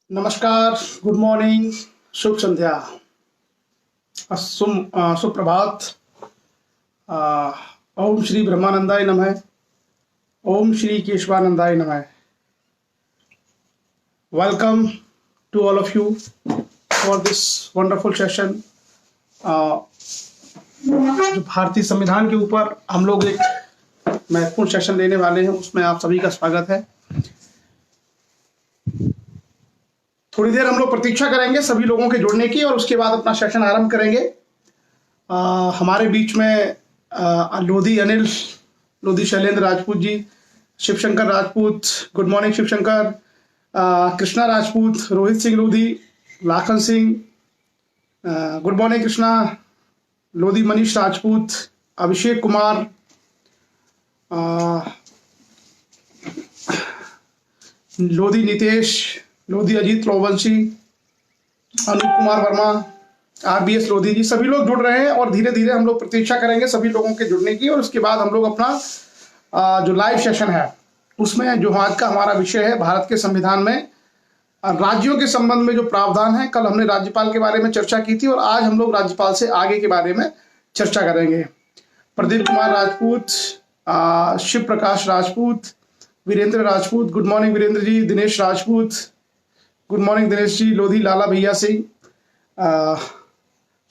नमस्कार, good morning, शुभ संध्या, सुप्रभात। अ, ओम श्री ब्रह्मानंदाय नमः। ओम श्री केशवानंदाय नमः। Welcome to all of you for this wonderful session. जो भारतीय संविधान के ऊपर हम लोग एक महत्वपूर्ण सेशन लेने वाले हैं, उसमें आप सभी का स्वागत है। थोड़ी देर हम लोग प्रतीक्षा करेंगे सभी लोगों के जुड़ने की और उसके बाद अपना सेशन आरंभ करेंगे। हमारे बीच में Lodhi Anil, Lodhi Shailendra Rajput ji, Shivshankar Rajput, good morning Shivshankar, Krishna Rajput, Rohit Singh Lodhi, Lakhan Singh, good morning Krishna, Lodhi Manish Rajput, Abhishek Kumar, Lodhi Nitesh, Lodhi Ajit Lovanshi, Anoop Kumar Verma, RBS Lodhi ji, सभी लोग जुड़ रहे हैं और धीरे धीरे हम लोग प्रतीक्षा करेंगे सभी लोगों के जुड़ने की और उसके बाद हम लोग अपना जो लाइव सेशन है उसमें जो आज का हमारा विषय है भारत के संविधान में राज्यों के संबंध में जो प्रावधान है। कल हमने राज्यपाल के बारे में चर्चा की थी और आज हम लोग राज्यपाल से आगे के बारे में चर्चा करेंगे। Pradeep Kumar Rajput, Shiv Prakash Rajput, Virendra Rajput, good morning Virendra ji, Dinesh Rajput, good morning Dinesh ji, Lodhi Lala Bhaiya Singh,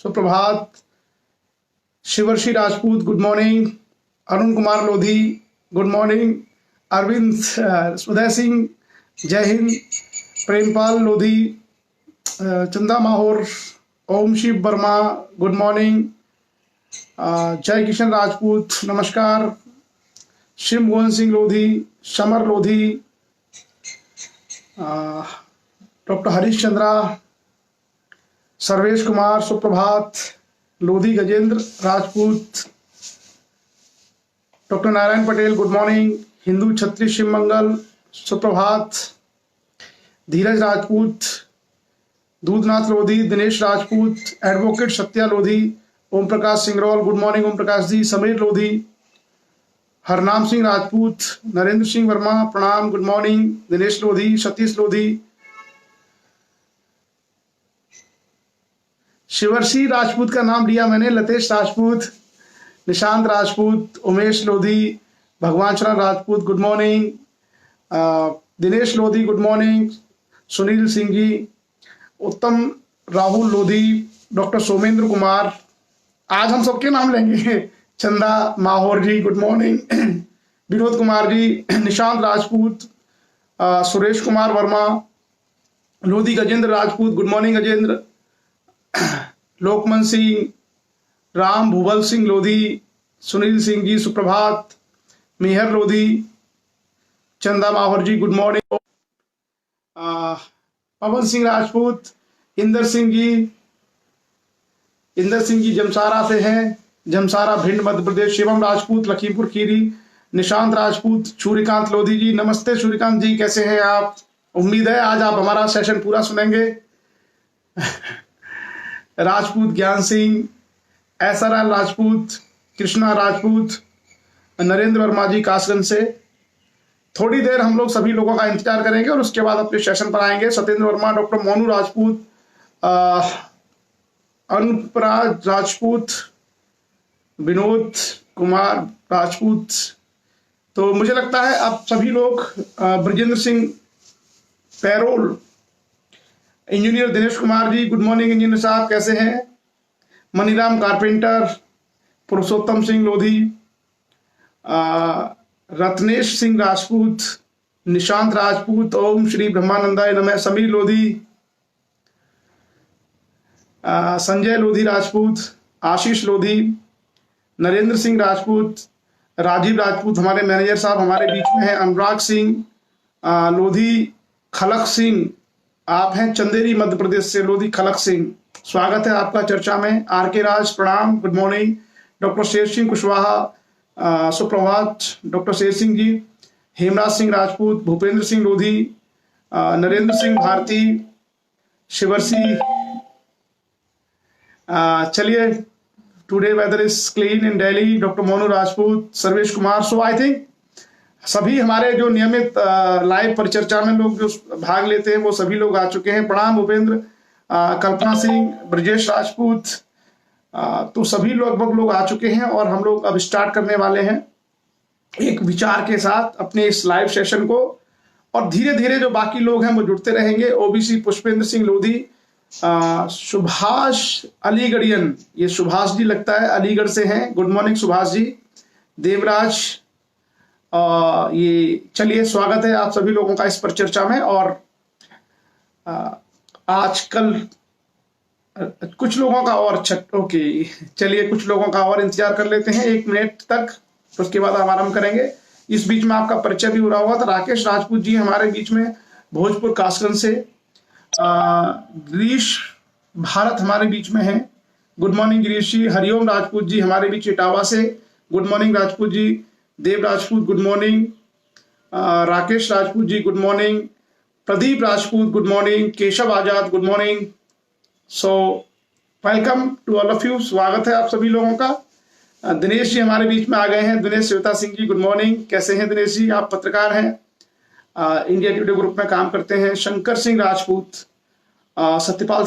सुप्रभात, Shivarshi Rajput, good morning, Arun Kumar Lodhi, good morning, Arvind, Uday Singh, जय हिंद, प्रेमपाल लोधी, चंदा माहौर, ओम शिव वर्मा, गुड मॉर्निंग, जय किशन राजपूत, नमस्कार, शिव मोहन सिंह लोधी, समर लोधी, डॉक्टर हरीश चंद्रा, सर्वेश कुमार, सुप्रभात, Lodhi Gajendra Rajput, doctor Narayan Patel, good morning, Hindu छत्री शिव मंगल, सुप्रभात, धीरज Rajput, Dudhnath Lodhi, Dinesh Rajput, advocate Satya Lodhi, Om Prakash Singraul, good morning Om Prakash ji, Sameer Lodhi, Harnam Singh Rajput, Narendra Singh Verma, प्रणाम, गुड मॉर्निंग, दिनेश लोधी, सतीश लोधी, शिवर्षि राजपूत का नाम लिया मैंने, Latesh Rajput, Nishant Rajput, Umesh Lodhi, Bhagwan Sharan Rajput, good morning, Dinesh Lodhi, good morning, Sunil Singh ji, Uttam Rahul Lodhi, doctor Somendra Kumar, आज हम सबके नाम लेंगे, Chanda Mahaur ji, good morning, Vinod Kumar ji, Nishant Rajput, Suresh Kumar Verma, Lodhi Gajendra Rajput, good morning Gajendra, Lokman Singh, Ram Bhuval Singh Lodhi, Sunil Singh ji, सुप्रभात, मेहर लोधी, चंदा माहौर जी, गुड मॉर्निंग, पवन सिंह राजपूत, इंदर सिंह जी जमसारा से हैं, जमसारा भिंड मध्य प्रदेश, शिवम राजपूत, लखीमपुर खीरी, निशांत राजपूत, सूर्यकांत लोधी जी, नमस्ते सूर्यकांत जी, कैसे हैं आप? उम्मीद है आज आप हमारा सेशन पूरा सुनेंगे। राजपूत ज्ञान सिंह, ऐसाराम राजपूत, कृष्णा राजपूत, नरेंद्र वर्मा जी कासगंज से। थोड़ी देर हम लोग सभी लोगों का इंतजार करेंगे और उसके बाद अपने सेशन पर आएंगे। सत्येंद्र वर्मा, डॉक्टर मोनू राजपूत, अनुपराज राजपूत, विनोद कुमार राजपूत। तो मुझे लगता है आप सभी लोग, Brajendra Singh payroll, engineer Dinesh Kumar ji, good morning engineer साहब, कैसे हैं? मनीराम कारपेंटर, पुरुषोत्तम सिंह लोधी, रत्नेश सिंह राजपूत, निशांत राजपूत, ओम श्री ब्रह्मानंदाय नमः, समीर लोधी, संजय लोधी राजपूत, आशीष लोधी, नरेंद्र सिंह राजपूत, राजीव राजपूत, हमारे मैनेजर साहब हमारे बीच में हैं, अनुराग सिंह लोधी, खलक सिंह, आप हैं चंदेरी मध्य प्रदेश से, लोधी खलक सिंह, स्वागत है आपका चर्चा में। आर के राज, प्रणाम, good morning, doctor Sher Singh Kushwaha, सुप्रभात, डॉक्टर शेर सिंह जी, हेमराज सिंह राजपूत, भूपेंद्र सिंह लोधी, नरेंद्र सिंह भारती, शिवर्षि, चलिए, today weather is clean in Delhi, doctor Monu Rajput, Sarvesh Kumar. So I think सभी हमारे जो नियमित लाइव परिचर्चा में लोग जो भाग लेते हैं वो सभी लोग आ चुके हैं। प्रणाम भूपेंद्र, कल्पना सिंह, ब्रजेश राजपूत, तो सभी लगभग लोग आ चुके हैं और हम लोग अब स्टार्ट करने वाले हैं एक विचार के साथ अपने इस लाइव सेशन को। और धीरे धीरे जो बाकी लोग हैं वो जुड़ते रहेंगे। ओबीसी पुष्पेंद्र सिंह लोधी, सुभाष अलीगढ़ियन, ये सुभाष जी लगता है अलीगढ़ से हैं, गुड मॉर्निंग सुभाष जी। देवराज, ये चलिए स्वागत है आप सभी लोगों का इस पर चर्चा में। और आजकल कुछ लोगों का और ओके, चलिए कुछ लोगों का और इंतजार कर लेते हैं 1 मिनट तक, तो उसके बाद हम आरंभ करेंगे। इस बीच में आपका परिचय भी हो रहा होगा। तो राकेश राजपूत जी हमारे बीच में भोजपुर कासगंज से, गिरीश भारत हमारे बीच में है, गुड मॉर्निंग गिरीश जी। हरिओम राजपूत जी हमारे बीच इटावा से, good morning Rajput ji. Dev Rajput good morning, Rakesh Rajput ji good morning, Pradeep Rajput good morning, Keshav Azad good morning. So welcome to all of you, स्वागत है आप सभी लोगों का। दिनेश जी हमारे बीच में आ गए हैं, दिनेश श्वेता सिंह जी गुड मॉर्निंग। कैसे हैं दिनेश जी? आप पत्रकार हैं, इंडिया टुडे ग्रुप में काम करते हैं। शंकर सिंह राजपूत, सत्यपाल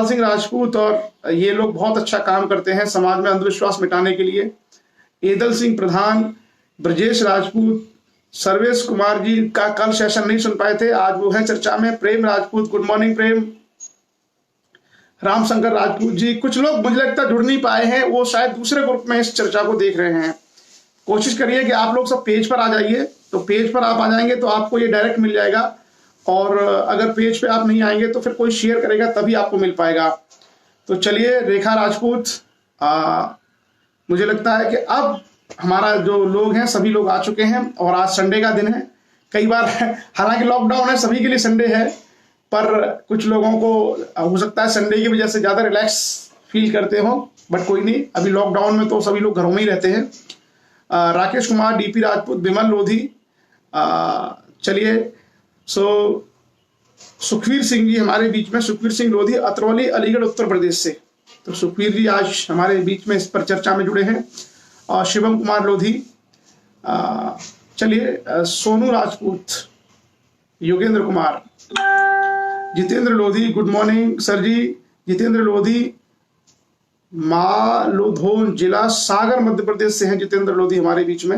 सिंह राजपूत और ये लोग बहुत अच्छा काम करते हैं समाज में अंधविश्वास मिटाने के लिए। एदल सिंह प्रधान, ब्रजेश राजपूत, सर्वेश कुमार जी का कल सेशन नहीं सुन पाए थे, आज वो है चर्चा में। प्रेम राजपूत गुड मॉर्निंग प्रेम। रामशंकर राजपूत जी, कुछ लोग मुझे लगता जुड़ नहीं पाए हैं, वो शायद दूसरे ग्रुप में इस चर्चा को देख रहे हैं। कोशिश करिए कि आप लोग सब पेज पर आ जाइए, तो पेज पर आप आ जाएंगे तो आपको ये डायरेक्ट मिल जाएगा। और अगर पेज पे आप नहीं आएंगे तो फिर कोई शेयर करेगा तभी आपको मिल पाएगा। तो चलिए, रेखा राजपूत, मुझे लगता है कि अब हमारा जो लोग हैं सभी लोग आ चुके हैं और आज संडे का दिन है। कई बार हालांकि लॉकडाउन है, सभी के लिए संडे है, पर कुछ लोगों को हो सकता है संडे की वजह से ज्यादा रिलैक्स फील करते हो, बट कोई नहीं, अभी लॉकडाउन में तो सभी लोग घरों में ही रहते हैं। राकेश कुमार, डीपी राजपूत, विमल लोधी, चलिए। सो सुखवीर सिंह जी हमारे बीच में, सुखवीर सिंह लोधी, अतरौली, अलीगढ़, उत्तर प्रदेश से। तो सुखवीर जी आज हमारे बीच में इस पर चर्चा में जुड़े हैं। और शिवम कुमार लोधी, चलिए। Sonu Rajput, Yogendra Kumar, Jitendra Lodhi good morning sir ji. Jitendra Lodhi मालोधोन जिला सागर मध्य प्रदेश से हैं जितेंद्र लोधी हमारे बीच में।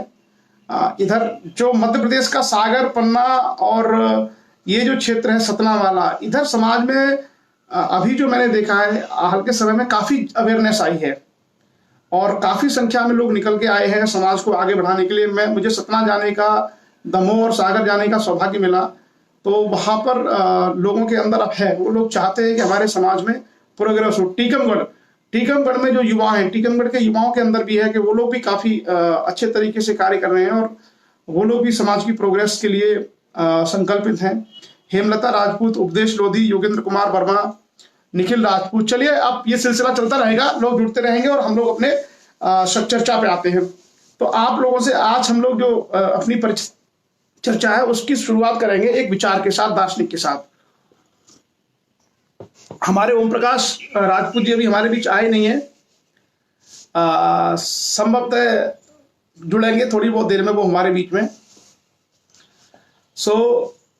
इधर जो मध्य प्रदेश का सागर, पन्ना और ये जो क्षेत्र है सतना वाला, इधर समाज में अभी जो मैंने देखा है हाल के समय में काफी अवेयरनेस आई है और काफी संख्या में लोग निकल के आए हैं समाज को आगे बढ़ाने के लिए। मुझे सतना जाने का, दमोह और सागर जाने का सौभाग्य मिला, तो वहां पर लोगों के अंदर अब है, वो लोग चाहते हैं कि हमारे समाज में प्रोग्रेस हो। टीकमगढ़ में जो युवा हैं, टीकमगढ़ के युवाओं के अंदर भी है कि वो लोग भी काफी अच्छे तरीके से कार्य कर रहे हैं और वो लोग भी समाज की प्रोग्रेस के लिए संकल्पित हैं। हेमलता राजपूत, उपदेश लोधी, योगेंद्र कुमार वर्मा, निखिल राजपूत। चलिए, अब ये सिलसिला चलता रहेगा, लोग जुड़ते रहेंगे और हम लोग अपने चर्चा पे आते हैं। तो आप लोगों से आज हम लोग जो अपनी चर्चा है उसकी शुरुआत करेंगे एक विचार के साथ, दार्शनिक के साथ। हमारे ओम प्रकाश राजपूत जी अभी हमारे बीच आए नहीं है, संभवतः जुड़ेंगे थोड़ी बहुत देर में वो हमारे बीच में।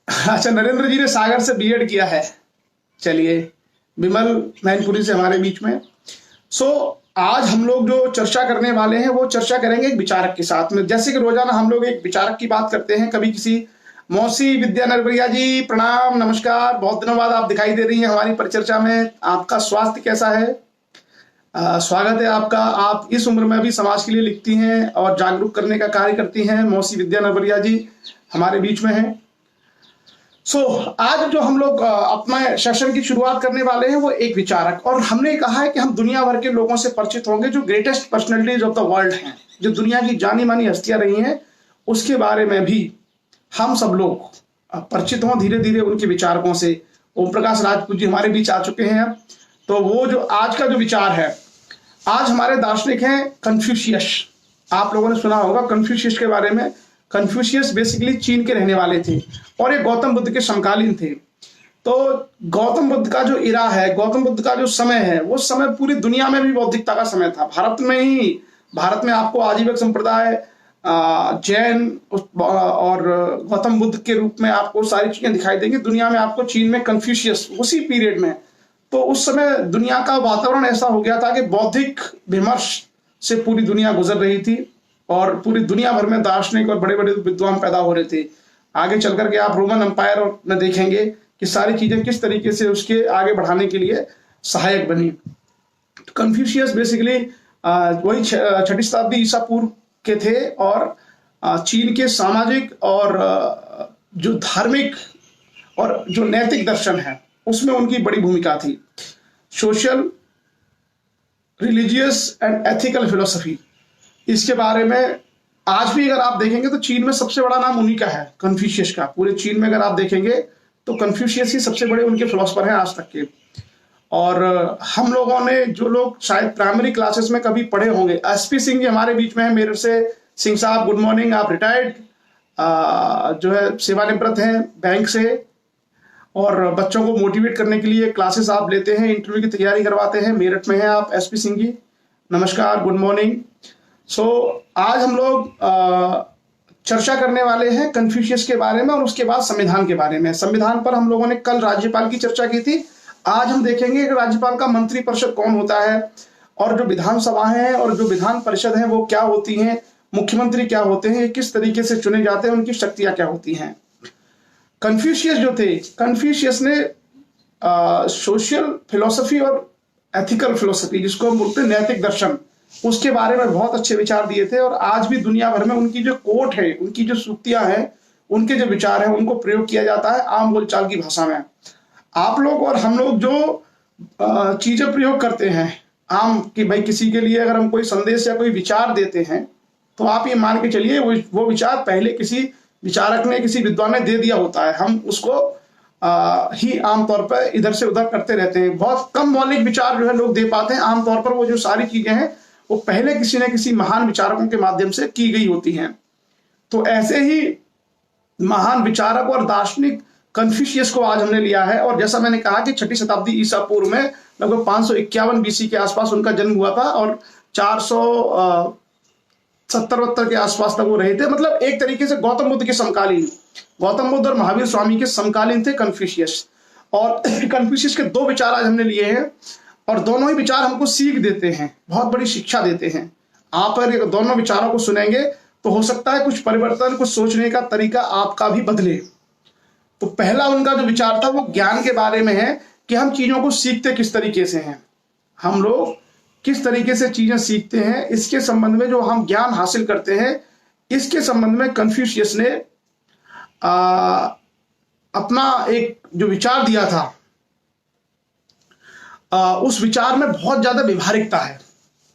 अच्छा, नरेंद्र जी ने सागर से बीएड किया है। चलिए, विमल मैनपुरी से हमारे बीच में। आज हम लोग जो चर्चा करने वाले हैं वो चर्चा करेंगे एक विचारक के साथ में। जैसे कि रोजाना हम लोग एक विचारक की बात करते हैं, कभी किसी मौसी विद्या नरवरिया जी प्रणाम, नमस्कार, बहुत दिनों बाद आप दिखाई दे रही हैं हमारी परिचर्चा में। आपका स्वास्थ्य कैसा है? स्वागत है आपका। आप इस उम्र में भी समाज के लिए लिखती हैं और जागरूक करने का कार्य करती हैं। मौसी विद्या नरवरिया जी हमारे बीच में है। आज जो हम लोग अपना सेशन की शुरुआत करने वाले हैं वो एक विचारक, और हमने कहा है कि हम दुनिया भर के लोगों से परिचित होंगे जो greatest personalities of the world हैं, जो दुनिया की जानी मानी हस्तियां रही हैं, उसके बारे में भी हम सब लोग परिचित हों धीरे धीरे उनके विचारकों से। ओम प्रकाश राजपूत जी हमारे बीच आ चुके हैं। तो वो जो आज का जो विचार है, आज हमारे दार्शनिक हैं कन्फ्यूशियस। आप लोगों ने सुना होगा कन्फ्यूशियस के बारे में। कन्फ्यूशियस बेसिकली चीन के रहने वाले थे और ये गौतम बुद्ध के समकालीन थे। तो गौतम बुद्ध का जो इरा है, गौतम बुद्ध का जो समय है, वो समय पूरी दुनिया में भी बौद्धिकता का समय था। भारत में आपको आजीविक संप्रदाय, जैन और गौतम बुद्ध के रूप में आपको सारी चीजें दिखाई देंगी। दुनिया में आपको चीन में कन्फ्यूशियस उसी पीरियड में, तो उस समय दुनिया का वातावरण ऐसा हो गया था कि बौद्धिक विमर्श से पूरी दुनिया गुजर रही थी और पूरी दुनिया भर में दार्शनिक और बड़े बड़े विद्वान पैदा हो रहे थे। आगे चल करके आप रोमन एम्पायर में देखेंगे कि सारी चीजें किस तरीके से उसके आगे बढ़ाने के लिए सहायक बनी। कन्फ्यूशियस बेसिकली वही 6ठी शताब्दी ईसा पूर्व के थे और चीन के सामाजिक और जो धार्मिक और जो नैतिक दर्शन है उसमें उनकी बड़ी भूमिका थी। Social, religious and ethical philosophy, इसके बारे में आज भी अगर आप देखेंगे तो चीन में सबसे बड़ा नाम उन्हीं का है, कन्फ्यूशियस का। पूरे चीन में अगर आप देखेंगे तो कन्फ्यूशियस ही सबसे बड़े उनके फिलोसफर हैं आज तक के। और हम लोगों ने, जो लोग शायद प्राइमरी क्लासेस में कभी पढ़े होंगे, एसपी सिंह जी हमारे बीच में है मेरठ से। सिंह साहब गुड मॉर्निंग, आप रिटायर्ड जो है सेवानिवृत्त हैं बैंक से और बच्चों को मोटिवेट करने के लिए क्लासेस आप लेते हैं, इंटरव्यू की तैयारी करवाते हैं। मेरठ में हैं आप एसपी सिंह जी, नमस्कार, गुड मॉर्निंग। आज हम लोग चर्चा करने वाले हैं कन्फ्यूशियस के बारे में और उसके बाद संविधान के बारे में। संविधान पर हम लोगों ने कल राज्यपाल की चर्चा की थी। आज हम देखेंगे कि राज्यपाल का मंत्री परिषद कौन होता है और जो विधानसभाएं हैं और जो विधान परिषद है वो क्या होती हैं, मुख्यमंत्री क्या होते हैं, किस तरीके से चुने जाते हैं, उनकी शक्तियां क्या होती हैं। कन्फ्यूशियस जो थे, कन्फ्यूशियस ने सोशल फिलोसफी और एथिकल फिलोसफी, जिसको हम बोलते हैं नैतिक दर्शन, उसके बारे में बहुत अच्छे विचार दिए थे। और आज भी दुनिया भर में उनकी जो कोट है, उनकी जो सूक्तियां हैं, उनके जो विचार हैं, उनको प्रयोग किया जाता है आम बोलचाल की भाषा में। आप लोग और हम लोग जो चीजें प्रयोग करते हैं आम, कि भाई किसी के लिए अगर हम कोई संदेश या कोई विचार देते हैं तो आप ये मान के चलिए वो विचार पहले किसी विचारक ने, किसी विद्वान ने दे दिया होता है। हम उसको ही आमतौर पर इधर से उधर करते रहते हैं। बहुत कम मौलिक विचार जो है लोग दे पाते हैं। आमतौर पर वो जो सारी चीजें हैं वो पहले किसी न किसी महान विचारकों के माध्यम से की गई होती हैं। तो ऐसे ही महान विचारक और दार्शनिक कन्फ्यूशियस को आज हमने लिया है। और जैसा मैंने कहा कि 6ठी शताब्दी ईसा पूर्व में लगभग 551 बीसी के आसपास उनका जन्म हुआ था और 470 के आसपास तक वो रहे थे। मतलब एक तरीके से गौतम बुद्ध के समकालीन, गौतम बुद्ध और महावीर स्वामी के समकालीन थे कन्फ्यूशियस। और कन्फ्यूशियस के दो विचार आज हमने लिए हैं और दोनों ही विचार हमको सीख देते हैं, बहुत बड़ी शिक्षा देते हैं। आप अगर दोनों विचारों को सुनेंगे तो हो सकता है कुछ परिवर्तन, कुछ सोचने का तरीका आपका भी बदले। तो पहला उनका जो विचार था वो ज्ञान के बारे में है कि हम चीजों को सीखते किस तरीके से हैं, हम लोग किस तरीके से चीजें सीखते हैं, इसके संबंध में जो हम ज्ञान हासिल करते हैं, इसके संबंध में कन्फ्यूशियस ने अपना एक जो विचार दिया था, उस विचार में बहुत ज्यादा व्यवहारिकता है,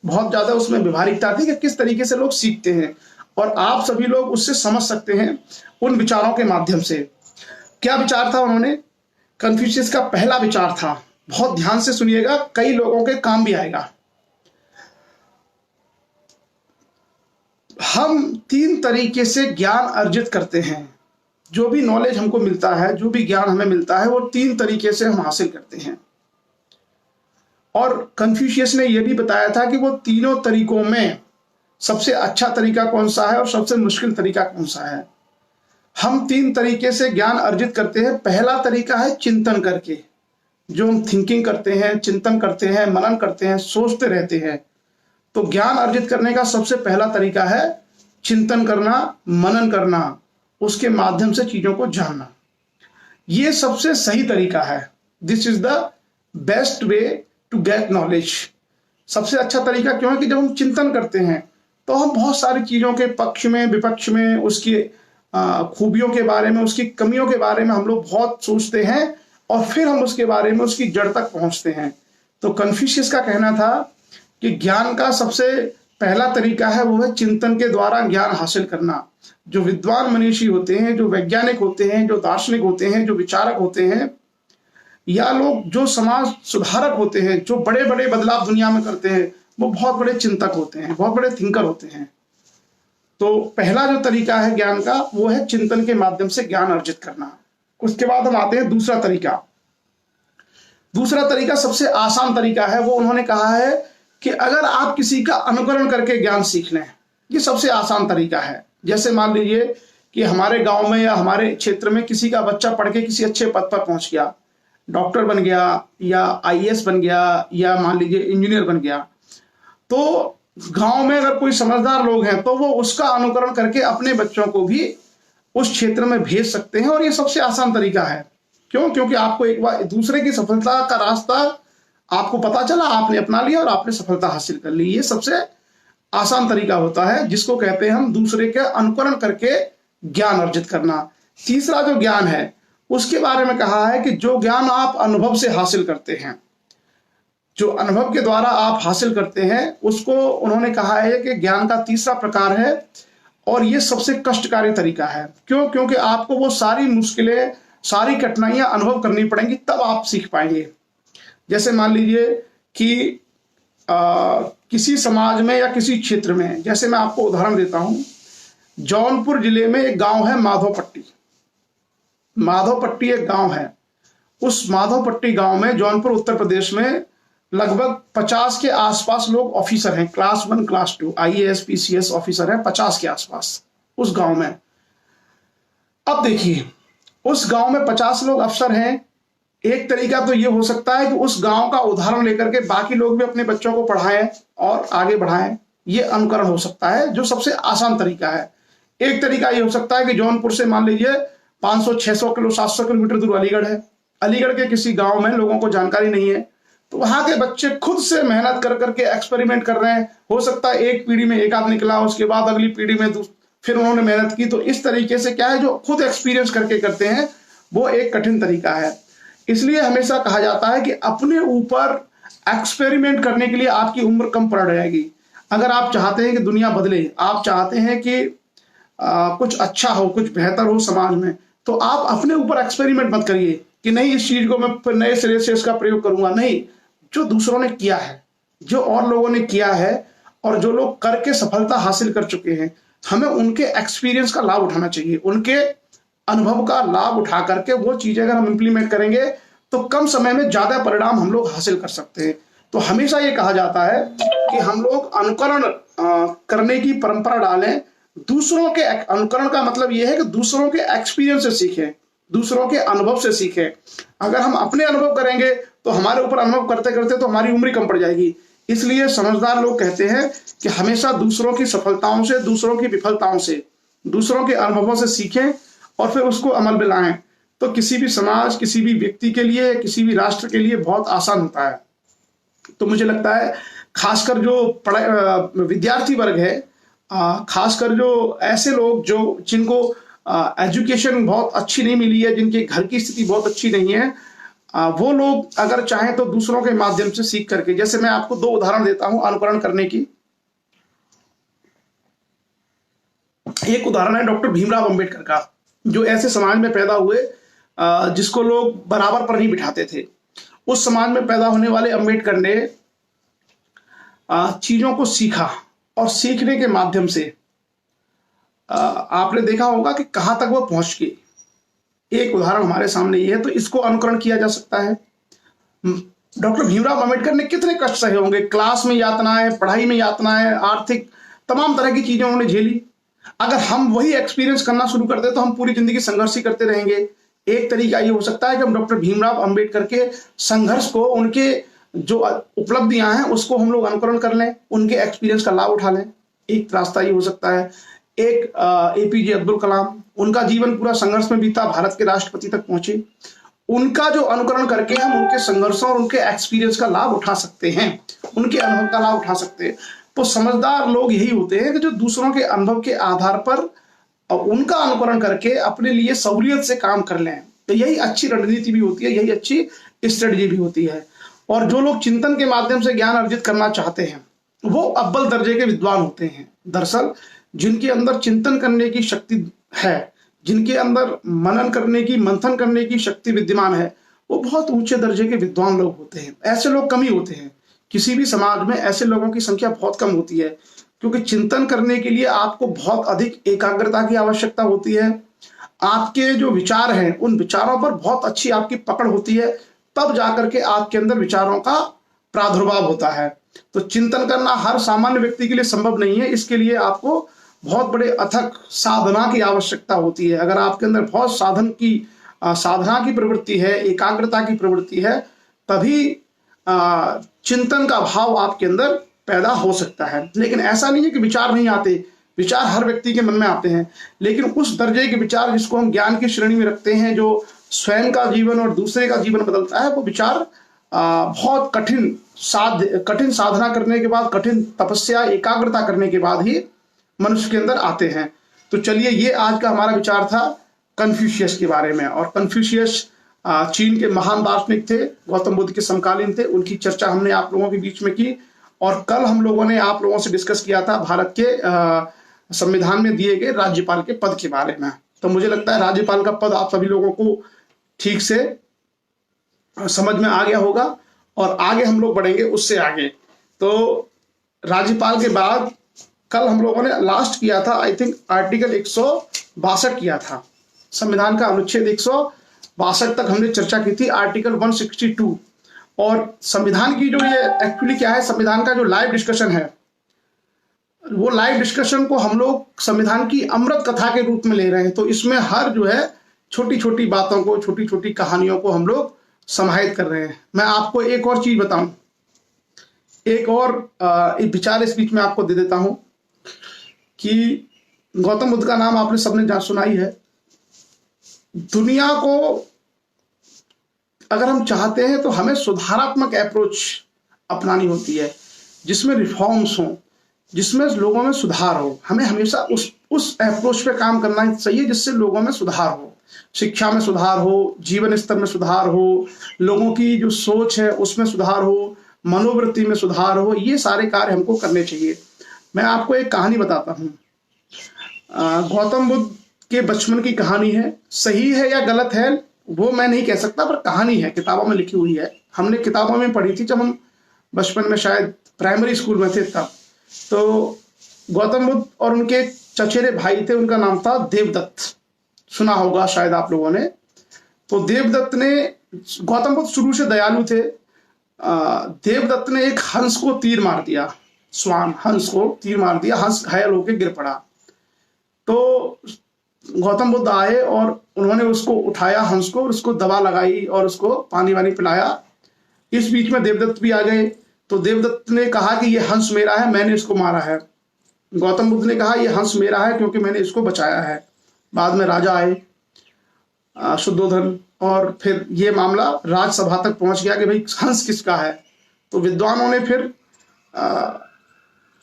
बहुत ज्यादा उसमें व्यवहारिकता थी कि किस तरीके से लोग सीखते हैं और आप सभी लोग उससे समझ सकते हैं उन विचारों के माध्यम से। क्या विचार था उन्होंने? कन्फ्यूशियस का पहला विचार था, बहुत ध्यान से सुनिएगा, कई लोगों के काम भी आएगा। हम 3 तरीके से ज्ञान अर्जित करते हैं। जो भी नॉलेज हमको मिलता है, जो भी ज्ञान हमें मिलता है, वो 3 तरीके से हम हासिल करते हैं। और कन्फ्यूशियस ने यह भी बताया था कि वो तीनों तरीकों में सबसे अच्छा तरीका कौन सा है और सबसे मुश्किल तरीका कौन सा है। हम 3 तरीके से ज्ञान अर्जित करते हैं। पहला तरीका है चिंतन करके, जो हम थिंकिंग करते हैं, चिंतन करते हैं, मनन करते हैं, सोचते रहते हैं। तो ज्ञान अर्जित करने का सबसे पहला तरीका है चिंतन करना, मनन करना, उसके माध्यम से चीजों को जानना। ये सबसे सही तरीका है। This is the best way to get knowledge. सबसे अच्छा तरीका क्यों है कि जब हम चिंतन करते हैं तो हम बहुत सारी चीजों के पक्ष में, विपक्ष में, उसकी खूबियों के बारे में, उसकी कमियों के बारे में हम लोग बहुत सोचते हैं और फिर हम उसके बारे में, उसकी जड़ तक पहुंचते हैं। तो कन्फ्यूशियस का कहना था कि ज्ञान का सबसे पहला तरीका है वो है चिंतन के द्वारा ज्ञान हासिल करना। जो विद्वान मनीषी होते हैं, जो वैज्ञानिक होते हैं, जो दार्शनिक होते हैं, जो विचारक होते हैं, या लोग जो समाज सुधारक होते हैं, जो बड़े बड़े बदलाव दुनिया में करते हैं, वो बहुत बड़े चिंतक होते हैं, बहुत बड़े थिंकर होते हैं। तो पहला जो तरीका है ज्ञान का वो है चिंतन के माध्यम से ज्ञान अर्जित करना। उसके बाद हम आते हैं दूसरा तरीका। दूसरा तरीका सबसे आसान तरीका है। वो उन्होंने कहा है कि अगर आप किसी का अनुकरण करके ज्ञान सीख लें, ये सबसे आसान तरीका है। जैसे मान लीजिए कि हमारे गांव में या हमारे क्षेत्र में किसी का बच्चा पढ़ के किसी अच्छे पद पर पहुंच गया, डॉक्टर बन गया या आईएएस बन गया या मान लीजिए इंजीनियर बन गया, तो गांव में अगर कोई समझदार लोग हैं तो वो उसका अनुकरण करके अपने बच्चों को भी उस क्षेत्र में भेज सकते हैं। और ये सबसे आसान तरीका है। क्यों? क्योंकि आपको एक बार दूसरे की सफलता का रास्ता आपको पता चला, आपने अपना लिया और आपने सफलता हासिल कर ली। ये सबसे आसान तरीका होता है जिसको कहते हैं हम दूसरे के अनुकरण करके ज्ञान अर्जित करना। तीसरा जो ज्ञान है उसके बारे में कहा है कि जो ज्ञान आप अनुभव से हासिल करते हैं, जो अनुभव के द्वारा आप हासिल करते हैं, उसको उन्होंने कहा है कि ज्ञान का तीसरा प्रकार है और ये सबसे कष्टकारी तरीका है। क्यों? क्योंकि आपको वो सारी मुश्किलें, सारी कठिनाइयां अनुभव करनी पड़ेंगी, तब आप सीख पाएंगे। जैसे मान लीजिए कि किसी समाज में या किसी क्षेत्र में, जैसे मैं आपको उदाहरण देता हूं, जौनपुर जिले में एक गांव है माधोपट्टी। माधोपट्टी एक गांव है। उस माधोपट्टी गांव में जौनपुर उत्तर प्रदेश में लगभग 50 के आसपास लोग ऑफिसर हैं, class 1 class 2 IAS PCS officer हैं 50 के आसपास उस गांव में। अब देखिए, उस गांव में 50 लोग अफसर हैं। एक तरीका तो ये हो सकता है कि उस गांव का उदाहरण लेकर के बाकी लोग भी अपने बच्चों को पढ़ाएं और आगे बढ़ाएं। ये अनुकरण हो सकता है, जो सबसे आसान तरीका है। एक तरीका ये हो सकता है कि जौनपुर से मान लीजिए 500 600 किलो 700 किलोमीटर दूर अलीगढ़ है। अलीगढ़ के किसी गांव में लोगों को जानकारी नहीं है, तो वहां के बच्चे खुद से मेहनत कर करके एक्सपेरिमेंट कर रहे हैं। हो सकता है एक पीढ़ी में एक आध निकला, उसके बाद अगली पीढ़ी में फिर उन्होंने मेहनत की। तो इस तरीके से क्या है, जो खुद एक्सपीरियंस करके करते हैं, वो एक कठिन तरीका है। इसलिए हमेशा कहा जाता है कि अपने ऊपर एक्सपेरिमेंट करने के लिए आपकी उम्र कम पड़ जाएगी। अगर आप चाहते हैं कि दुनिया बदले, आप चाहते हैं कि कुछ अच्छा हो, कुछ बेहतर हो समाज में, तो आप अपने ऊपर एक्सपेरिमेंट मत करिए कि नहीं इस चीज को मैं फिर नए सिरे से इसका प्रयोग करूंगा। नहीं, जो दूसरों ने किया है, जो और लोगों ने किया है और जो लोग करके सफलता हासिल कर चुके हैं, हमें उनके एक्सपीरियंस का लाभ उठाना चाहिए। उनके अनुभव का लाभ उठा करके वो चीजें अगर हम इंप्लीमेंट करेंगे तो कम समय में ज्यादा परिणाम हम लोग हासिल कर सकते हैं। तो हमेशा ये कहा जाता है कि हम लोग अनुकरण करने की परंपरा डालें। दूसरों के अनुकरण का मतलब यह है कि दूसरों के एक्सपीरियंस से सीखें, दूसरों के अनुभव से सीखें। अगर हम अपने अनुभव करेंगे तो हमारे ऊपर अनुभव करते करते तो हमारी उम्र कम पड़ जाएगी। इसलिए समझदार लोग कहते हैं कि हमेशा दूसरों की सफलताओं से, दूसरों की विफलताओं से, दूसरों के अनुभवों से सीखें और फिर उसको अमल में लाएं। तो किसी भी समाज, किसी भी व्यक्ति के लिए, किसी भी राष्ट्र के लिए बहुत आसान होता है। तो मुझे लगता है खासकर जो विद्यार्थी वर्ग है, खासकर जो ऐसे लोग जो जिनको एजुकेशन बहुत अच्छी नहीं मिली है, जिनके घर की स्थिति बहुत अच्छी नहीं है, वो लोग अगर चाहें तो दूसरों के माध्यम से सीख करके, जैसे मैं आपको 2 उदाहरण देता हूं अनुकरण करने की। एक उदाहरण है डॉक्टर भीमराव अंबेडकर का, जो ऐसे समाज में पैदा हुए जिसको लोग बराबर पर नहीं बिठाते थे। उस समाज में पैदा होने वाले अंबेडकर ने चीजों को सीखा और सीखने के माध्यम से आपने देखा होगा कि कहां तक वो पहुंच गए। एक उदाहरण हमारे सामने ये है, तो इसको अनुकरण किया जा सकता है। डॉक्टर भीमराव अंबेडकर ने कितने कष्ट सहे होंगे, क्लास में यातनाएं, पढ़ाई में यातनाएं, आर्थिक तमाम तरह की चीजें उन्होंने झेली। अगर हम वही एक्सपीरियंस करना शुरू कर दे तो हम पूरी जिंदगी संघर्ष ही करते रहेंगे। एक तरीका ये हो सकता है कि हम डॉक्टर भीमराव अंबेडकर के संघर्ष को, उनके जो उपलब्धियां हैं उसको हम लोग अनुकरण कर लें, उनके एक्सपीरियंस का लाभ उठा लें। एक रास्ता ये हो सकता है। एक एपीजे अब्दुल कलाम, उनका जीवन पूरा संघर्ष में बीता, भारत के राष्ट्रपति तक पहुंचे। उनका जो अनुकरण करके हम उनके संघर्षों और उनके एक्सपीरियंस का लाभ उठा सकते हैं, उनके अनुभव का लाभ उठा सकते हैं। तो समझदार लोग यही होते हैं कि जो दूसरों के अनुभव के आधार पर उनका अनुकरण करके अपने लिए सहूलियत से काम कर लें। तो यही अच्छी रणनीति भी होती है, यही अच्छी स्ट्रेटजी भी होती है। और जो लोग चिंतन के माध्यम से ज्ञान अर्जित करना चाहते हैं वो अव्वल दर्जे के विद्वान होते हैं। दरअसल जिनके अंदर चिंतन करने की शक्ति है, जिनके अंदर मनन करने की, मंथन करने की शक्ति विद्यमान है, वो बहुत ऊंचे दर्जे के विद्वान लोग होते हैं। ऐसे लोग कम ही होते हैं। किसी भी समाज में ऐसे लोगों की संख्या बहुत कम होती है, क्योंकि चिंतन करने के लिए आपको बहुत अधिक एकाग्रता की आवश्यकता होती है। आपके जो विचार हैं उन विचारों पर बहुत अच्छी आपकी पकड़ होती है, तब जाकर के आपके अंदर विचारों का प्रादुर्भाव होता है। तो चिंतन करना हर सामान्य व्यक्ति के लिए संभव नहीं है। इसके लिए आपको बहुत बड़े अथक साधना की आवश्यकता होती है। अगर आपके अंदर बहुत साधना की प्रवृत्ति है, एकाग्रता की प्रवृत्ति है, तभी चिंतन का भाव आपके अंदर पैदा हो सकता है। लेकिन ऐसा नहीं है कि विचार नहीं आते, विचार हर व्यक्ति के मन में आते हैं, लेकिन उस दर्जे के विचार जिसको हम ज्ञान की श्रेणी में रखते हैं, जो स्वयं का जीवन और दूसरे का जीवन बदलता है, वो विचार बहुत कठिन साधना करने के बाद, कठिन तपस्या एकाग्रता करने के बाद ही मनुष्य के अंदर आते हैं। तो चलिए, ये आज का हमारा विचार था कन्फ्यूशियस के बारे में। और कन्फ्यूशियस चीन के महान दार्शनिक थे, गौतम बुद्ध के समकालीन थे। उनकी चर्चा हमने आप लोगों के बीच में की। और कल हम लोगों ने आप लोगों से डिस्कस किया था भारत के संविधान में दिए गए राज्यपाल के पद के बारे में। तो मुझे लगता है राज्यपाल का पद आप सभी लोगों को ठीक से समझ में आ गया होगा, और आगे हम लोग बढ़ेंगे उससे आगे। तो राज्यपाल के बाद कल हम लोगों ने लास्ट किया था, आई थिंक आर्टिकल 162 किया था, संविधान का अनुच्छेद 162 तक हमने चर्चा की थी, आर्टिकल 162। और संविधान की जो ये एक्चुअली क्या है, संविधान का जो लाइव डिस्कशन है, वो लाइव डिस्कशन को हम लोग संविधान की अमृत कथा के रूप में ले रहे हैं। तो इसमें हर जो है छोटी छोटी बातों को, छोटी छोटी कहानियों को हम लोग समाहित कर रहे हैं। मैं आपको एक और चीज बताऊं, एक और विचार इस बीच में आपको दे देता हूं कि गौतम बुद्ध का नाम आपने सबने सुना ही है। दुनिया को अगर हम चाहते हैं तो हमें सुधारात्मक अप्रोच अपनानी होती है, जिसमें रिफॉर्म्स हो, जिसमें लोगों में सुधार हो। हमें हमेशा उस अप्रोच पे काम करना चाहिए जिससे लोगों में सुधार हो, शिक्षा में सुधार हो, जीवन स्तर में सुधार हो, लोगों की जो सोच है उसमें सुधार हो, मनोवृत्ति में सुधार हो। ये सारे कार्य हमको करने चाहिए। मैं आपको एक कहानी बताता हूँ। गौतम बुद्ध के बचपन की कहानी है। सही है या गलत है वो मैं नहीं कह सकता, पर कहानी है, किताबों में लिखी हुई है। हमने किताबों में पढ़ी थी जब हम बचपन में, शायद प्राइमरी स्कूल में थे तब। तो गौतम बुद्ध और उनके चचेरे भाई थे, उनका नाम था देवदत्त, सुना होगा शायद आप लोगों ने। तो देवदत्त ने, गौतम बुद्ध शुरू से दयालु थे। देवदत्त ने एक हंस को तीर मार दिया, स्वान हंस को तीर मार दिया, हंस घायल होकर गिर पड़ा। तो गौतम बुद्ध आए और उन्होंने उसको उठाया, हंस को, और उसको दवा लगाई और उसको पानी वानी पिलाया। इस बीच में देवदत्त भी आ गए। तो देवदत्त ने कहा कि ये हंस मेरा है, मैंने इसको मारा है। गौतम बुद्ध ने कहा ये हंस मेरा है क्योंकि मैंने इसको बचाया है। बाद में राजा आए शुद्धोधन, और फिर ये मामला राजसभा तक पहुंच गया कि भाई हंस किसका है। तो विद्वानों ने फिर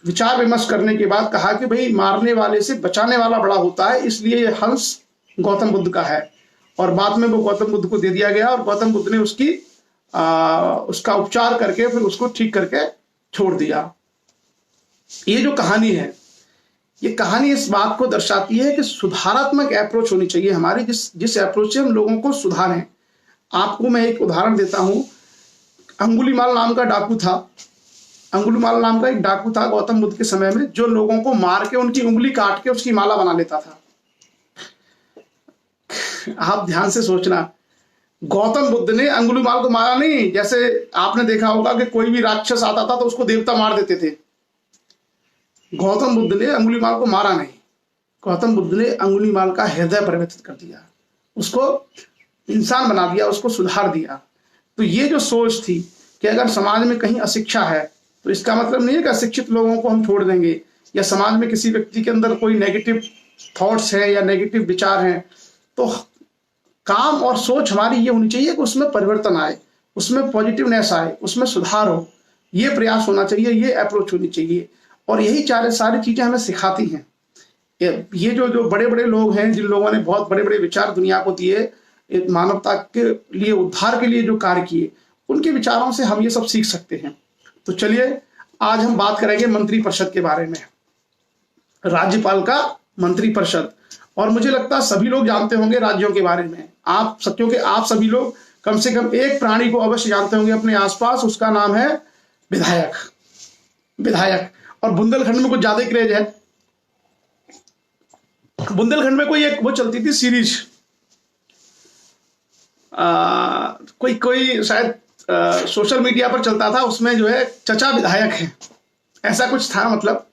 विचार विमर्श करने के बाद कहा कि भाई मारने वाले से बचाने वाला बड़ा होता है, इसलिए ये हंस गौतम बुद्ध का है। और बाद में वो गौतम बुद्ध को दे दिया गया, और गौतम बुद्ध ने उसका उपचार करके फिर उसको ठीक करके छोड़ दिया। ये जो कहानी है, ये कहानी इस बात को दर्शाती है कि सुधारात्मक अप्रोच होनी चाहिए हमारी, जिस अप्रोच से हम लोगों को सुधारें। आपको मैं एक उदाहरण देता हूं। अंगुलीमाल नाम का डाकू था, अंगुलीमाल नाम का एक डाकू था गौतम बुद्ध के समय में, जो लोगों को मार के उनकी उंगली काट के उसकी माला बना लेता था। आप ध्यान से सोचना, गौतम बुद्ध ने अंगुलीमाल को मारा नहीं। जैसे आपने देखा होगा कि कोई भी राक्षस आता था तो उसको देवता मार देते थे। गौतम बुद्ध ने अंगुलीमाल को मारा नहीं, गौतम बुद्ध ने अंगुलीमाल का हृदय परिवर्तित कर दिया, उसको इंसान बना दिया, उसको सुधार दिया। तो ये जो सोच थी कि अगर समाज में कहीं अशिक्षा है तो इसका मतलब नहीं है कि अशिक्षित लोगों को हम छोड़ देंगे, या समाज में किसी व्यक्ति के अंदर कोई नेगेटिव थॉट्स है या नेगेटिव विचार हैं, तो काम और सोच हमारी ये होनी चाहिए कि उसमें परिवर्तन आए, उसमें पॉजिटिवनेस आए, उसमें सुधार हो। ये प्रयास होना चाहिए, ये अप्रोच होनी चाहिए। और यही सारी चीजें हमें सिखाती हैं। ये जो बड़े बड़े लोग हैं, जिन लोगों ने बहुत बड़े बड़े विचार दुनिया को दिए, मानवता के लिए उद्धार के लिए जो कार्य किए, उनके विचारों से हम ये सब सीख सकते हैं। तो चलिए आज हम बात करेंगे मंत्रिपरिषद के बारे में, राज्यपाल का मंत्रिपरिषद। और मुझे लगता है सभी लोग जानते होंगे राज्यों के बारे में। क्योंकि आप सभी लोग कम से कम एक प्राणी को अवश्य जानते होंगे अपने आसपास, उसका नाम है विधायक। विधायक, और बुंदेलखंड में कुछ ज्यादा क्रेज है। बुंदेलखंड में कोई एक वो चलती थी सीरीज, कोई शायद सोशल मीडिया पर चलता था, उसमें जो है चचा विधायक हैं, ऐसा कुछ था, मतलब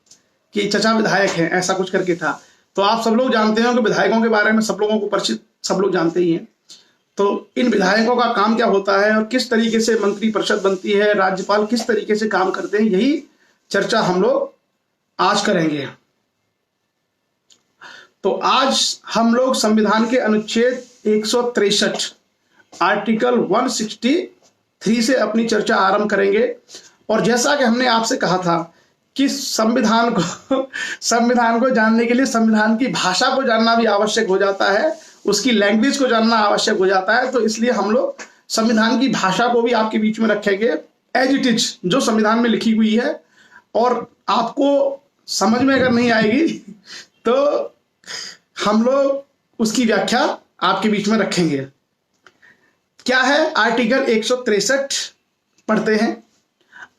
कि चचा विधायक हैं, ऐसा कुछ करके था। तो आप सब लोग जानते हो कि विधायकों के बारे में सब लोगों को परिचित, सब लोग जानते ही हैं। तो इन विधायकों का काम क्या होता है और किस तरीके से मंत्री परिषद बनती है, राज्यपाल किस तरीके से काम करते हैं, यही चर्चा हम लोग आज करेंगे। तो आज हम लोग संविधान के अनुच्छेद 163 आर्टिकल 163 से अपनी चर्चा आरंभ करेंगे। और जैसा कि हमने आपसे कहा था कि संविधान को जानने के लिए संविधान की भाषा को जानना भी आवश्यक हो जाता है, उसकी लैंग्वेज को जानना आवश्यक हो जाता है। तो इसलिए हम लोग संविधान की भाषा को भी आपके बीच में रखेंगे एज इट इज, जो संविधान में लिखी हुई है। और आपको समझ में अगर नहीं आएगी तो हम लोग उसकी व्याख्या आपके बीच में रखेंगे। क्या है आर्टिकल 163? पढ़ते हैं।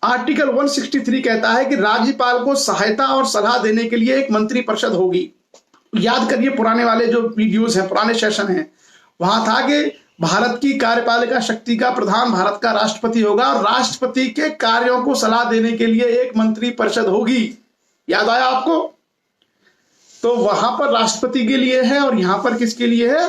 आर्टिकल 163 कहता है कि राज्यपाल को सहायता और सलाह देने के लिए एक मंत्री परिषद होगी। याद करिए पुराने वाले जो वीडियोस हैं, पुराने सेशन हैं, वहां था कि भारत की कार्यपालिका शक्ति का प्रधान भारत का राष्ट्रपति होगा और राष्ट्रपति के कार्यों को सलाह देने के लिए एक मंत्री परिषद होगी। याद आया आपको? तो वहां पर राष्ट्रपति के लिए है और यहां पर किसके लिए है?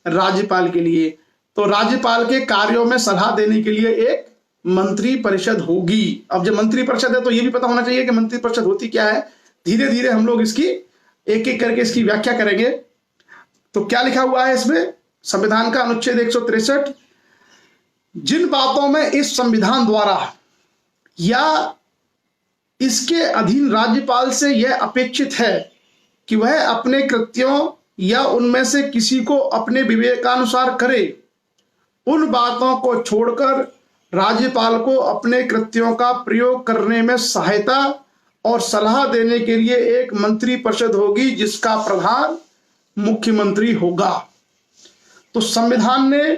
राज्यपाल के लिए। तो राज्यपाल के कार्यों में सलाह देने के लिए एक मंत्री परिषद होगी। अब जब मंत्री परिषद है तो यह भी पता होना चाहिए कि मंत्री परिषद होती क्या है। धीरे धीरे हम लोग इसकी एक एक करके इसकी व्याख्या करेंगे। तो क्या लिखा हुआ है इसमें? संविधान का अनुच्छेद 163, जिन बातों में इस संविधान द्वारा या इसके अधीन राज्यपाल से यह अपेक्षित है कि वह अपने कृत्यों या उनमें से किसी को अपने विवेकानुसार करे, उन बातों को छोड़कर राज्यपाल को अपने कृत्यों का प्रयोग करने में सहायता और सलाह देने के लिए एक मंत्री परिषद होगी जिसका प्रधान मुख्यमंत्री होगा। तो संविधान ने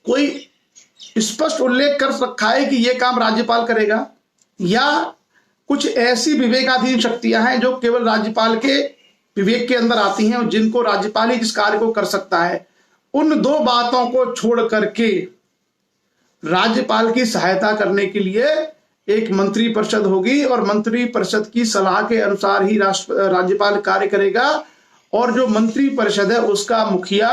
कोई स्पष्ट उल्लेख कर रखा है कि यह काम राज्यपाल करेगा, या कुछ ऐसी विवेकाधीन शक्तियां हैं जो केवल राज्यपाल के विवेक के अंदर आती हैं और जिनको राज्यपाल ही जिस कार्य को कर सकता है। उन दो बातों को छोड़ करके राज्यपाल की सहायता करने के लिए एक मंत्री परिषद होगी और मंत्री परिषद की सलाह के अनुसार ही राज्यपाल कार्य करेगा। और जो मंत्री परिषद है उसका मुखिया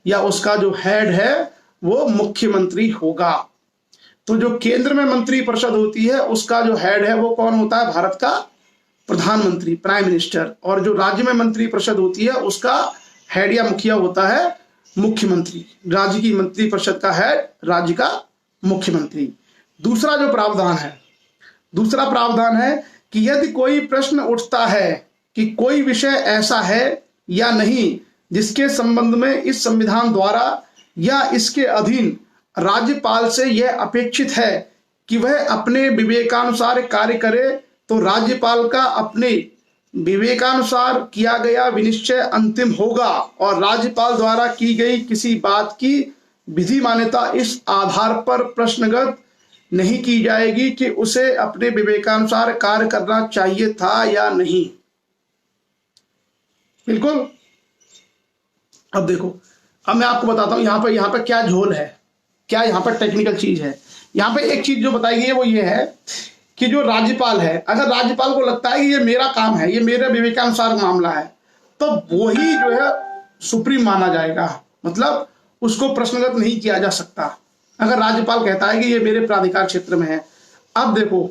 या उसका जो हेड है वो मुख्यमंत्री होगा। तो जो केंद्र में मंत्री परिषद होती है उसका जो हेड है वो कौन होता है? भारत का प्रधानमंत्री, प्राइम मिनिस्टर। और जो राज्य में मंत्री परिषद होती है उसका हेड या मुखिया होता है मुख्यमंत्री। राज्य की मंत्री परिषद का हेड राज्य का मुख्यमंत्री। दूसरा जो प्रावधान है, दूसरा प्रावधान है कि यदि कोई प्रश्न उठता है कि कोई विषय ऐसा है या नहीं जिसके संबंध में इस संविधान द्वारा या इसके अधीन राज्यपाल से यह अपेक्षित है कि वह अपने विवेकानुसार कार्य करे, तो राज्यपाल का अपने विवेकानुसार किया गया विनिश्चय अंतिम होगा और राज्यपाल द्वारा की गई किसी बात की विधि मान्यता इस आधार पर प्रश्नगत नहीं की जाएगी कि उसे अपने विवेकानुसार कार्य करना चाहिए था या नहीं। बिल्कुल। अब देखो, अब मैं आपको बताता हूं यहां पर क्या झोल है, क्या यहां पर टेक्निकल चीज है। यहां पे एक चीज जो बताई गई है वो ये है कि जो राज्यपाल है, अगर राज्यपाल को लगता है कि ये मेरा काम है, ये मेरे विवेकानुसार मामला है, तो वही जो है सुप्रीम माना जाएगा। मतलब उसको प्रश्नगत नहीं किया जा सकता अगर राज्यपाल कहता है कि ये मेरे प्राधिकार क्षेत्र में है। अब देखो,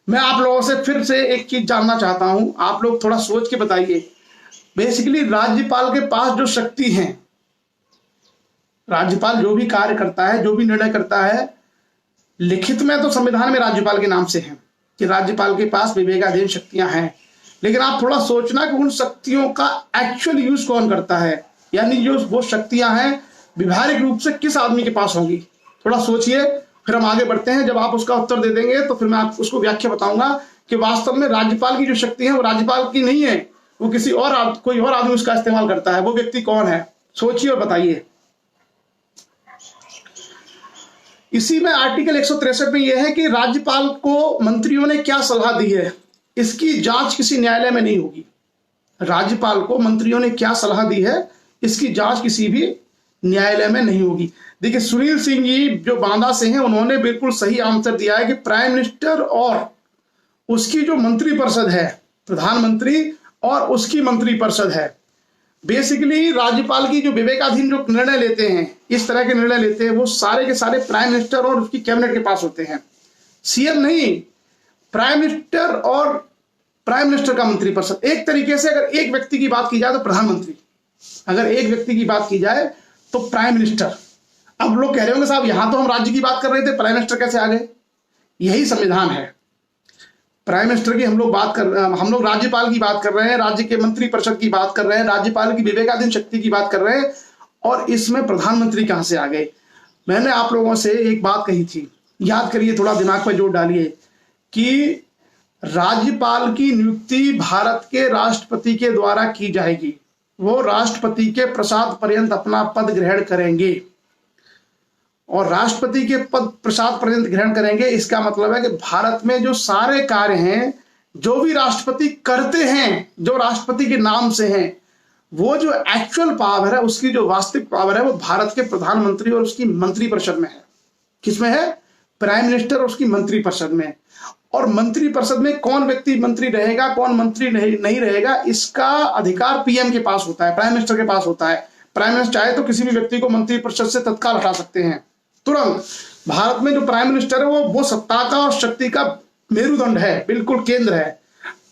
मैं आप लोगों से फिर से एक चीज जानना चाहता हूं, आप लोग थोड़ा सोच के बताइए। बेसिकली राज्यपाल के पास जो शक्ति है, राज्यपाल जो भी कार्य करता है, जो भी निर्णय करता है, लिखित में तो संविधान में राज्यपाल के नाम से है कि राज्यपाल के पास विवेकाधीन शक्तियां हैं, लेकिन आप थोड़ा सोचना कि उन शक्तियों का एक्चुअल यूज कौन करता है, यानी जो वो शक्तियां हैं व्यवहारिक रूप से किस आदमी के पास होंगी। थोड़ा सोचिए, फिर हम आगे बढ़ते हैं। जब आप उसका उत्तर दे देंगे तो फिर मैं आपको उसको व्याख्या बताऊंगा कि वास्तव में राज्यपाल की जो शक्ति है वो राज्यपाल की नहीं है, वो किसी और कोई और आदमी उसका इस्तेमाल करता है। वो व्यक्ति कौन है, सोचिए और बताइए। इसी में आर्टिकल 163 में यह है कि राज्यपाल को मंत्रियों ने क्या सलाह दी है, इसकी जांच किसी न्यायालय में नहीं होगी। राज्यपाल को मंत्रियों ने क्या सलाह दी है, इसकी जांच किसी भी न्यायालय में नहीं होगी। देखिए सुनील सिंह जी जो बांदा से हैं, उन्होंने बिल्कुल सही आंसर दिया है कि प्राइम मिनिस्टर और उसकी जो मंत्रिपरिषद है, प्रधानमंत्री और उसकी मंत्रिपरिषद है, बेसिकली राज्यपाल की जो विवेकाधीन जो निर्णय लेते हैं, इस तरह के निर्णय लेते हैं, वो सारे के सारे प्राइम मिनिस्टर और उसकी कैबिनेट के पास होते हैं, सीएम नहीं। प्राइम मिनिस्टर और प्राइम मिनिस्टर का मंत्रिपरिषद, एक तरीके से अगर एक व्यक्ति की बात की जाए तो प्रधानमंत्री, अगर एक व्यक्ति की बात की जाए तो प्राइम मिनिस्टर। अब लोग कह रहे होंगे साहब यहां तो हम राज्य की बात कर रहे थे, प्राइम मिनिस्टर कैसे आ गए? यही संविधान है। प्राइम मिनिस्टर की हम लोग राज्यपाल की बात कर रहे हैं, राज्य के मंत्रिपरिषद की बात कर रहे हैं, राज्यपाल की विवेकाधीन शक्ति की बात कर रहे हैं, और इसमें प्रधानमंत्री कहां से आ गए? मैंने आप लोगों से एक बात कही थी, याद करिए, थोड़ा दिमाग पर जोर डालिए, कि राज्यपाल की नियुक्ति भारत के राष्ट्रपति के द्वारा की जाएगी। वो राष्ट्रपति के प्रसाद पर्यंत अपना पद ग्रहण करेंगे, और राष्ट्रपति के पद प्रसाद पर्यंत ग्रहण करेंगे, इसका मतलब है कि भारत में जो सारे कार्य हैं, जो भी राष्ट्रपति करते हैं, जो राष्ट्रपति के नाम से हैं, वो जो एक्चुअल पावर है, उसकी जो वास्तविक पावर है, वो भारत के प्रधानमंत्री और उसकी मंत्रिपरिषद में है। किसमें है? प्राइम मिनिस्टर और उसकी मंत्रिपरिषद में। और मंत्रिपरिषद में कौन व्यक्ति मंत्री रहेगा, कौन मंत्री नहीं रहेगा, इसका अधिकार पीएम के पास होता है, प्राइम मिनिस्टर के पास होता है। प्राइम मिनिस्टर चाहे तो किसी भी व्यक्ति को मंत्रिपरिषद से तत्काल हटा सकते हैं, तुरंत। भारत में जो प्राइम मिनिस्टर है वो सत्ता का और शक्ति का मेरुदंड है, बिल्कुल केंद्र है।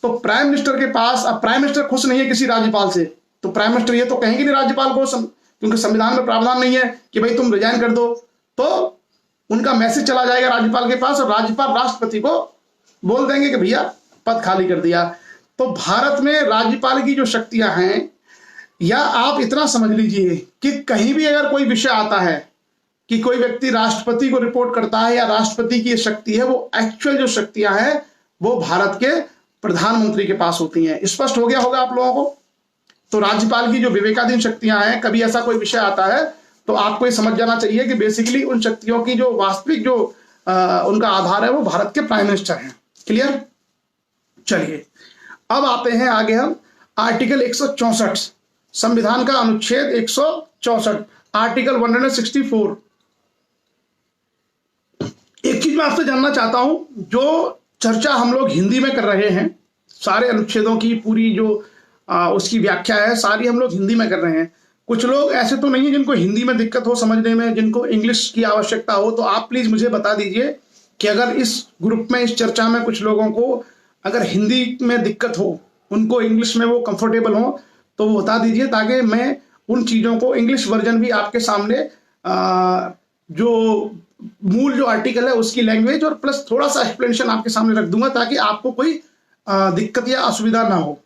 तो प्राइम मिनिस्टर के पास, अब प्राइम मिनिस्टर खुश नहीं है किसी राज्यपाल से, तो प्राइम मिनिस्टर ये तो कहेंगे नहीं राज्यपाल को, क्योंकि संविधान में प्रावधान नहीं है कि भाई तुम रिजाइन कर दो, तो उनका मैसेज चला जाएगा राज्यपाल के पास, और राज्यपाल राष्ट्रपति को बोल देंगे कि भैया पद खाली कर दिया। तो भारत में राज्यपाल की जो शक्तियां हैं, या आप इतना समझ लीजिए कि कहीं भी अगर कोई विषय आता है कि कोई व्यक्ति राष्ट्रपति को रिपोर्ट करता है या राष्ट्रपति की शक्ति है, वो एक्चुअल जो शक्तियां हैं वो भारत के प्रधानमंत्री के पास होती हैं। स्पष्ट हो गया होगा आप लोगों को? तो राज्यपाल की जो विवेकाधीन शक्तियां हैं, कभी ऐसा कोई विषय आता है तो आपको ये समझ जाना चाहिए कि बेसिकली उन शक्तियों की जो वास्तविक जो उनका आधार है वो भारत के प्राइम मिनिस्टर हैं। क्लियर? चलिए अब आते हैं आगे हम आर्टिकल 164, संविधान का अनुच्छेद 164, आर्टिकल 164। एक चीज मैं आपसे जानना चाहता हूं, जो चर्चा हम लोग हिंदी में कर रहे हैं, सारे अनुच्छेदों की पूरी जो उसकी व्याख्या है सारी हम लोग हिंदी में कर रहे हैं। कुछ लोग ऐसे तो नहीं है जिनको हिंदी में दिक्कत हो समझने में, जिनको इंग्लिश की आवश्यकता हो, तो आप प्लीज मुझे बता दीजिए कि अगर इस ग्रुप में, इस चर्चा में कुछ लोगों को अगर हिंदी में दिक्कत हो, उनको इंग्लिश में वो कंफर्टेबल हो, तो वो बता दीजिए, ताकि मैं उन चीजों को इंग्लिश वर्जन भी आपके सामने जो मूल जो आर्टिकल है उसकी लैंग्वेज और प्लस थोड़ा सा एक्सप्लेनेशन आपके सामने रख दूंगा, ताकि आपको कोई दिक्कत या असुविधा ना हो।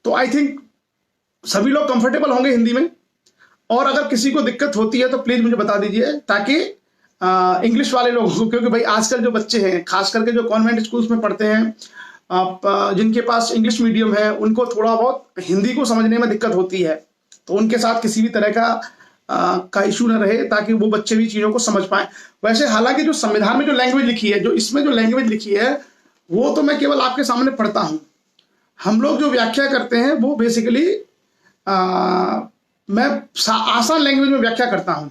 तो आई थिंक सभी लोग कंफर्टेबल होंगे हिंदी में, और अगर किसी को दिक्कत होती है तो प्लीज मुझे बता दीजिए, ताकि इंग्लिश वाले लोगों को, क्योंकि भाई आजकल जो बच्चे हैं, खास करके जो कॉन्वेंट स्कूल्स में पढ़ते हैं, जिनके पास इंग्लिश मीडियम है, उनको थोड़ा बहुत हिंदी को समझने में दिक्कत होती है, तो उनके साथ किसी भी तरह का इशू ना रहे, ताकि वो बच्चे भी चीजों को समझ पाए। वैसे हालांकि जो संविधान में जो लैंग्वेज लिखी है, जो इसमें जो लैंग्वेज लिखी है, वो तो मैं केवल आपके सामने पढ़ता हूं। हम लोग जो व्याख्या करते हैं वो बेसिकली मैं आसान लैंग्वेज में व्याख्या करता हूं,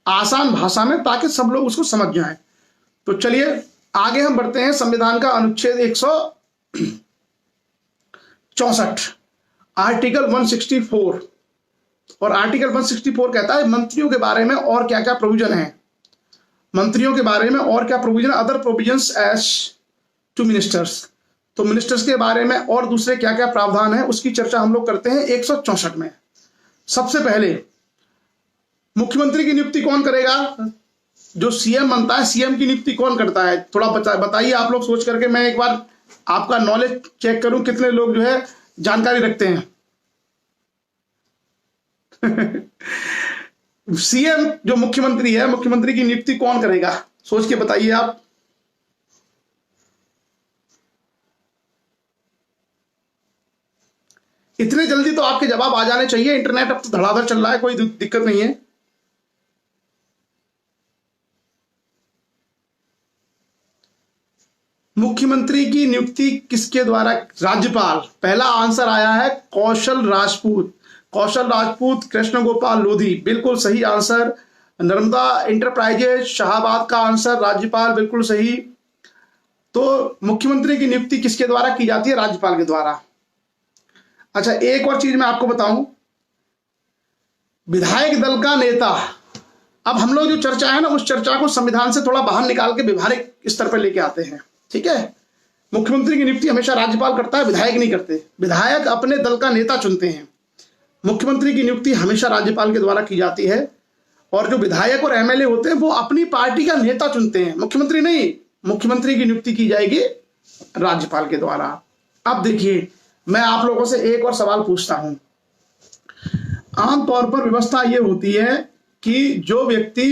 आसान भाषा में, ताकि सब लोग उसको समझ जाएं। तो चलिए आगे हम बढ़ते हैं। संविधान का अनुच्छेद 164, आर्टिकल 164, और आर्टिकल 164 कहता है मंत्रियों के बारे में और क्या क्या प्रोविजन है, मंत्रियों के बारे में और क्या provision, other provisions as to ministers. तो मिनिस्टर्स के बारे में और दूसरे क्या क्या प्रावधान है उसकी चर्चा हम लोग करते हैं 164 में। सबसे पहले मुख्यमंत्री की नियुक्ति कौन करेगा? जो सीएम बनता है, सीएम की नियुक्ति कौन करता है? थोड़ा बताइए आप लोग सोच करके, मैं एक बार आपका नॉलेज चेक करूं कितने लोग जो है जानकारी रखते हैं। सीएम जो मुख्यमंत्री है, मुख्यमंत्री की नियुक्ति कौन करेगा? सोच के बताइए आप। इतने जल्दी तो आपके जवाब आ जाने चाहिए, इंटरनेट अब तो धड़ाधड़ चल रहा है, कोई दिक्कत नहीं है। मुख्यमंत्री की नियुक्ति किसके द्वारा? राज्यपाल। पहला आंसर आया है कौशल राजपूत। कौशल राजपूत, कृष्ण गोपाल लोधी, बिल्कुल सही आंसर। नर्मदा इंटरप्राइजेज शाहाबाद का आंसर, राज्यपाल बिल्कुल सही। तो मुख्यमंत्री की नियुक्ति किसके द्वारा की जाती है? राज्यपाल के द्वारा। अच्छा, एक और चीज मैं आपको बताऊं, विधायक दल का नेता, अब हम लोग जो चर्चा है ना, उस चर्चा को संविधान से थोड़ा बाहर निकाल के व्यवहारिक स्तर पर लेके आते हैं, ठीक है। मुख्यमंत्री की नियुक्ति हमेशा राज्यपाल करता है, विधायक नहीं करते। विधायक अपने दल का नेता चुनते हैं, मुख्यमंत्री की नियुक्ति हमेशा राज्यपाल के द्वारा की जाती है। और जो विधायक और एमएलए होते हैं वो अपनी पार्टी का नेता चुनते हैं, मुख्यमंत्री नहीं। मुख्यमंत्री की नियुक्ति की जाएगी राज्यपाल के द्वारा। अब देखिए, मैं आप लोगों से एक और सवाल पूछता हूं। आमतौर पर व्यवस्था यह होती है कि जो व्यक्ति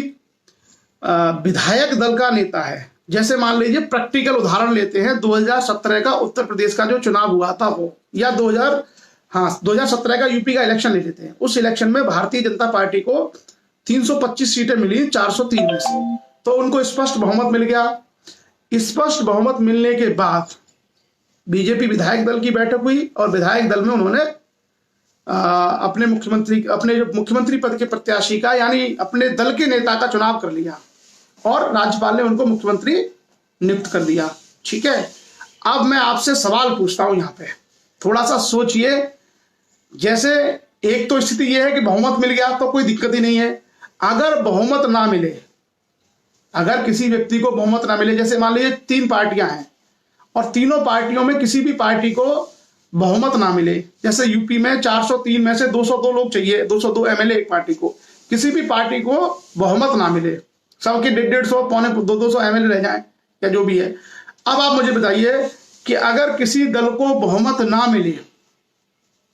विधायक दल का नेता है, जैसे मान लीजिए प्रैक्टिकल उदाहरण लेते हैं, 2017 का उत्तर प्रदेश का जो चुनाव हुआ था वो, या 2017 का यूपी का इलेक्शन ले लेते हैं। उस इलेक्शन में भारतीय जनता पार्टी को 325 सीटें मिली 403 में से, तो उनको स्पष्ट बहुमत मिल गया। स्पष्ट बहुमत मिलने के बाद बीजेपी विधायक दल की बैठक हुई और विधायक दल में उन्होंने अपने जो मुख्यमंत्री पद के प्रत्याशी का, यानी अपने दल के नेता का चुनाव कर लिया और राज्यपाल ने उनको मुख्यमंत्री नियुक्त कर दिया, ठीक है। अब मैं आपसे सवाल पूछता हूं, यहां पे थोड़ा सा सोचिए। जैसे एक तो स्थिति यह है कि बहुमत मिल गया तो कोई दिक्कत ही नहीं है। अगर बहुमत ना मिले, अगर किसी व्यक्ति को बहुमत ना मिले, जैसे मान लीजिए 3 पार्टियां हैं और तीनों पार्टियों में किसी भी पार्टी को बहुमत ना मिले, जैसे यूपी में 403 में से 202 लोग चाहिए, 202 एमएलए एक पार्टी को, किसी भी पार्टी को बहुमत ना मिले, सबके 150, पौने 200 एमएलए रह जाए या जो भी है। अब आप मुझे बताइए कि अगर किसी दल को बहुमत ना मिले,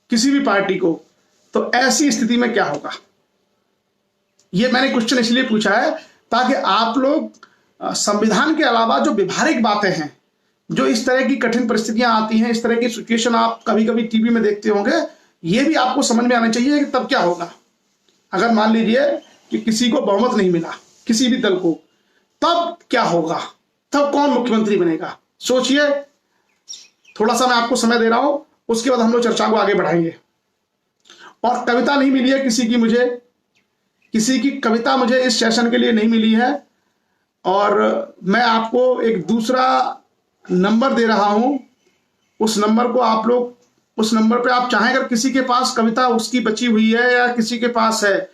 किसी भी पार्टी को, तो ऐसी स्थिति में क्या होगा? ये मैंने क्वेश्चन इसलिए पूछा है ताकि आप लोग संविधान के अलावा जो व्यवहारिक बातें हैं, जो इस तरह की कठिन परिस्थितियां आती हैं, इस तरह की सिचुएशन आप कभी कभी टीवी में देखते होंगे, ये भी आपको समझ में आना चाहिए कि तब क्या होगा। अगर मान लीजिए कि किसी को बहुमत नहीं मिला, किसी भी दल को, तब क्या होगा? तब कौन मुख्यमंत्री बनेगा? सोचिए। थोड़ा सा मैं आपको समय दे रहा हूं, उसके बाद हम लोग चर्चा को आगे बढ़ाएंगे। और कविता नहीं मिली है किसी की, किसी की कविता मुझे इस सेशन के लिए नहीं मिली है। और मैं आपको एक दूसरा नंबर दे रहा हूं, उस नंबर को आप लोग, उस नंबर पे आप चाहें, अगर किसी के पास कविता उसकी बची हुई है या किसी के पास है,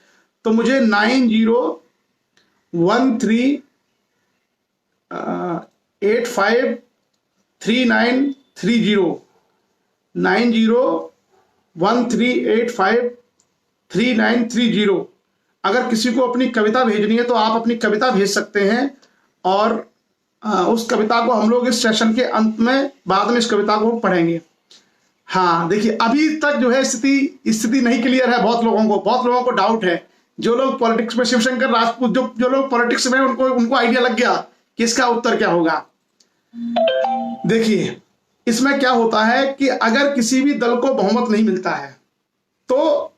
तो मुझे 9013853930 9013853930 अगर किसी को अपनी कविता भेजनी है तो आप अपनी कविता भेज सकते हैं। और उस कविता को हम लोग इस सेशन के अंत में, बाद में इस कविता को पढ़ेंगे। हाँ, देखिए, अभी तक जो है स्थिति नहीं क्लियर है। बहुत लोगों को डाउट है। जो लोग पॉलिटिक्स में, शिवशंकर राजपूत, जो लोग पॉलिटिक्स में, उनको आइडिया लग गया कि इसका उत्तर क्या होगा। देखिए, इसमें क्या होता है कि अगर किसी भी दल को बहुमत नहीं मिलता है तो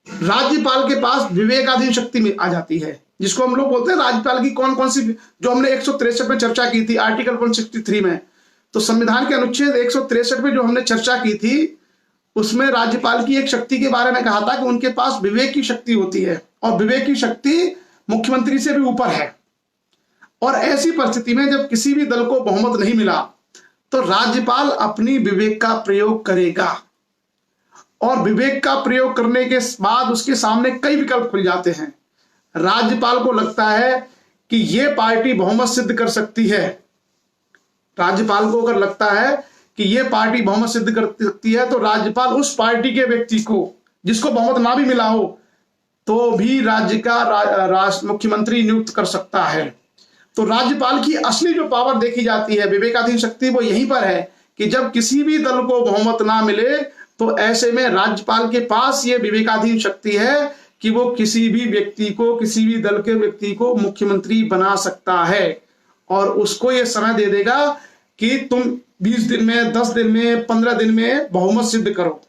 राज्यपाल के पास विवेकाधीन शक्ति आ जाती है, जिसको हम लोग बोलते हैं राज्यपाल की कौन सी, जो हमने 163 में चर्चा की थी, आर्टिकल 163 में। तो संविधान के अनुच्छेद 163 में जो हमने चर्चा की थी, उसमें राज्यपाल की एक शक्ति के बारे में कहा था कि उनके पास विवेक की शक्ति होती है और विवेक की शक्ति मुख्यमंत्री से भी ऊपर है। और ऐसी परिस्थिति में जब किसी भी दल को बहुमत नहीं मिला तो राज्यपाल अपनी विवेक का प्रयोग करेगा, और विवेक का प्रयोग करने के बाद उसके सामने कई विकल्प खुल जाते हैं। राज्यपाल को लगता है कि यह पार्टी बहुमत सिद्ध कर सकती है, राज्यपाल को अगर लगता है कि यह पार्टी बहुमत सिद्ध कर सकती है, तो राज्यपाल उस पार्टी के व्यक्ति को, जिसको बहुमत ना भी मिला हो, तो भी राज्य का मुख्यमंत्री नियुक्त कर सकता है। तो राज्यपाल की असली जो पावर देखी जाती है, विवेकाधीन शक्ति, वो यहीं पर है कि जब किसी भी दल को बहुमत ना मिले तो ऐसे में राज्यपाल के पास ये विवेकाधीन शक्ति है कि वो किसी भी व्यक्ति को, किसी भी दल के व्यक्ति को मुख्यमंत्री बना सकता है। और उसको ये समय दे देगा कि तुम 20 दिन में, 10 दिन में, 15 दिन में बहुमत सिद्ध करो।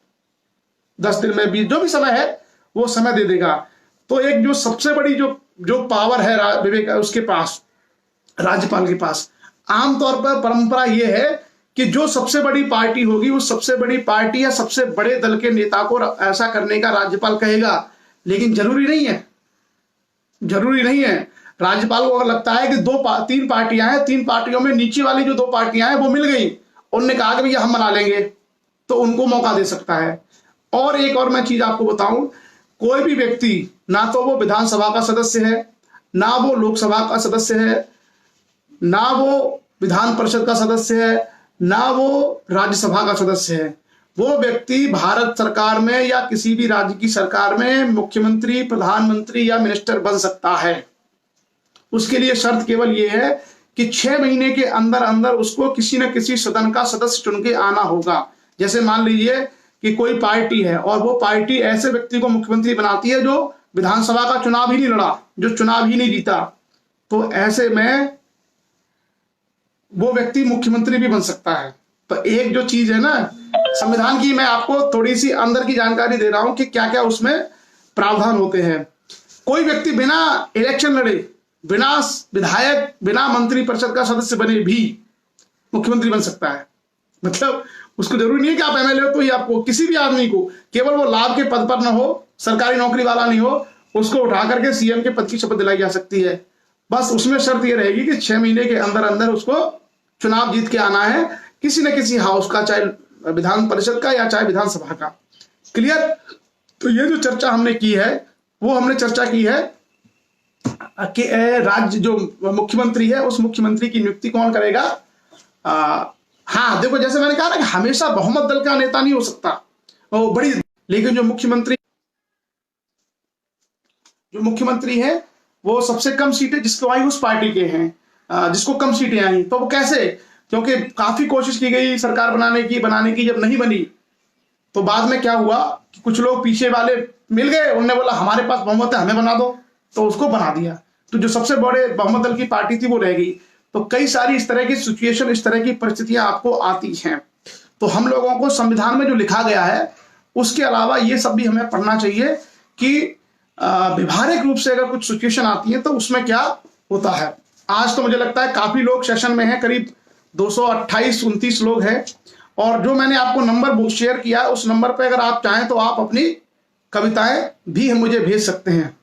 10 दिन में, 20, जो भी समय है वो समय दे देगा। तो एक जो सबसे बड़ी जो पावर है विवेक, उसके पास, राज्यपाल के पास, आमतौर पर परंपरा यह है कि जो सबसे बड़ी पार्टी होगी उस सबसे बड़ी पार्टी या सबसे बड़े दल के नेता को ऐसा करने का राज्यपाल कहेगा, लेकिन जरूरी नहीं है। जरूरी नहीं है। राज्यपाल को अगर लगता है कि तीन पार्टियां हैं, तीन पार्टियों में नीचे वाली जो दो पार्टियां हैं वो मिल गई, उनने कहा कि भैया हम बना लेंगे, तो उनको मौका दे सकता है। और एक और मैं चीज आपको बताऊं, कोई भी व्यक्ति, ना तो वो विधानसभा का सदस्य है, ना वो लोकसभा का सदस्य है, ना वो विधान परिषद का सदस्य है, ना वो राज्यसभा का सदस्य है, वो व्यक्ति भारत सरकार में या किसी भी राज्य की सरकार में मुख्यमंत्री, प्रधानमंत्री या मिनिस्टर बन सकता है। उसके लिए शर्त केवल ये है कि 6 महीने के अंदर अंदर उसको किसी न किसी सदन का सदस्य चुन के आना होगा। जैसे मान लीजिए कि कोई पार्टी है और वो पार्टी ऐसे व्यक्ति को मुख्यमंत्री बनाती है जो विधानसभा का चुनाव ही नहीं लड़ा, जो चुनाव ही नहीं जीता, तो ऐसे में वो व्यक्ति मुख्यमंत्री भी बन सकता है। तो एक जो चीज है ना संविधान की, मैं आपको थोड़ी सी अंदर की जानकारी दे रहा हूं कि क्या क्या उसमें प्रावधान होते हैं। कोई व्यक्ति बिना इलेक्शन लड़े, बिना विधायक, बिना मंत्री परिषद का सदस्य बने भी मुख्यमंत्री बन सकता है। मतलब उसको जरूरी नहीं है कि आप एमएलए हो तो ही आपको, किसी भी आदमी को, केवल वो लाभ के पद पर ना हो, सरकारी नौकरी वाला नहीं हो, उसको उठा करके सीएम के पद की शपथ दिलाई जा सकती है। बस उसमें शर्त ये रहेगी कि 6 महीने के अंदर अंदर उसको चुनाव जीत के आना है, किसी न किसी हाउस का, चाहे विधान परिषद का या चाहे विधानसभा का। क्लियर? तो ये जो चर्चा हमने की है वो हमने चर्चा की है कि राज्य जो मुख्यमंत्री है उस मुख्यमंत्री की नियुक्ति कौन करेगा। हाँ देखो, जैसे मैंने कहा ना कि हमेशा बहुमत दल का नेता नहीं हो सकता वो बड़ी, लेकिन जो मुख्यमंत्री है वो सबसे कम सीटें जिसको आई उस पार्टी के हैं, जिसको कम सीटें आई। तो वो कैसे? क्योंकि काफी कोशिश की गई सरकार बनाने की, जब नहीं बनी तो बाद में क्या हुआ कि कुछ लोग पीछे वाले मिल गए, उन्होंने बोला हमारे पास बहुमत है, हमें बना दो, तो उसको बना दिया। तो जो सबसे बड़े बहुमत दल की पार्टी थी वो रह गई। तो कई सारी इस तरह की सिचुएशन, इस तरह की परिस्थितियां आपको आती हैं। तो हम लोगों को संविधान में जो लिखा गया है उसके अलावा ये सब भी हमें पढ़ना चाहिए कि व्यवहारिक रूप से अगर कुछ सिचुएशन आती है तो उसमें क्या होता है। आज तो मुझे लगता है काफी लोग सेशन में हैं, करीब 228-29 लोग हैं, और जो मैंने आपको नंबर शेयर किया है उस नंबर पे अगर आप चाहें तो आप अपनी कविताएं भी मुझे भेज सकते हैं।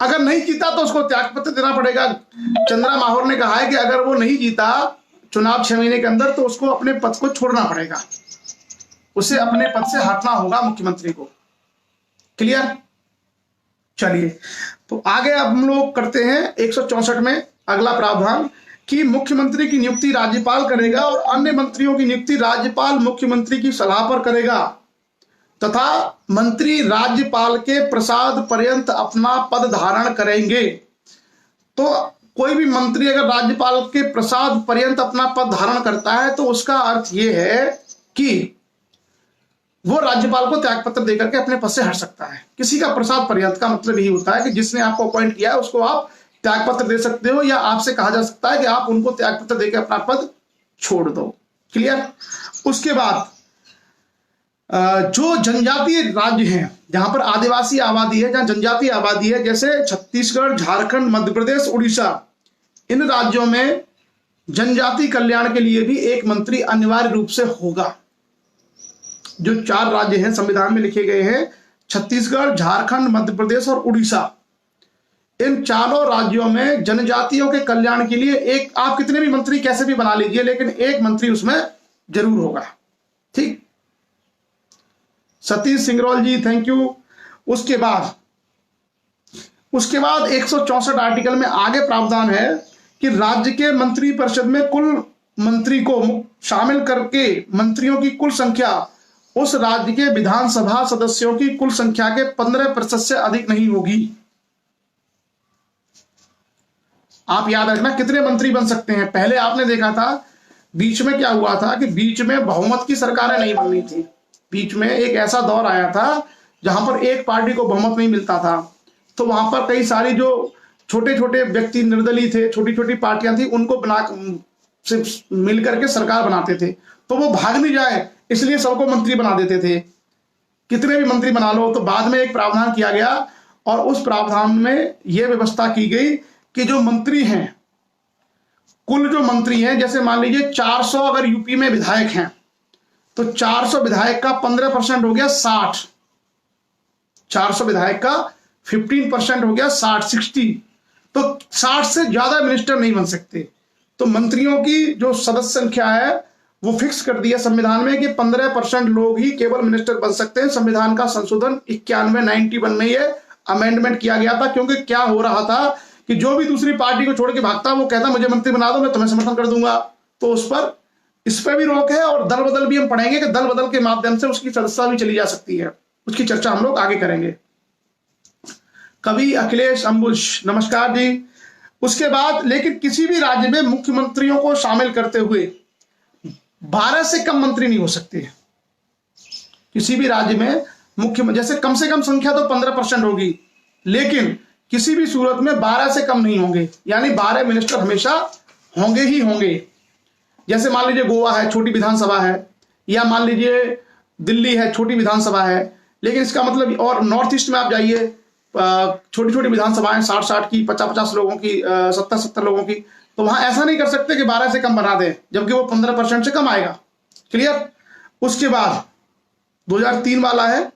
अगर नहीं जीता तो उसको त्यागपत्र देना पड़ेगा। चंद्रा माहौर ने कहा है कि अगर वो नहीं जीता चुनाव 6 महीने के अंदर तो उसको अपने पद को छोड़ना पड़ेगा, उसे अपने पद से हटना होगा मुख्यमंत्री को। क्लियर? चलिए तो आगे अब हम लोग करते हैं 164 में अगला प्रावधान कि मुख्यमंत्री की नियुक्ति राज्यपाल करेगा और अन्य मंत्रियों की नियुक्ति राज्यपाल मुख्यमंत्री की सलाह पर करेगा तथा मंत्री राज्यपाल के प्रसाद पर्यंत अपना पद धारण करेंगे। तो कोई भी मंत्री अगर राज्यपाल के प्रसाद पर्यंत अपना पद धारण करता है तो उसका अर्थ यह है कि वो राज्यपाल को त्यागपत्र देकर के अपने पद से हट सकता है। किसी का प्रसाद पर्यंत का मतलब यही होता है कि जिसने आपको अपॉइंट किया है उसको आप त्यागपत्र दे सकते हो, या आपसे कहा जा सकता है कि आप उनको त्यागपत्र देकर अपना पद छोड़ दो। क्लियर? उसके बाद जो जनजातीय राज्य हैं जहां पर आदिवासी आबादी है, जहां जनजातीय आबादी है, जैसे छत्तीसगढ़, झारखंड, मध्य प्रदेश, उड़ीसा, इन राज्यों में जनजाति कल्याण के लिए भी एक मंत्री अनिवार्य रूप से होगा। जो 4 राज्य हैं संविधान में लिखे गए हैं, छत्तीसगढ़, झारखंड, मध्य प्रदेश और उड़ीसा, इन चारों राज्यों में जनजातियों के कल्याण के लिए एक, आप कितने भी मंत्री कैसे भी बना लीजिए लेकिन एक मंत्री उसमें जरूर होगा। ठीक? सतीश सिंगरौल जी, थैंक यू। उसके बाद 164 आर्टिकल में आगे प्रावधान है कि राज्य के मंत्री परिषद में कुल मंत्री को शामिल करके मंत्रियों की कुल संख्या उस राज्य के विधानसभा सदस्यों की कुल संख्या के 15% से अधिक नहीं होगी। आप याद रखना कितने मंत्री बन सकते हैं। पहले आपने देखा था बीच में क्या हुआ था कि बीच में बहुमत की सरकारें नहीं बननी थी। बीच में एक ऐसा दौर आया था जहां पर एक पार्टी को बहुमत नहीं मिलता था, तो वहां पर कई सारी जो छोटे छोटे व्यक्ति निर्दलीय थे, छोटी छोटी पार्टियां थी, उनको मिलकर के सरकार बनाते थे। तो वो भाग नहीं जाए इसलिए सबको मंत्री बना देते थे, कितने भी मंत्री बना लो। तो बाद में एक प्रावधान किया गया और उस प्रावधान में यह व्यवस्था की गई कि जो मंत्री हैं कुल जो मंत्री हैं, जैसे मान लीजिए 400 अगर यूपी में विधायक हैं तो 400 विधायक का 15% हो गया 60, 400 विधायक का 15% हो गया 60। तो 60 से ज्यादा मिनिस्टर नहीं बन सकते। तो मंत्रियों की जो सदस्य संख्या है वो फिक्स कर दिया संविधान में कि 15% लोग ही केवल मिनिस्टर बन सकते हैं। संविधान का संशोधन 91 में ये अमेंडमेंट किया गया था, क्योंकि क्या हो रहा था कि जो भी दूसरी पार्टी को छोड़ के भागता वो कहता मुझे मंत्री बना दो, मैं तुम्हें समर्थन कर दूंगा। तो इस पर भी रोक है, और दल बदल भी हम पढ़ेंगे कि दल बदल के माध्यम से उसकी सदस्यता भी चली जा सकती है। उसकी चर्चा हम लोग आगे करेंगे। कवि अखिलेश अंबुश, नमस्कार जी। उसके बाद लेकिन किसी भी राज्य में मुख्यमंत्रियों को शामिल करते हुए 12 से कम मंत्री नहीं हो सकते। किसी भी राज्य में मुख्य जैसे कम से कम संख्या तो 15% होगी, लेकिन किसी भी सूरत में 12 से कम नहीं होंगे, यानी 12 मिनिस्टर हमेशा होंगे ही होंगे। जैसे मान लीजिए गोवा है, छोटी विधानसभा है, या मान लीजिए दिल्ली है, छोटी विधानसभा है, लेकिन इसका मतलब, और नॉर्थ ईस्ट में आप जाइए, छोटी छोटी विधानसभाएं 60 की, 50 लोगों की, 70 लोगों की, तो वहां ऐसा नहीं कर सकते कि 12 से कम बना दें, जबकि वो 15% से कम आएगा। क्लियर। उसके बाद 2003 वाला है,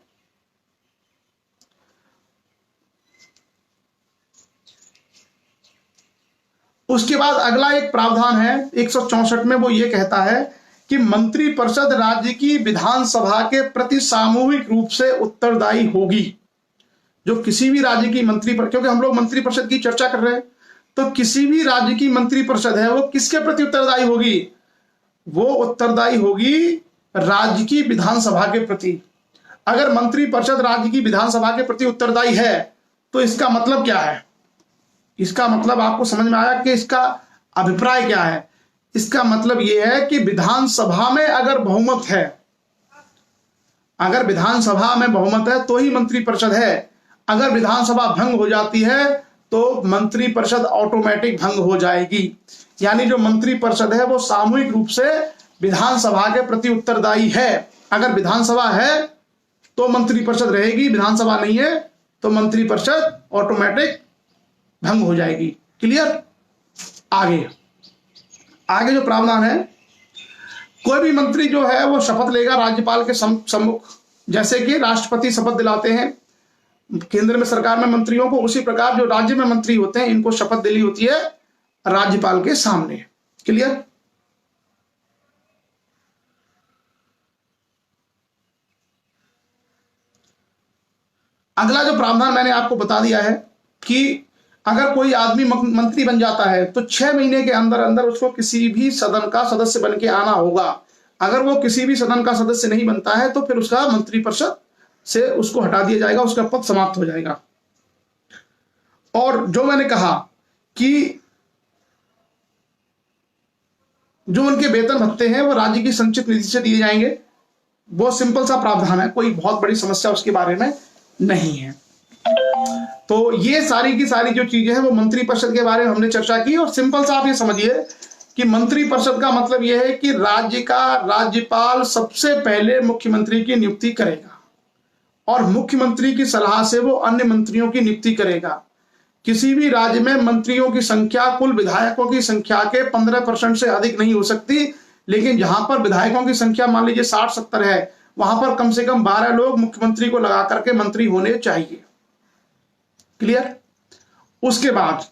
उसके बाद अगला एक प्रावधान है 164 में, वो ये कहता है कि मंत्रिपरिषद राज्य की विधानसभा के प्रति सामूहिक रूप से उत्तरदायी होगी। जो किसी भी राज्य की क्योंकि हम लोग मंत्रिपरिषद की चर्चा कर रहे हैं, तो किसी भी राज्य की मंत्रिपरिषद है वो किसके प्रति उत्तरदायी होगी? वो उत्तरदायी होगी राज्य की विधानसभा के प्रति। अगर मंत्रिपरिषद राज्य की विधानसभा के प्रति उत्तरदायी है तो इसका मतलब क्या है? इसका मतलब आपको समझ में आया कि इसका अभिप्राय क्या है? इसका मतलब यह है कि विधानसभा में अगर बहुमत है, अगर विधानसभा में बहुमत है तो ही मंत्रिपरिषद है। अगर विधानसभा भंग हो जाती है तो मंत्रिपरिषद ऑटोमेटिक भंग हो जाएगी। यानी जो मंत्रिपरिषद है वो सामूहिक रूप से विधानसभा के प्रति उत्तरदायी है। अगर विधानसभा है तो मंत्रिपरिषद रहेगी, विधानसभा नहीं है तो मंत्रिपरिषद ऑटोमेटिक भंग हो जाएगी। क्लियर। आगे जो प्रावधान है, कोई भी मंत्री जो है वो शपथ लेगा राज्यपाल के सम्मुख, जैसे कि राष्ट्रपति शपथ दिलाते हैं केंद्र में सरकार में मंत्रियों को, उसी प्रकार जो राज्य में मंत्री होते हैं इनको शपथ दिली होती है राज्यपाल के सामने। क्लियर। अगला जो प्रावधान मैंने आपको बता दिया है कि अगर कोई आदमी मंत्री बन जाता है तो 6 महीने के अंदर अंदर उसको किसी भी सदन का सदस्य बन के आना होगा। अगर वो किसी भी सदन का सदस्य नहीं बनता है तो फिर उसका मंत्रिपरिषद से उसको हटा दिया जाएगा, उसका पद समाप्त हो जाएगा। और जो मैंने कहा कि जो उनके वेतन भत्ते हैं वो राज्य की संचित निधि से दिए जाएंगे। वो सिंपल सा प्रावधान है, कोई बहुत बड़ी समस्या उसके बारे में नहीं है। तो ये सारी की सारी जो चीजें हैं वो मंत्रिपरिषद के बारे में हमने चर्चा की। और सिंपल सा आप ये समझिए कि मंत्रिपरिषद का मतलब यह है कि राज्य का राज्यपाल सबसे पहले मुख्यमंत्री की नियुक्ति करेगा और मुख्यमंत्री की सलाह से वो अन्य मंत्रियों की नियुक्ति करेगा। किसी भी राज्य में मंत्रियों की संख्या कुल विधायकों की संख्या के 15% से अधिक नहीं हो सकती, लेकिन जहां पर विधायकों की संख्या मान लीजिए 60-70 है, वहां पर कम से कम 12 लोग मुख्यमंत्री को लगा करके मंत्री होने चाहिए। क्लियर। उसके बाद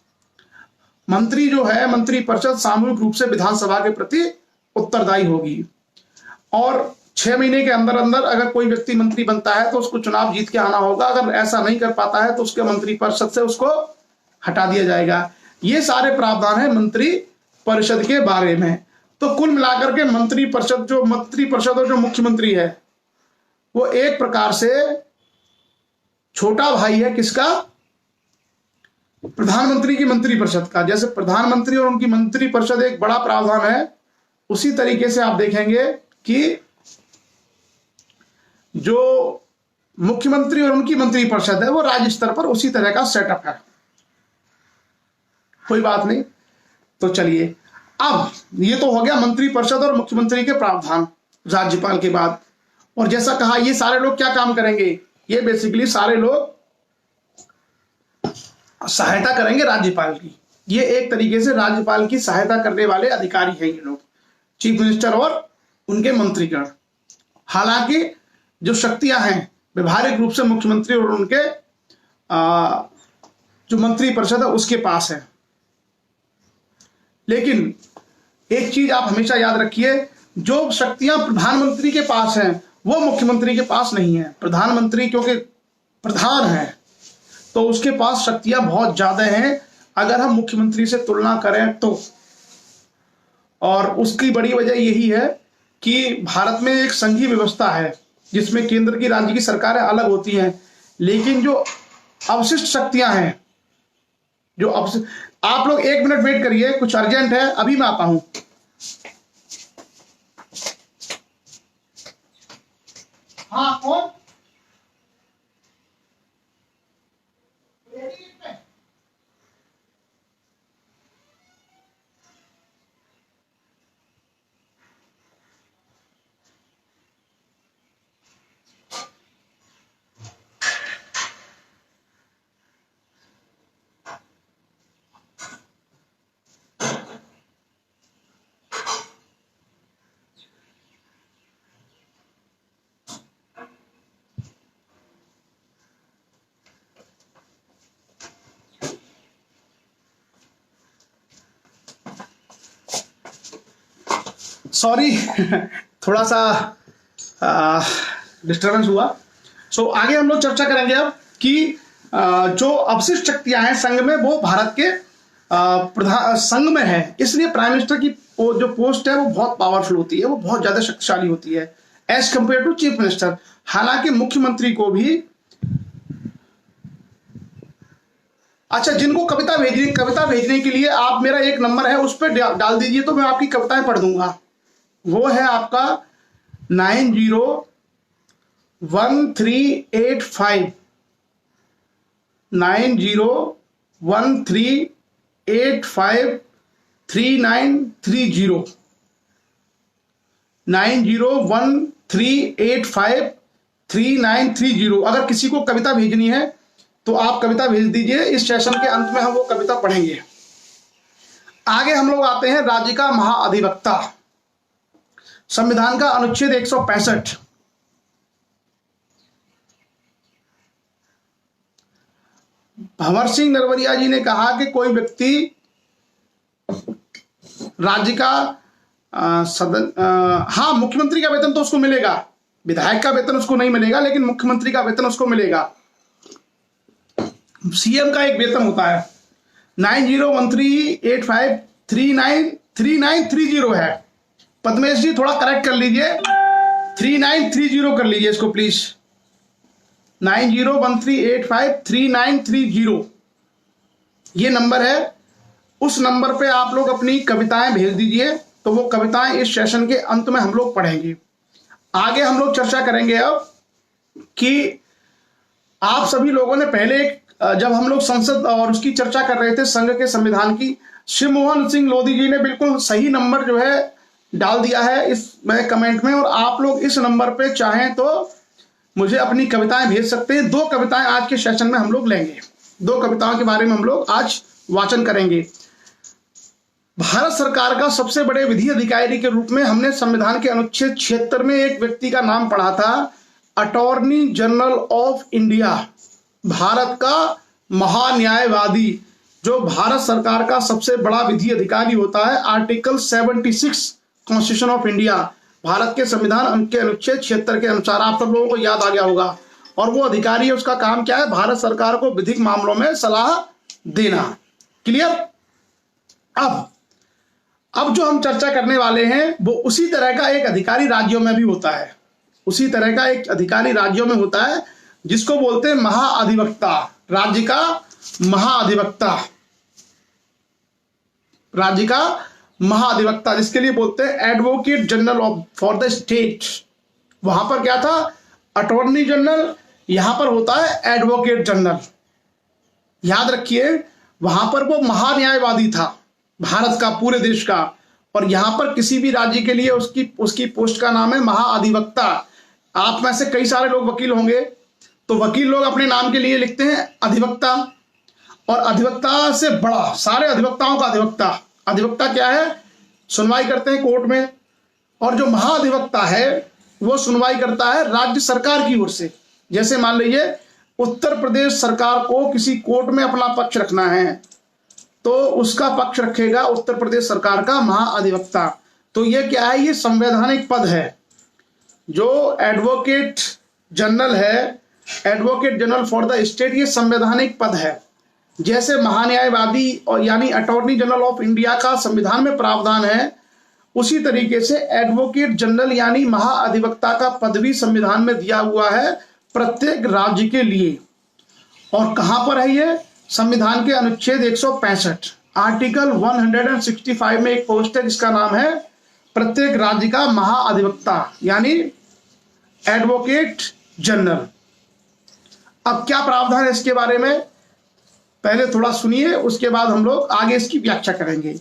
मंत्री जो है, मंत्रिपरिषद सामूहिक रूप से विधानसभा के प्रति उत्तरदायी होगी। और 6 महीने के अंदर अंदर अगर कोई व्यक्ति मंत्री बनता है तो उसको चुनाव जीत के आना होगा। अगर ऐसा नहीं कर पाता है तो उसके मंत्रिपरिषद से उसको हटा दिया जाएगा। ये सारे प्रावधान है मंत्री परिषद के बारे में। तो कुल मिलाकर के मंत्रिपरिषद और जो मुख्यमंत्री है वो एक प्रकार से छोटा भाई है किसका? प्रधानमंत्री की मंत्रिपरिषद का। जैसे प्रधानमंत्री और उनकी मंत्रिपरिषद एक बड़ा प्रावधान है, उसी तरीके से आप देखेंगे कि जो मुख्यमंत्री और उनकी मंत्रिपरिषद है वो राज्य स्तर पर उसी तरह का सेटअप है। कोई बात नहीं। तो चलिए, अब ये तो हो गया मंत्रिपरिषद और मुख्यमंत्री के प्रावधान राज्यपाल के बाद। और जैसा कहा, ये सारे लोग क्या काम करेंगे? ये बेसिकली सारे लोग सहायता करेंगे राज्यपाल की। ये एक तरीके से राज्यपाल की सहायता करने वाले अधिकारी हैं ये लोग, चीफ मिनिस्टर और उनके मंत्रीगण। हालांकि जो शक्तियां हैं व्यवहारिक रूप से मुख्यमंत्री और उनके जो मंत्री परिषद है उसके पास है। लेकिन एक चीज आप हमेशा याद रखिए, जो शक्तियां प्रधानमंत्री के पास हैं वो मुख्यमंत्री के पास नहीं है। प्रधानमंत्री क्योंकि प्रधान है तो उसके पास शक्तियां बहुत ज्यादा हैं अगर हम मुख्यमंत्री से तुलना करें तो। और उसकी बड़ी वजह यही है कि भारत में एक संघीय व्यवस्था है जिसमें केंद्र की राज्य की सरकारें अलग होती हैं, लेकिन जो अवशिष्ट शक्तियां हैं, जो आप लोग 1 मिनट वेट करिए, कुछ अर्जेंट है, अभी मैं आता हूं। हाँ कौन? सॉरी थोड़ा सा डिस्टर्बेंस हुआ। सो आगे हम लोग चर्चा करेंगे अब कि जो अवशिष्ट शक्तियां हैं संघ में वो भारत के प्रधान संघ में है, इसलिए प्राइम मिनिस्टर की जो पोस्ट है वो बहुत पावरफुल होती है, वो बहुत ज्यादा शक्तिशाली होती है as compare to chief minister. हालांकि मुख्यमंत्री को भी, अच्छा जिनको कविता भेजने के लिए आप मेरा एक नंबर है उस पर डाल दीजिए तो मैं आपकी कविताएं पढ़ दूंगा। वो है आपका 901385 9013853930 9013853930। अगर किसी को कविता भेजनी है तो आप कविता भेज दीजिए, इस सेशन के अंत में हम वो कविता पढ़ेंगे। आगे हम लोग आते हैं राज्य का महाअधिवक्ता। संविधान का अनुच्छेद 165, भंवर सिंह नरवरिया जी ने कहा कि कोई व्यक्ति राज्य का हाँ मुख्यमंत्री का वेतन तो उसको मिलेगा, विधायक का वेतन उसको नहीं मिलेगा, लेकिन मुख्यमंत्री का वेतन उसको मिलेगा। सीएम का एक वेतन होता है 9013853930 है। पद्मेश जी थोड़ा करेक्ट कर लीजिए, 3930 कर लीजिए इसको प्लीज, 9013853930 ये नंबर है। उस नंबर पे आप लोग अपनी कविताएं भेज दीजिए तो वो कविताएं इस सेशन के अंत में हम लोग पढ़ेंगे। आगे हम लोग चर्चा करेंगे अब कि आप सभी लोगों ने पहले जब हम लोग संसद और उसकी चर्चा कर रहे थे संघ के संविधान की, शिवमोहन सिंह लोधी जी ने बिल्कुल सही नंबर जो है डाल दिया है इस कमेंट में, और आप लोग इस नंबर पे चाहें तो मुझे अपनी कविताएं भेज सकते हैं। 2 कविताएं आज के सेशन में हम लोग लेंगे, 2 कविताओं के बारे में हम लोग आज वाचन करेंगे। भारत सरकार का सबसे बड़े विधि अधिकारी के रूप में हमने संविधान के अनुच्छेद 76 में एक व्यक्ति का नाम पढ़ा था, attorney general of India, Bharat का महान्यायवादी। जो भारत सरकार का सबसे बड़ा विधि अधिकारी होता है, article 76 constitution of India, Bharat के संविधान के अनुच्छेद 76 के अनुसार, आप सब लोगों को याद आ गया होगा। और वो अधिकारी है, उसका काम क्या है, भारत सरकार को विधिक मामलों में सलाह देना। क्लियर? अब जो हम चर्चा करने वाले हैं वो उसी तरह का एक अधिकारी राज्यों में भी होता है, उसी तरह का एक अधिकारी राज्यों में होता है जिसको बोलते हैं महाअधिवक्ता। राज्य का महाअधिवक्ता, राज्य का महाअधिवक्ता, जिसके लिए बोलते हैं advocate general of for the state. वहां पर क्या था, अटॉर्नी जनरल, यहां पर होता है एडवोकेट जनरल। याद रखिए, वहां पर वो महान्यायवादी था भारत का, पूरे देश का, और यहां पर किसी भी राज्य के लिए उसकी पोस्ट का नाम है महाअधिवक्ता। आप में से कई सारे लोग वकील होंगे, तो वकील लोग अपने नाम के लिए लिखते हैं अधिवक्ता। और अधिवक्ता से बड़ा, सारे अधिवक्ताओं का अधिवक्ता। अधिवक्ता क्या है? सुनवाई करते हैं कोर्ट में। और जो महाधिवक्ता है वो सुनवाई करता है राज्य सरकार की ओर से। जैसे मान लीजिए उत्तर प्रदेश सरकार को किसी कोर्ट में अपना पक्ष रखना है तो उसका पक्ष रखेगा उत्तर प्रदेश सरकार का महाअधिवक्ता। तो ये क्या है? ये संवैधानिक पद है। जो एडवोकेट जनरल है, advocate general for the state, ये संवैधानिक पद है। जैसे महान्यायवादी और यानी अटॉर्नी जनरल ऑफ इंडिया का संविधान में प्रावधान है, उसी तरीके से एडवोकेट जनरल यानी महाअधिवक्ता का पद भी संविधान में दिया हुआ है प्रत्येक राज्य के लिए। और कहां पर है ये? संविधान के अनुच्छेद 165 आर्टिकल 165 में एक पोस्ट है जिसका नाम है प्रत्येक राज्य का महाअधिवक्ता यानी एडवोकेट जनरल। अब क्या प्रावधान है इसके बारे में पहले थोड़ा सुनिए, उसके बाद हम लोग आगे इसकी व्याख्या करेंगे।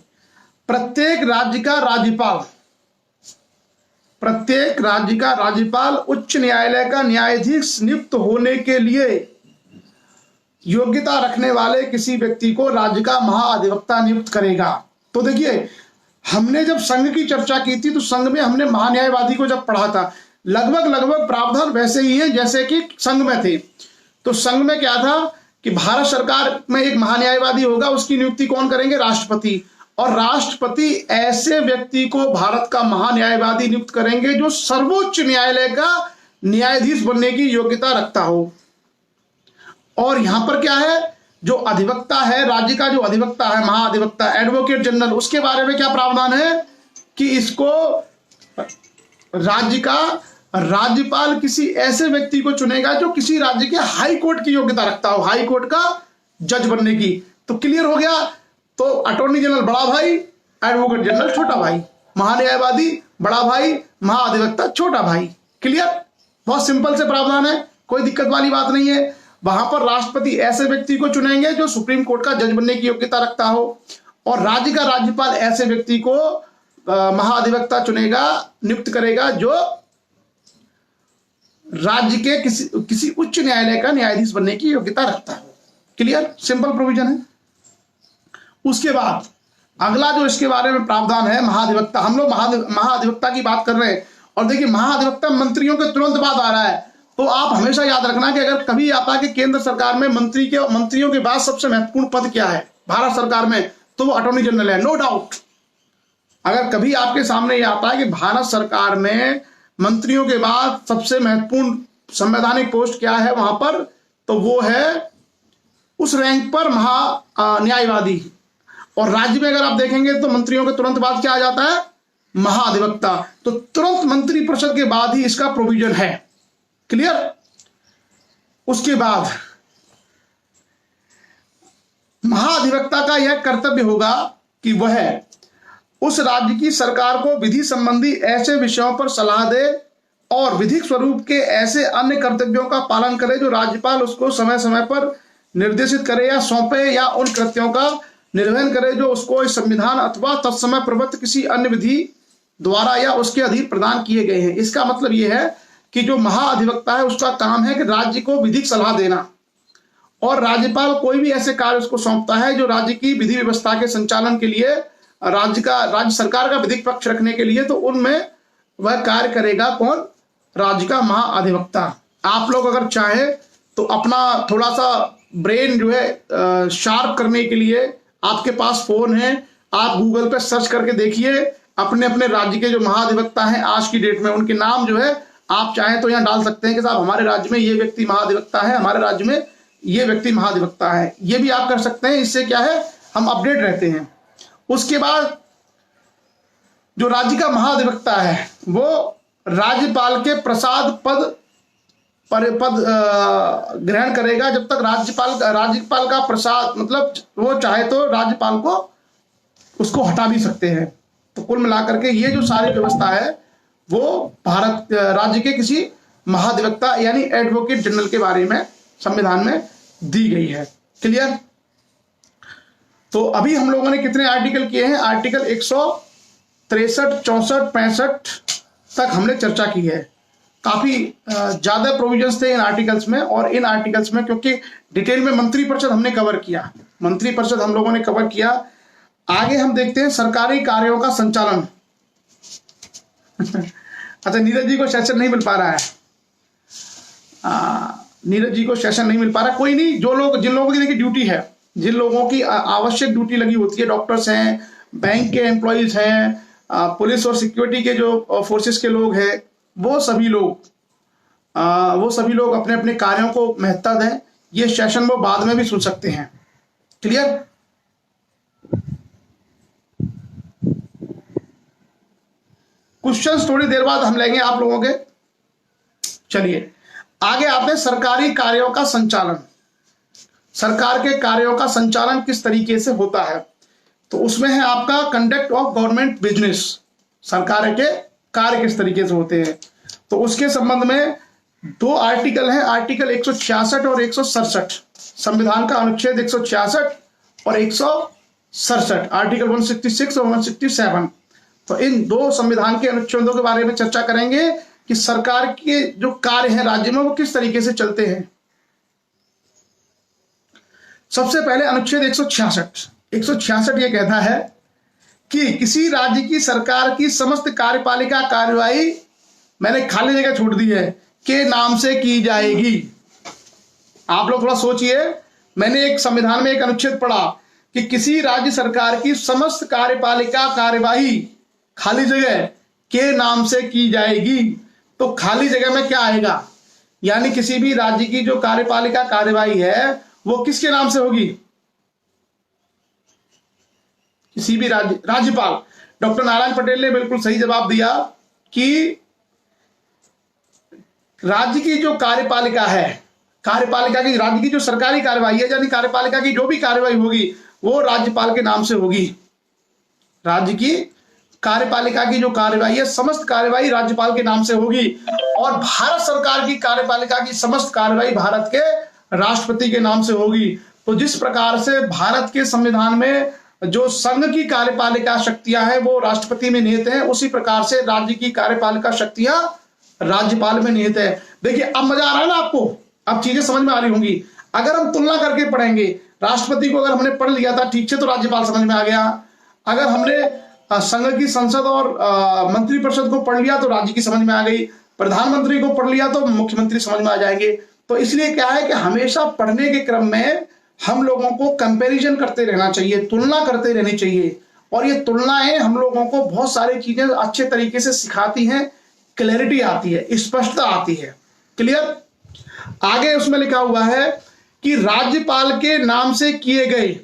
प्रत्येक राज्य का राज्यपाल, प्रत्येक राज्य का राज्यपाल उच्च न्यायालय का न्यायाधीश नियुक्त होने के लिए योग्यता रखने वाले किसी व्यक्ति को राज्य का महाअधिवक्ता नियुक्त करेगा। तो देखिए, हमने जब संघ की चर्चा की थी तो संघ में हमने महान्यायवादी को जब पढ़ा था, लगभग प्रावधान वैसे ही है जैसे कि संघ में थे। तो संघ में क्या था कि भारत सरकार में एक महान्यायवादी होगा, उसकी नियुक्ति कौन करेंगे? राष्ट्रपति। और राष्ट्रपति ऐसे व्यक्ति को भारत का महान्यायवादी नियुक्त करेंगे जो सर्वोच्च न्यायालय का न्यायाधीश बनने की योग्यता रखता हो। और यहां पर क्या है? जो अधिवक्ता है, राज्य का जो अधिवक्ता है, महाअधिवक्ता, एडवोकेट जनरल, उसके बारे में क्या प्रावधान है कि इसको राज्य का राज्यपाल किसी ऐसे व्यक्ति को चुनेगा जो किसी राज्य के हाई कोर्ट की योग्यता रखता हो, हाई कोर्ट का जज बनने की। तो क्लियर हो गया। तो अटॉर्नी जनरल बड़ा भाई, एडवोकेट जनरल छोटा भाई, महान्यायवादी बड़ा भाई, महाअधिवक्ता छोटा भाई। क्लियर? बहुत सिंपल से प्रावधान है, कोई दिक्कत वाली बात नहीं है। वहां पर राष्ट्रपति ऐसे व्यक्ति को चुनेंगे जो सुप्रीम कोर्ट का जज बनने की योग्यता रखता हो, और राज्य का राज्यपाल ऐसे व्यक्ति को महाअधिवक्ता चुनेगा, नियुक्त करेगा जो राज्य के किसी उच्च न्यायालय का न्यायाधीश बनने की योग्यता रखता है। क्लियर? सिंपल प्रोविजन है। उसके बाद अगला जो इसके बारे में प्रावधान है महाधिवक्ता। हम लोग महाधिवक्ता की बात कर रहे हैं, और देखिए महाधिवक्ता मंत्रियों के तुरंत बाद आ रहा है। तो आप हमेशा याद रखना कि अगर कभी आता है कि केंद्र सरकार में मंत्रियों के बाद सबसे महत्वपूर्ण पद क्या है भारत सरकार में, तो वो अटॉर्नी जनरल है, नो डाउट। अगर कभी आपके सामने ये आता है कि भारत सरकार में मंत्रियों के बाद सबसे महत्वपूर्ण संवैधानिक पोस्ट क्या है वहां पर, तो वो है उस रैंक पर न्यायवादी। और राज्य में अगर आप देखेंगे तो मंत्रियों के तुरंत बाद क्या आ जाता है? महाधिवक्ता। तो तुरंत मंत्री परिषद के बाद ही इसका प्रोविजन है। क्लियर? उसके बाद महाधिवक्ता का यह कर्तव्य होगा कि वह उस राज्य की सरकार को विधि संबंधी ऐसे विषयों पर सलाह दे और विधिक स्वरूप के ऐसे अन्य कर्तव्यों का पालन करे जो राज्यपाल उसको समय समय पर निर्देशित करे या सौंपे, या उन कृत्यों का निर्वहन करे जो उसको इस संविधान अथवा तत्समय प्रवृत्त किसी अन्य विधि द्वारा या उसके अधीन प्रदान किए गए हैं। इसका मतलब यह है कि जो महाअधिवक्ता है उसका काम है कि राज्य को विधिक सलाह देना, और राज्यपाल कोई भी ऐसे कार्य उसको सौंपता है जो राज्य की विधि व्यवस्था के संचालन के लिए, राज्य सरकार का विधिक पक्ष रखने के लिए, तो उनमें वह कार्य करेगा कौन? राज्य का महाअधिवक्ता। आप लोग अगर चाहे तो अपना थोड़ा सा ब्रेन जो है शार्प करने के लिए आपके पास फोन है, आप गूगल पे सर्च करके देखिए अपने अपने राज्य के जो महाधिवक्ता हैं आज की डेट में, उनके नाम जो है आप चाहें तो यहाँ डाल सकते हैं कि साहब हमारे राज्य में ये व्यक्ति महाधिवक्ता है, हमारे राज्य में ये व्यक्ति महाधिवक्ता है। ये भी आप कर सकते हैं, इससे क्या है हम अपडेट रहते हैं। उसके बाद जो राज्य का महाधिवक्ता है वो राज्यपाल के प्रसाद पद ग्रहण करेगा जब तक राज्यपाल का प्रसाद, मतलब वो चाहे तो राज्यपाल को उसको हटा भी सकते हैं। तो कुल मिलाकर के ये जो सारी व्यवस्था है वो भारत राज्य के किसी महाधिवक्ता यानी एडवोकेट जनरल के बारे में संविधान में दी गई है। क्लियर? तो अभी हम लोगों ने कितने आर्टिकल किए हैं? आर्टिकल 163, 64, 65 तक हमने चर्चा की है। काफी ज्यादा प्रोविजंस थे इन आर्टिकल्स में, और इन आर्टिकल्स में क्योंकि डिटेल में मंत्रिपरिषद हमने कवर किया, मंत्रिपरिषद हम लोगों ने कवर किया। आगे हम देखते हैं सरकारी कार्यों का संचालन। अच्छा, नीरज जी को सेशन नहीं मिल पा रहा है, नीरज जी को सेशन नहीं मिल पा रहा, कोई नहीं। जिन लोगों की देखिए ड्यूटी है, जिन लोगों की आवश्यक ड्यूटी लगी होती है, डॉक्टर्स हैं, बैंक के एम्प्लॉयज हैं, पुलिस और सिक्योरिटी के जो फोर्सेस के लोग हैं, वो सभी लोग अपने अपने कार्यों को महत्ता दें। ये सेशन वो बाद में भी सुन सकते हैं। क्लियर? क्वेश्चंस थोड़ी देर बाद हम लेंगे आप लोगों के। चलिए आगे आते हैं, सरकारी कार्यों का संचालन। सरकार के कार्यों का संचालन किस तरीके से होता है, तो उसमें है आपका कंडक्ट ऑफ गवर्नमेंट बिजनेस। सरकार के कार्य किस तरीके से होते हैं, तो उसके संबंध में 2 आर्टिकल हैं, आर्टिकल 166 और 167, संविधान का अनुच्छेद 166 और 167, आर्टिकल 166 और 167। तो इन 2 संविधान के अनुच्छेदों के बारे में चर्चा करेंगे कि सरकार के जो कार्य हैं राज्य में वो किस तरीके से चलते हैं। सबसे पहले अनुच्छेद 166 ये कहता है कि किसी राज्य की सरकार की समस्त कार्यपालिका कार्यवाही, मैंने खाली जगह छोड़ दी है, के नाम से की जाएगी। आप लोग थोड़ा सोचिए, मैंने एक संविधान में एक अनुच्छेद पढ़ा कि किसी राज्य सरकार की समस्त कार्यपालिका कार्यवाही, खाली जगह, के नाम से की जाएगी। तो खाली जगह में क्या आएगा, यानी किसी भी राज्य की जो कार्यपालिका कार्यवाही है वो किसके नाम से होगी? किसी भी राज्यपाल। डॉक्टर नारायण पटेल ने बिल्कुल सही जवाब दिया कि राज्य की जो कार्यपालिका है, कार्यपालिका की, राज्य की जो सरकारी कार्यवाही है, यानी कार्यपालिका की जो भी कार्यवाही होगी वो राज्यपाल के नाम से होगी। राज्य की कार्यपालिका की जो कार्यवाही है, समस्त कार्यवाही राज्यपाल के नाम से होगी। और भारत सरकार की कार्यपालिका की समस्त कार्यवाही भारत के राष्ट्रपति के नाम से होगी। तो जिस प्रकार से भारत के संविधान में जो संघ की कार्यपालिका शक्तियां हैं वो राष्ट्रपति में निहित हैं, उसी प्रकार से राज्य की कार्यपालिका शक्तियां राज्यपाल में निहित है। देखिए अब मजा आ रहा है ना आपको, अब चीजें समझ में आ रही होंगी। अगर हम तुलना करके पढ़ेंगे, राष्ट्रपति को अगर हमने पढ़ लिया था ठीक से तो राज्यपाल समझ में आ गया, अगर हमने संघ की संसद और मंत्रिपरिषद को पढ़ लिया तो राज्य की समझ में आ गई, प्रधानमंत्री को पढ़ लिया तो मुख्यमंत्री समझ में आ जाएंगे। तो इसलिए क्या है कि हमेशा पढ़ने के क्रम में हम लोगों को कंपैरिजन करते रहना चाहिए, तुलना करते रहनी चाहिए। और ये तुलनाएं हम लोगों को बहुत सारी चीजें अच्छे तरीके से सिखाती हैं, क्लैरिटी आती है, स्पष्टता आती है। क्लियर? आगे उसमें लिखा हुआ है कि राज्यपाल के नाम से किए गए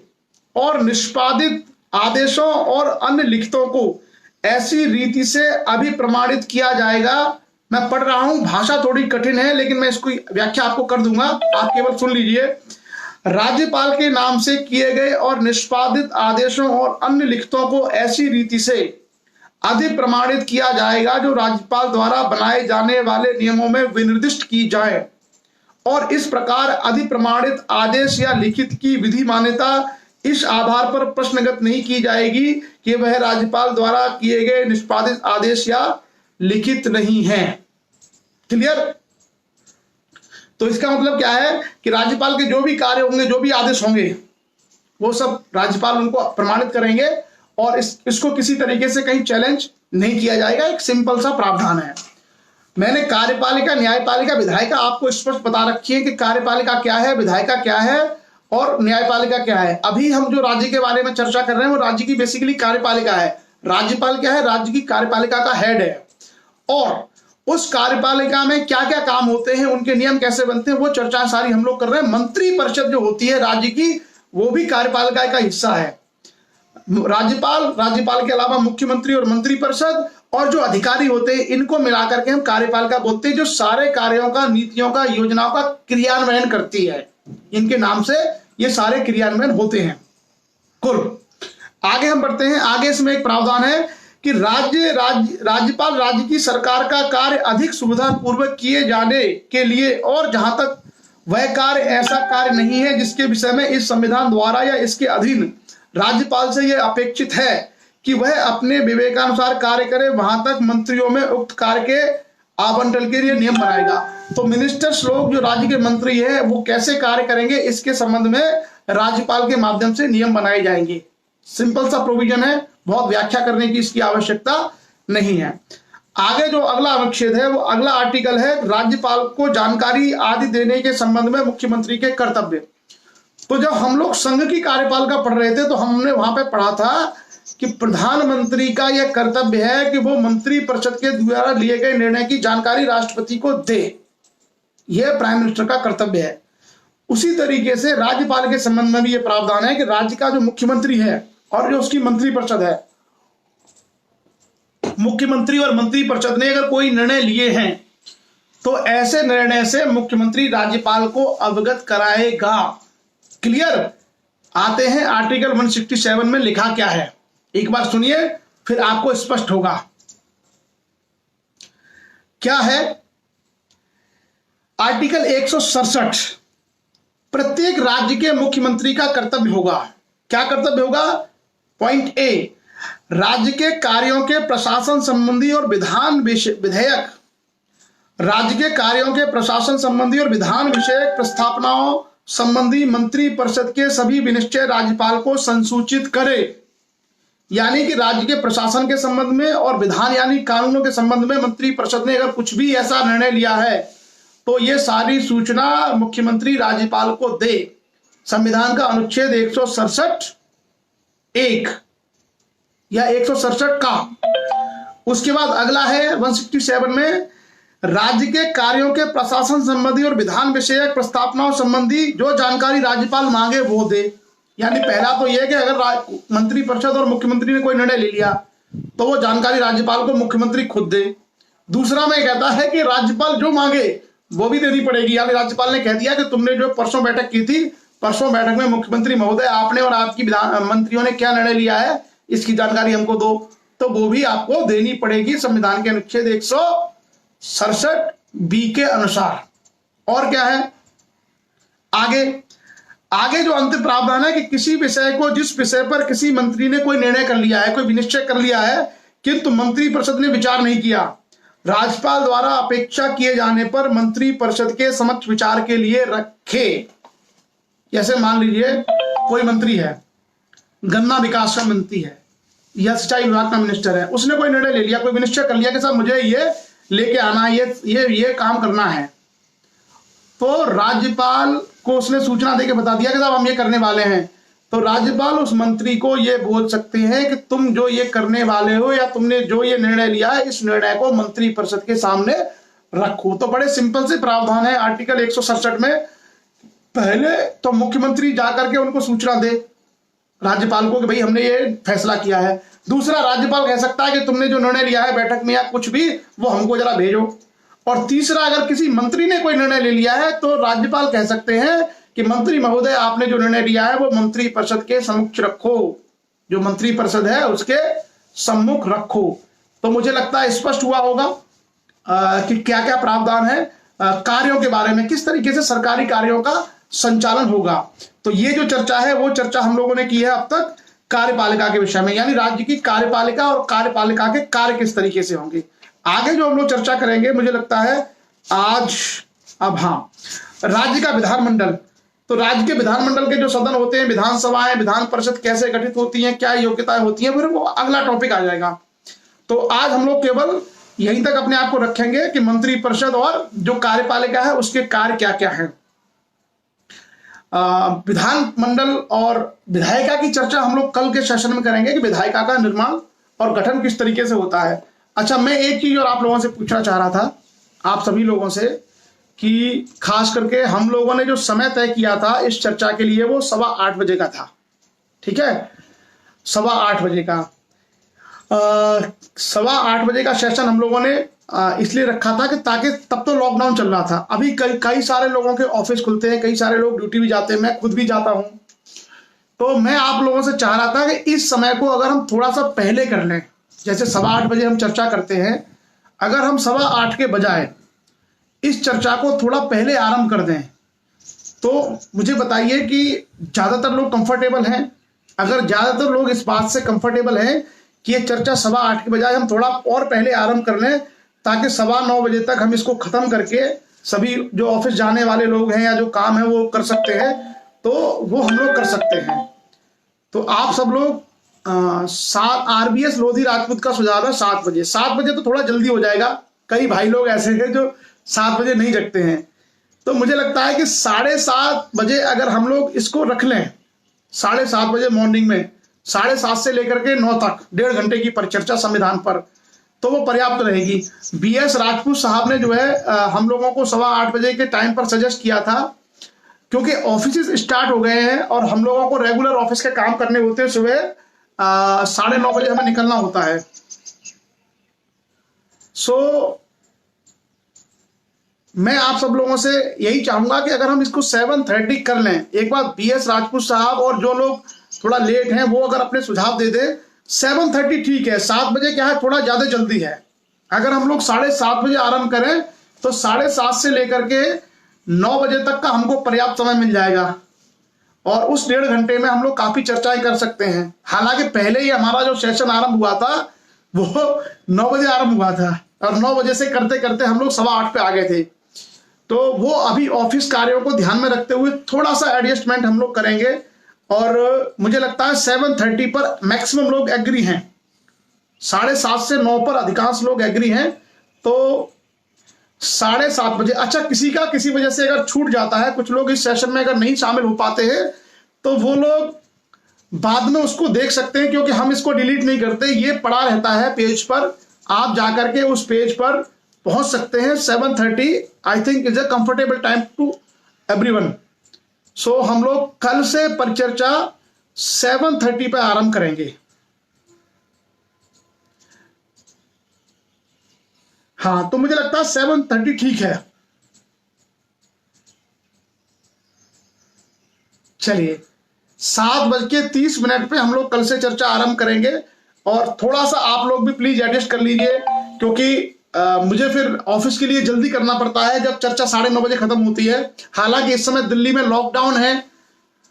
और निष्पादित आदेशों और अन्य लिखितों को ऐसी रीति से अभिप्रमाणित किया जाएगा। मैं पढ़ रहा हूं, भाषा थोड़ी कठिन है लेकिन मैं इसको व्याख्या आपको कर दूंगा, आप केवल सुन लीजिए। राज्यपाल के नाम से किए गए और निष्पादित आदेशों और अन्य लिखितों को ऐसी रीति से अधिप्रमाणित किया जाएगा जो राज्यपाल द्वारा बनाए जाने वाले नियमों में विनिर्दिष्ट की जाए। और इस प्रकार अधिप्रमाणित आदेश या लिखित की विधि मान्यता इस आधार पर प्रश्नगत नहीं की जाएगी कि वह राज्यपाल द्वारा किए गए निष्पादित आदेश या लिखित नहीं है। क्लियर? तो इसका मतलब क्या है कि राज्यपाल के जो भी कार्य होंगे, जो भी आदेश होंगे, वो सब राज्यपाल उनको प्रमाणित करेंगे और इसको किसी तरीके से कहीं चैलेंज नहीं किया जाएगा। एक सिंपल सा प्रावधान है। मैंने कार्यपालिका, न्यायपालिका, विधायिका आपको स्पष्ट बता रखी है कि कार्यपालिका क्या है, विधायिका क्या है और न्यायपालिका क्या है। अभी हम जो राज्य के बारे में चर्चा कर रहे हैं वो राज्य की बेसिकली कार्यपालिका है। राज्यपाल क्या है? राज्य की कार्यपालिका का हेड है। और उस कार्यपालिका में क्या क्या काम होते हैं, उनके नियम कैसे बनते हैं, वो चर्चा सारी हम लोग कर रहे हैं। मंत्रिपरिषद जो होती है राज्य की, वो भी कार्यपालिका का हिस्सा है। राज्यपाल के अलावा मुख्यमंत्री और मंत्रिपरिषद और जो अधिकारी होते हैं, इनको मिलाकर के हम कार्यपालिका बोलते हैं, जो सारे कार्यों का, नीतियों का, योजनाओं का क्रियान्वयन करती है। इनके नाम से ये सारे क्रियान्वयन होते हैं। कुल आगे हम बढ़ते हैं। आगे इसमें एक प्रावधान है कि राज्यपाल राज्य की सरकार का कार्य अधिक सुविधापूर्वक किए जाने के लिए, और जहां तक वह कार्य ऐसा कार्य नहीं है जिसके विषय में इस संविधान द्वारा या इसके अधीन राज्यपाल से यह अपेक्षित है कि वह अपने विवेकानुसार कार्य करे, वहां तक मंत्रियों में उक्त कार्य के आवंटन के लिए नियम बनाएगा। तो मिनिस्टर्स लोग जो राज्य के मंत्री है वो कैसे कार्य करेंगे इसके संबंध में राज्यपाल के माध्यम से नियम बनाए जाएंगे। सिंपल सा प्रोविजन है, बहुत व्याख्या करने की इसकी आवश्यकता नहीं है। आगे जो अगला अनुच्छेद है वो अगला आर्टिकल है राज्यपाल को जानकारी आदि देने के संबंध में मुख्यमंत्री के कर्तव्य। तो जब हम लोग संघ की कार्यपालिका पढ़ रहे थे तो हमने वहां पे पढ़ा था कि प्रधानमंत्री का यह कर्तव्य है कि वो मंत्री परिषद के द्वारा लिए गए निर्णय की जानकारी राष्ट्रपति को दे, यह प्राइम मिनिस्टर का कर्तव्य है। उसी तरीके से राज्यपाल के संबंध में भी यह प्रावधान है कि राज्य का जो मुख्यमंत्री है और जो उसकी मंत्री परिषद है, मुख्यमंत्री और मंत्री परिषद ने अगर कोई निर्णय लिए हैं तो ऐसे निर्णय से मुख्यमंत्री राज्यपाल को अवगत कराएगा। क्लियर? आते हैं आर्टिकल 167 में लिखा क्या है, एक बार सुनिए फिर आपको स्पष्ट होगा क्या है। आर्टिकल 167 प्रत्येक राज्य के मुख्यमंत्री का कर्तव्य होगा। क्या कर्तव्य होगा? पॉइंट ए, राज्य के कार्यों के प्रशासन संबंधी और विधान विधेयक, राज्य के कार्यों के प्रशासन संबंधी और विधान विषयक प्रस्तावनाओं संबंधी मंत्री परिषद के सभी विनिश्चय राज्यपाल को संसूचित करे। यानी कि राज्य के प्रशासन के संबंध में और विधान यानी कानूनों के संबंध में मंत्री परिषद ने अगर कुछ भी ऐसा निर्णय लिया है तो ये सारी सूचना मुख्यमंत्री राज्यपाल को दे। संविधान का अनुच्छेद 167 1 या 167 का। उसके बाद अगला है 167 में राज्य के कार्यों के प्रशासन संबंधी और विधान विषयक प्रस्तावनाओं संबंधी जो जानकारी राज्यपाल मांगे वो दे। यानी पहला तो यह कि अगर मंत्री परिषद और मुख्यमंत्री ने कोई निर्णय ले लिया तो वो जानकारी राज्यपाल को मुख्यमंत्री खुद दे। दूसरा में कहता है कि राज्यपाल जो मांगे वो भी देनी पड़ेगी। यानी राज्यपाल ने कह दिया कि तुमने जो परसों बैठक की थी, परसों बैठक में मुख्यमंत्री महोदय आपने और आपकी मंत्रियों ने क्या निर्णय लिया है इसकी जानकारी हमको दो, तो वो भी आपको देनी पड़ेगी संविधान के अनुच्छेद 167 बी के अनुसार। और क्या है आगे जो अंतिम प्रावधान है कि किसी विषय को, जिस विषय पर किसी मंत्री ने कोई निर्णय कर लिया है, कोई विनिश्चय कर लिया है किंतु मंत्री परिषद ने विचार नहीं किया, राज्यपाल द्वारा अपेक्षा किए जाने पर मंत्री परिषद के समक्ष विचार के लिए रखे। जैसे मान लीजिए कोई मंत्री है, गन्ना विकास का मंत्री है या सिंचाई विभाग का मिनिस्टर है, उसने कोई निर्णय ले लिया, कोई विनिश्चय कर लिया कि साहब मुझे ये लेके आना है, ये काम करना है, तो राज्यपाल को उसने सूचना देके बता दिया कि साहब हम ये करने वाले हैं, तो राज्यपाल उस मंत्री को ये बोल सकते हैं कि तुम जो ये करने वाले हो या तुमने जो ये निर्णय लिया है इस निर्णय को मंत्री परिषद के सामने रखो। तो बड़े सिंपल से प्रावधान है आर्टिकल 167 में। पहले तो मुख्यमंत्री जाकर के उनको सूचना दे राज्यपाल को कि भाई हमने ये फैसला किया है। दूसरा, राज्यपाल कह सकता है कि तुमने जो निर्णय लिया है बैठक में या कुछ भी वो हमको जरा भेजो। और तीसरा, अगर किसी मंत्री ने कोई निर्णय ले लिया है तो राज्यपाल कह सकते हैं कि मंत्री महोदय आपने जो निर्णय लिया है वो मंत्री परिषद के सम्मुख रखो, जो मंत्री परिषद है उसके सम्मुख रखो। तो मुझे लगता है स्पष्ट हुआ होगा कि क्या क्या प्रावधान है कार्यों के बारे में, किस तरीके से सरकारी कार्यों का संचालन होगा। तो ये जो चर्चा है वो चर्चा हम लोगों ने की है अब तक कार्यपालिका के विषय में, यानी राज्य की कार्यपालिका और कार्यपालिका के कार्य किस तरीके से होंगे। आगे जो हम लोग चर्चा करेंगे मुझे लगता है राज्य का विधानमंडल। तो राज्य के विधानमंडल के जो सदन होते हैं, विधानसभाएं, विधान परिषद कैसे गठित होती हैं, क्या योग्यताएं होती हैं, फिर वो अगला टॉपिक आ जाएगा। तो आज हम लोग केवल यहीं तक अपने आप को रखेंगे कि मंत्री परिषद और जो कार्यपालिका है उसके कार्य क्या क्या है। विधानमंडल और विधायिका की चर्चा हम लोग कल के सेशन में करेंगे कि विधायिका का निर्माण और गठन किस तरीके से होता है। अच्छा, मैं एक चीज और आप लोगों से पूछना चाह रहा था, आप सभी लोगों से, कि खास करके हम लोगों ने जो समय तय किया था इस चर्चा के लिए वो 8:15 बजे का था। ठीक है, 8:15 बजे का 8:15 बजे का सेशन हम लोगों ने इसलिए रखा था कि ताकि तब तो लॉकडाउन चल रहा था, अभी कई सारे लोगों के ऑफिस खुलते हैं, कई सारे लोग ड्यूटी भी जाते हैं, मैं खुद भी जाता हूं। तो मैं आप लोगों से चाह रहा था कि इस समय को अगर हम थोड़ा सा पहले कर लें, जैसे 8:15 बजे हम चर्चा करते हैं, अगर हम 8:15 के बजाय इस चर्चा को थोड़ा पहले आरंभ कर दें तो मुझे बताइए कि ज्यादातर लोग कंफर्टेबल हैं। अगर ज्यादातर लोग इस बात से कंफर्टेबल हैं कि ये चर्चा 8:15 के बजाय हम थोड़ा और पहले आरंभ कर लें, ताकि 9:15 बजे तक हम इसको खत्म करके सभी जो ऑफिस जाने वाले लोग हैं या जो काम है वो कर सकते हैं, तो वो हम लोग कर सकते हैं। तो आप सब लोग RBS लोधी राजपूत का सुझाव है 7 बजे। 7 बजे तो थोड़ा जल्दी हो जाएगा, कई भाई लोग ऐसे हैं जो 7 बजे नहीं जगते हैं। तो मुझे लगता है कि 7:30 बजे अगर हम लोग इसको रख लें, 7:30 बजे मॉर्निंग में, 7:30 से लेकर के 9 तक 1.5 घंटे की परिचर्चा संविधान पर, तो वो पर्याप्त रहेगी। BS राजपूत साहब ने जो है हम लोगों को 8:15 बजे के टाइम पर सजेस्ट किया था, क्योंकि ऑफिस स्टार्ट हो गए हैं और हम लोगों को रेगुलर ऑफिस के काम करने होते हैं। सुबह 9:30 बजे हमें निकलना होता है। मैं आप सब लोगों से यही चाहूंगा कि अगर हम इसको 7:30 कर लें, एक बार BS राजपूत साहब और जो लोग थोड़ा लेट हैं वो अगर अपने सुझाव दे दे। 7:30 ठीक है, 7 बजे क्या है थोड़ा ज्यादा जल्दी है। अगर हम लोग 7:30 बजे आरंभ करें तो 7:30 से लेकर के 9 बजे तक का हमको पर्याप्त समय मिल जाएगा और उस 1.5 घंटे में हम लोग काफी चर्चाएं कर सकते हैं। हालांकि पहले ही हमारा जो सेशन आरंभ हुआ था वो 9 बजे आरंभ हुआ था और 9 बजे से करते करते हम लोग 8:15 पे आ गए थे। तो वो अभी ऑफिस कार्यों को ध्यान में रखते हुए थोड़ा सा एडजस्टमेंट हम लोग करेंगे और मुझे लगता है 7:30 पर मैक्सिमम लोग एग्री हैं। 7:30 से 9 पर अधिकांश लोग एग्री हैं। तो 7:30 बजे, अच्छा किसी का किसी वजह से अगर छूट जाता है, कुछ लोग इस सेशन में अगर नहीं शामिल हो पाते हैं तो वो लोग बाद में उसको देख सकते हैं, क्योंकि हम इसको डिलीट नहीं करते, ये पड़ा रहता है पेज पर। आप जाकर के उस पेज पर पहुंच सकते हैं। 7:30 I think is a comfortable time to everyone. So हम लोग कल से परिचर्चा 7:30 पे आरंभ करेंगे। हाँ, तो मुझे लगता है 7:30 ठीक है। चलिए 7:30 पे हम लोग कल से चर्चा आरंभ करेंगे और थोड़ा सा आप लोग भी प्लीज एडजस्ट कर लीजिए, क्योंकि मुझे फिर ऑफिस के लिए जल्दी करना पड़ता है जब चर्चा 9:30 बजे खत्म होती है। हालांकि इस समय दिल्ली में लॉकडाउन है,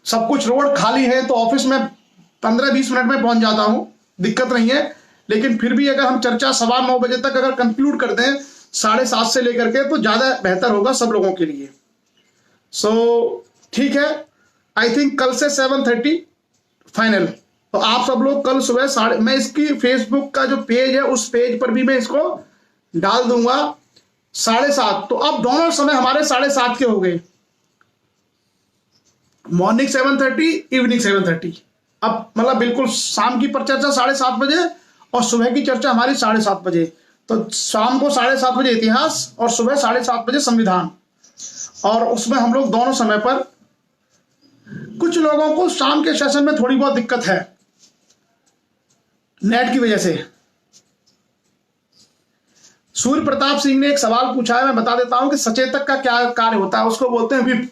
सब कुछ रोड खाली है, तो ऑफिस में 15-20 मिनट में पहुंच जाता हूं, दिक्कत नहीं है। लेकिन फिर भी अगर हम चर्चा 9:15 बजे तक अगर कंक्लूड कर दें 7:30 से लेकर के, तो ज्यादा बेहतर होगा सब लोगों के लिए। सो ठीक है, आई थिंक कल से 7:30 फाइनल। तो आप सब लोग कल सुबह मैं इसकी फेसबुक का जो पेज है उस पेज पर भी मैं इसको डाल दूंगा 7:30। तो अब दोनों समय हमारे 7:30 के हो गए, मॉर्निंग 7:30, इवनिंग 7:30। अब मतलब बिल्कुल शाम की परिचर्चा 7:30 बजे और सुबह की चर्चा हमारी 7:30 बजे। तो शाम को 7:30 बजे इतिहास और सुबह 7:30 बजे संविधान, और उसमें हम लोग दोनों समय पर। कुछ लोगों को शाम के सेशन में थोड़ी बहुत दिक्कत है नेट की वजह से। सूर्य प्रताप सिंह ने एक सवाल पूछा है, मैं बता देता हूं कि सचेतक का क्या कार्य होता है। उसको बोलते हैं व्हिप,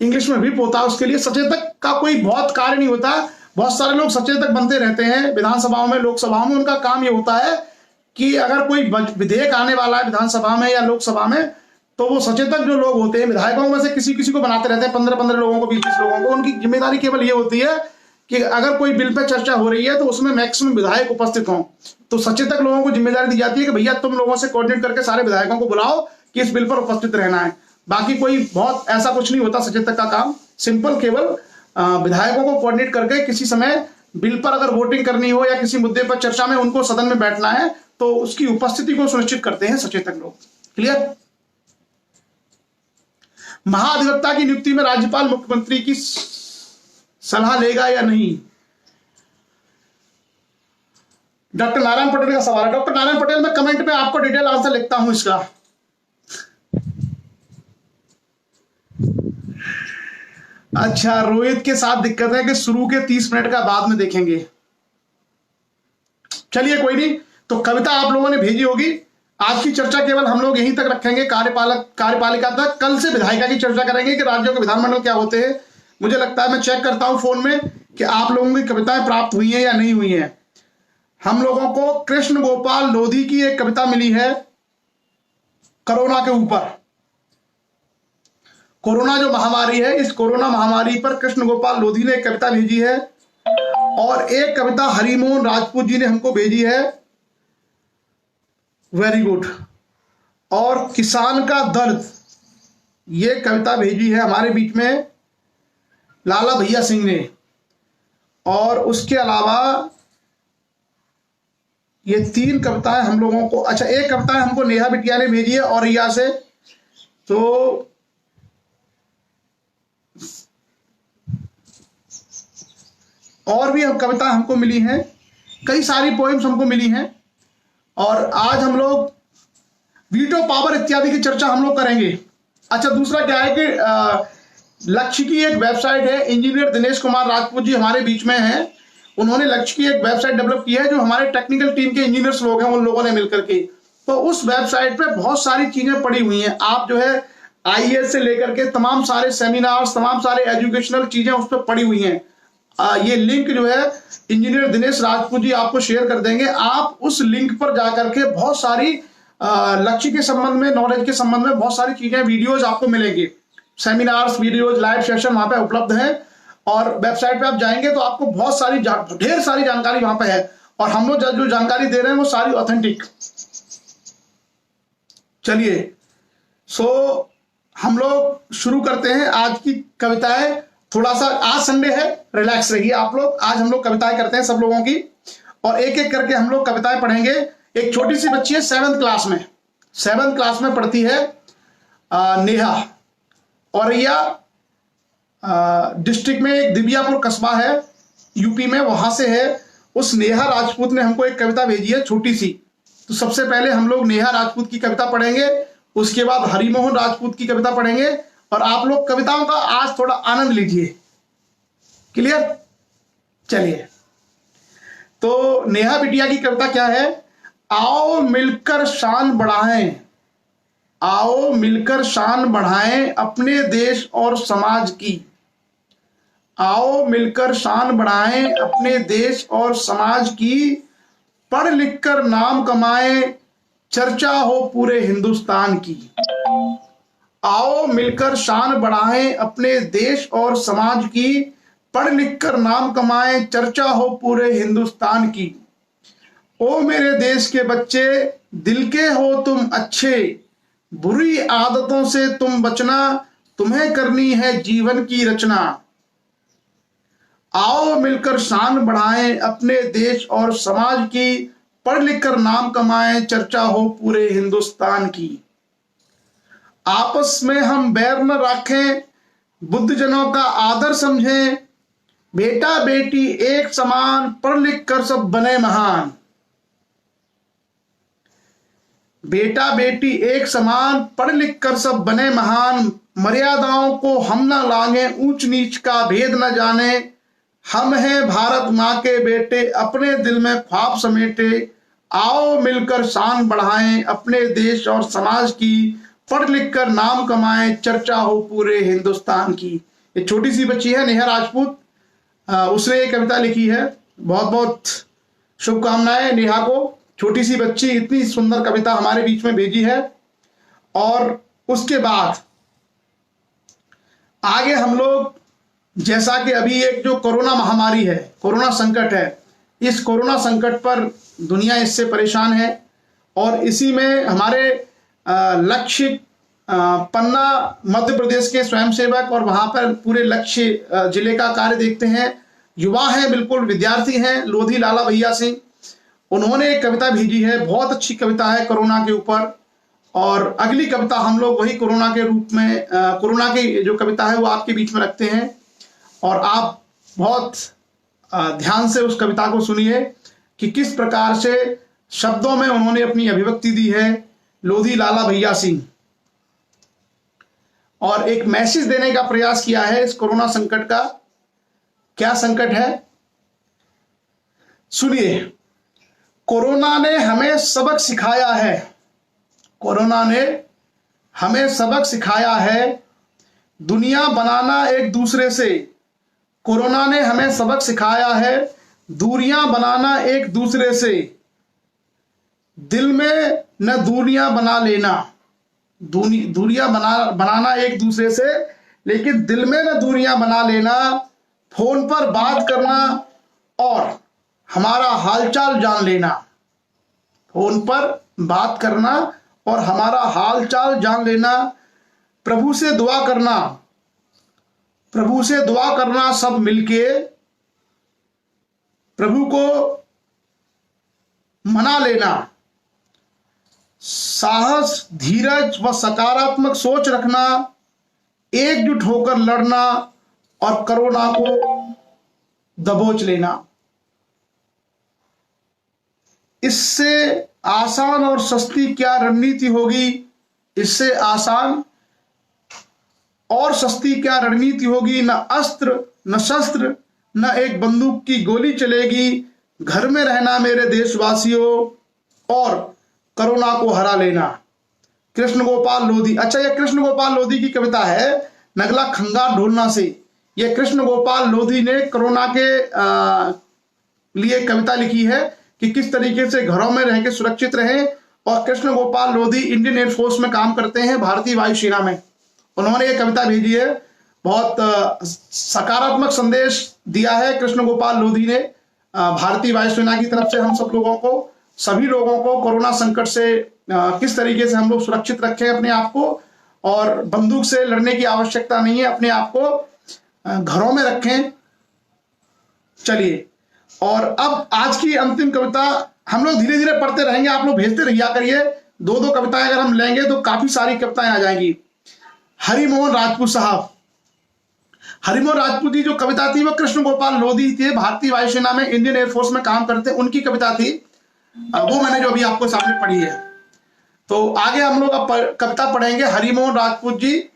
इंग्लिश में व्हिप होता है। उसके लिए सचेतक का कोई बहुत कार्य नहीं होता। बहुत सारे लोग सचेतक बनते रहते हैं विधानसभाओं में, लोकसभाओं में। उनका काम ये होता है कि अगर कोई विधेयक आने वाला है विधानसभा में या लोकसभा में, तो वो सचेतक जो लोग होते हैं विधायकों में से किसी किसी को बनाते रहते हैं, 15-15 लोगों को, 20-20 लोगों को। उनकी जिम्मेदारी केवल ये होती है कि अगर कोई बिल पे चर्चा हो रही है तो उसमें मैक्सिमम विधायक उपस्थित हों। तो सचेतक लोगों को जिम्मेदारी दी जाती है कि भैया तुम लोगों से कोऑर्डिनेट करके सारे विधायकों को बुलाओ कि इस बिल पर उपस्थित रहना है। बाकी कोई बहुत ऐसा कुछ नहीं होता सचेतक का काम। सिंपल केवल विधायकों को कोऑर्डिनेट करके किसी समय बिल पर अगर वोटिंग करनी हो या किसी मुद्दे पर चर्चा में उनको सदन में बैठना है तो उसकी उपस्थिति को सुनिश्चित करते हैं सचेतक लोग। क्लियर? महाधिवक्ता की नियुक्ति में राज्यपाल मुख्यमंत्री की सलाह लेगा या नहीं? डॉक्टर नारायण पटेल का सवाल है। डॉक्टर नारायण पटेल, मैं कमेंट में आपको डिटेल आंसर लिखता हूं इसका। अच्छा, रोहित के साथ दिक्कत है कि शुरू के 30 मिनट का बाद में देखेंगे। चलिए कोई नहीं, तो कविता आप लोगों ने भेजी होगी। आज की चर्चा केवल हम लोग यहीं तक रखेंगे, कार्यपालिका तक। कल से विधायिका की चर्चा करेंगे कि राज्यों के विधानमंडल क्या होते हैं। मुझे लगता है, मैं चेक करता हूं फोन में कि आप लोगों की कविताएं प्राप्त हुई हैं या नहीं हुई हैं। हम लोगों को कृष्ण गोपाल लोधी की एक कविता मिली है कोरोना के ऊपर। कोरोना जो महामारी है, इस कोरोना महामारी पर कृष्ण गोपाल लोधी ने एक कविता भेजी है और एक कविता हरिमोहन राजपूत जी ने हमको भेजी है। Very good. और किसान का दर्द, ये कविता भेजी है हमारे बीच में लाला भैया सिंह ने। और उसके अलावा ये 3 कविताएं हम लोगों को, अच्छा एक कविता हमको नेहा बिटिया ने भेजी है औरैया से। तो और भी कविता हमको मिली हैं, कई सारी पोएम्स हमको मिली हैं। और आज हम लोग वीटो पावर इत्यादि की चर्चा हम लोग करेंगे। अच्छा दूसरा क्या है कि लक्ष्य की एक वेबसाइट है, इंजीनियर दिनेश कुमार राजपूत जी हमारे बीच में हैं। उन्होंने लक्ष्य की एक वेबसाइट डेवलप की है जो हमारे टेक्निकल टीम के इंजीनियर्स लोग हैं, उन लोगों ने मिलकर के। तो उस वेबसाइट पे बहुत सारी चीजें पड़ी हुई हैं। आप जो है आईएएस से लेकर के तमाम सारे सेमिनार्स, तमाम सारे एजुकेशनल चीजें उस पर पड़ी हुई हैं। ये लिंक जो है इंजीनियर दिनेश राजपूत जी आपको शेयर कर देंगे। आप उस लिंक पर जाकर के बहुत सारी लक्ष्य के संबंध में, नॉलेज के संबंध में बहुत सारी चीजें, वीडियोज आपको मिलेंगे। सेमिनार्स, वीडियोज, लाइव सेशन वहां पे उपलब्ध है। और वेबसाइट पे आप जाएंगे तो आपको बहुत सारी ढेर सारी जानकारी वहां पे है। और हम लोग जो जानकारी दे रहे हैं वो सारी ऑथेंटिक। चलिए हम लोग शुरू करते हैं आज की कविताएं। थोड़ा सा आज संडे है, रिलैक्स रहिए आप लोग। आज हम लोग कविताएं करते हैं सब लोगों की, और एक एक करके हम लोग कविताएं पढ़ेंगे। एक छोटी सी बच्ची है 7th क्लास में, 7th क्लास में पढ़ती है नेहा। औरैया डिस्ट्रिक्ट में एक दिव्यापुर कस्बा है यूपी में, वहां से है। उस नेहा राजपूत ने हमको एक कविता भेजी है छोटी सी। तो सबसे पहले हम लोग नेहा राजपूत की कविता पढ़ेंगे, उसके बाद हरिमोहन राजपूत की कविता पढ़ेंगे। और आप लोग कविताओं का आज थोड़ा आनंद लीजिए। क्लियर? चलिए, तो नेहा बिटिया की कविता क्या है? आओ मिलकर शान बढ़ाएं, आओ मिलकर शान बढ़ाएं अपने देश और समाज की। आओ मिलकर शान बढ़ाएं अपने देश और समाज की। पढ़ लिख कर नाम कमाएं, चर्चा हो पूरे हिंदुस्तान की। आओ मिलकर शान बढ़ाएं अपने देश और समाज की। पढ़ लिख कर नाम कमाएं, चर्चा हो पूरे हिंदुस्तान की। ओ मेरे देश के बच्चे, दिल के हो तुम अच्छे, बुरी आदतों से तुम बचना, तुम्हें करनी है जीवन की रचना। आओ मिलकर शान बढ़ाएं अपने देश और समाज की। पढ़ लिख कर नाम कमाएं, चर्चा हो पूरे हिंदुस्तान की। आपस में हम बैर न रखें, बुद्धजनों का आदर समझें। बेटा बेटी एक समान, पढ़ लिख कर सब बने महान। बेटा बेटी एक समान, पढ़ लिख कर सब बने महान। मर्यादाओं को हम न लांघे, ऊंच नीच का भेद न जाने। हम हैं भारत माँ के बेटे, अपने दिल में ख्वाब समेटे। आओ मिलकर शान बढ़ाएं अपने देश और समाज की। पढ़ लिख कर नाम कमाएं, चर्चा हो पूरे हिंदुस्तान की। ये छोटी सी बच्ची है नेहा राजपूत, उसने ये कविता लिखी है। बहुत बहुत शुभकामनाएं नेहा को। छोटी सी बच्ची इतनी सुंदर कविता हमारे बीच में भेजी है। और उसके बाद आगे हम लोग, जैसा कि अभी एक जो कोरोना महामारी है, कोरोना संकट है, इस कोरोना संकट पर दुनिया इससे परेशान है। और इसी में हमारे लक्ष्य पन्ना मध्य प्रदेश के स्वयंसेवक और वहां पर पूरे लक्ष्य जिले का कार्य देखते हैं, युवा हैं, बिल्कुल विद्यार्थी हैं, लोधी लाला भैया सिंह। उन्होंने एक कविता भेजी है, बहुत अच्छी कविता है कोरोना के ऊपर। और अगली कविता हम लोग वही कोरोना के रूप में, कोरोना की जो कविता है वो आपके बीच में रखते हैं। और आप बहुत ध्यान से उस कविता को सुनिए कि किस प्रकार से शब्दों में उन्होंने अपनी अभिव्यक्ति दी है लोधी लाला भैया सिंह। और एक मैसेज देने का प्रयास किया है इस कोरोना संकट का। क्या संकट है सुनिए। कोरोना ने हमें सबक सिखाया है, कोरोना ने हमें सबक सिखाया है, दुनिया बनाना एक दूसरे से। कोरोना ने हमें सबक सिखाया है, दूरियां बनाना एक दूसरे से। दिल में न दूरियां बना लेना, दूरियां बनाना एक दूसरे से, लेकिन दिल में न दूरियां बना लेना। फोन पर बात करना और हमारा हालचाल जान लेना। फोन पर बात करना और हमारा हाल चाल जान लेना, प्रभु से दुआ करना, प्रभु से दुआ करना, सब मिलके प्रभु को मना लेना, साहस, धीरज व सकारात्मक सोच रखना, एकजुट होकर लड़ना और कोरोना को दबोच लेना। इससे आसान और सस्ती क्या रणनीति होगी, इससे आसान और सस्ती क्या रणनीति होगी। न अस्त्र, न शस्त्र, न एक बंदूक की गोली चलेगी। घर में रहना मेरे देशवासियों और कोरोना को हरा लेना। कृष्ण गोपाल लोधी। अच्छा, यह कृष्ण गोपाल लोधी की कविता है, नगला खंगार ढोलना से। यह कृष्ण गोपाल लोधी ने कोरोना के लिए कविता लिखी है कि किस तरीके से घरों में रह के सुरक्षित रहें। और कृष्ण गोपाल लोधी इंडियन एयरफोर्स में काम करते हैं, भारतीय वायुसेना में। उन्होंने ये कविता भेजी है, बहुत सकारात्मक संदेश दिया है कृष्ण गोपाल लोधी ने भारतीय वायुसेना की तरफ से हम सब लोगों को, सभी लोगों को कोरोना संकट से किस तरीके से हम लोग सुरक्षित रखें अपने आप को, और बंदूक से लड़ने की आवश्यकता नहीं है, अपने आप को घरों में रखें। चलिए, और अब आज की अंतिम कविता हम लोग धीरे धीरे पढ़ते रहेंगे, आप लोग भेजते रहिए करिए। दो दो कविताएं अगर हम लेंगे तो काफी सारी कविताएं आ जाएंगी। हरिमोहन राजपूत साहब, हरिमोहन राजपूत की जो कविता थी वो कृष्ण गोपाल लोधी थे, भारतीय वायुसेना में इंडियन एयरफोर्स में काम करते, उनकी कविता थी वो मैंने जो अभी आपको सामने पढ़ी है। तो आगे हम लोग अब कविता पढ़ेंगे हरिमोहन राजपूत जी,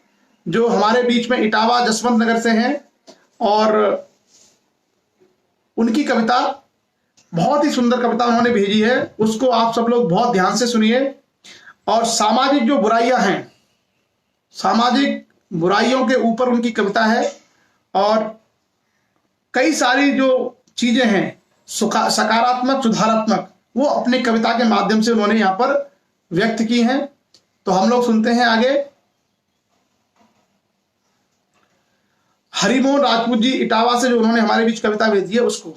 जो हमारे बीच में इटावा जसवंत नगर से हैं, और उनकी कविता बहुत ही सुंदर कविता उन्होंने भेजी है, उसको आप सब लोग बहुत ध्यान से सुनिए। और सामाजिक जो बुराइयां हैं, सामाजिक बुराइयों के ऊपर उनकी कविता है, और कई सारी जो चीजें हैं सकारात्मक, सुधारात्मक, वो अपनी कविता के माध्यम से उन्होंने यहां पर व्यक्त की हैं। तो हम लोग सुनते हैं आगे। हरिमोहन राजपूत जी इटावा से जो उन्होंने हमारे बीच कविता भेजी है, उसको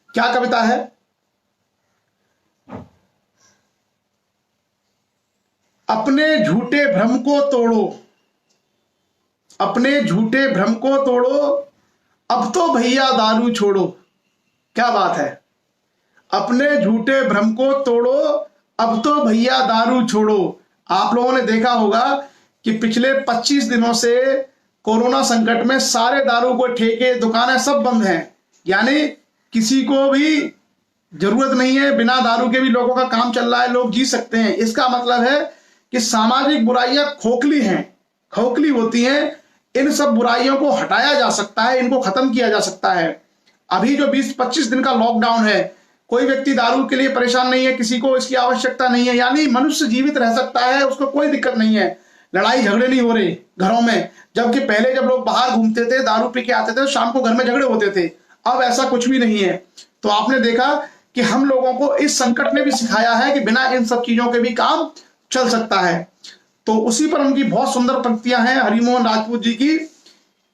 क्या कविता है। अपने झूठे भ्रम को तोड़ो, अपने झूठे भ्रम को तोड़ो, अब तो भैया दारू छोड़ो। क्या बात है, अपने झूठे भ्रम को तोड़ो, अब तो भैया दारू छोड़ो। आप लोगों ने देखा होगा कि पिछले 25 दिनों से कोरोना संकट में सारे दारू को ठेके, दुकानें सब बंद हैं, यानी किसी को भी जरूरत नहीं है, बिना दारू के भी लोगों का काम चल रहा है, लोग जी सकते हैं। इसका मतलब है कि सामाजिक बुराइयां खोखली हैं, खोखली होती हैं। इन सब बुराइयों को हटाया जा सकता है, इनको खत्म किया जा सकता है। अभी जो 20-25 दिन का लॉकडाउन है, कोई व्यक्ति दारू के लिए परेशान नहीं है, किसी को इसकी आवश्यकता नहीं है, यानी मनुष्य जीवित रह सकता है, उसको कोई दिक्कत नहीं है। लड़ाई झगड़े नहीं हो रहे घरों में, जबकि पहले जब लोग बाहर घूमते थे, दारू पी के आते थे, तो शाम को घर में झगड़े होते थे। अब ऐसा कुछ भी नहीं है। तो आपने देखा कि हम लोगों को इस संकट ने भी सिखाया है कि बिना इन सब चीजों के भी काम चल सकता है। तो उसी पर उनकी बहुत सुंदर पंक्तियां हैं हरिमोहन राजपूत जी की,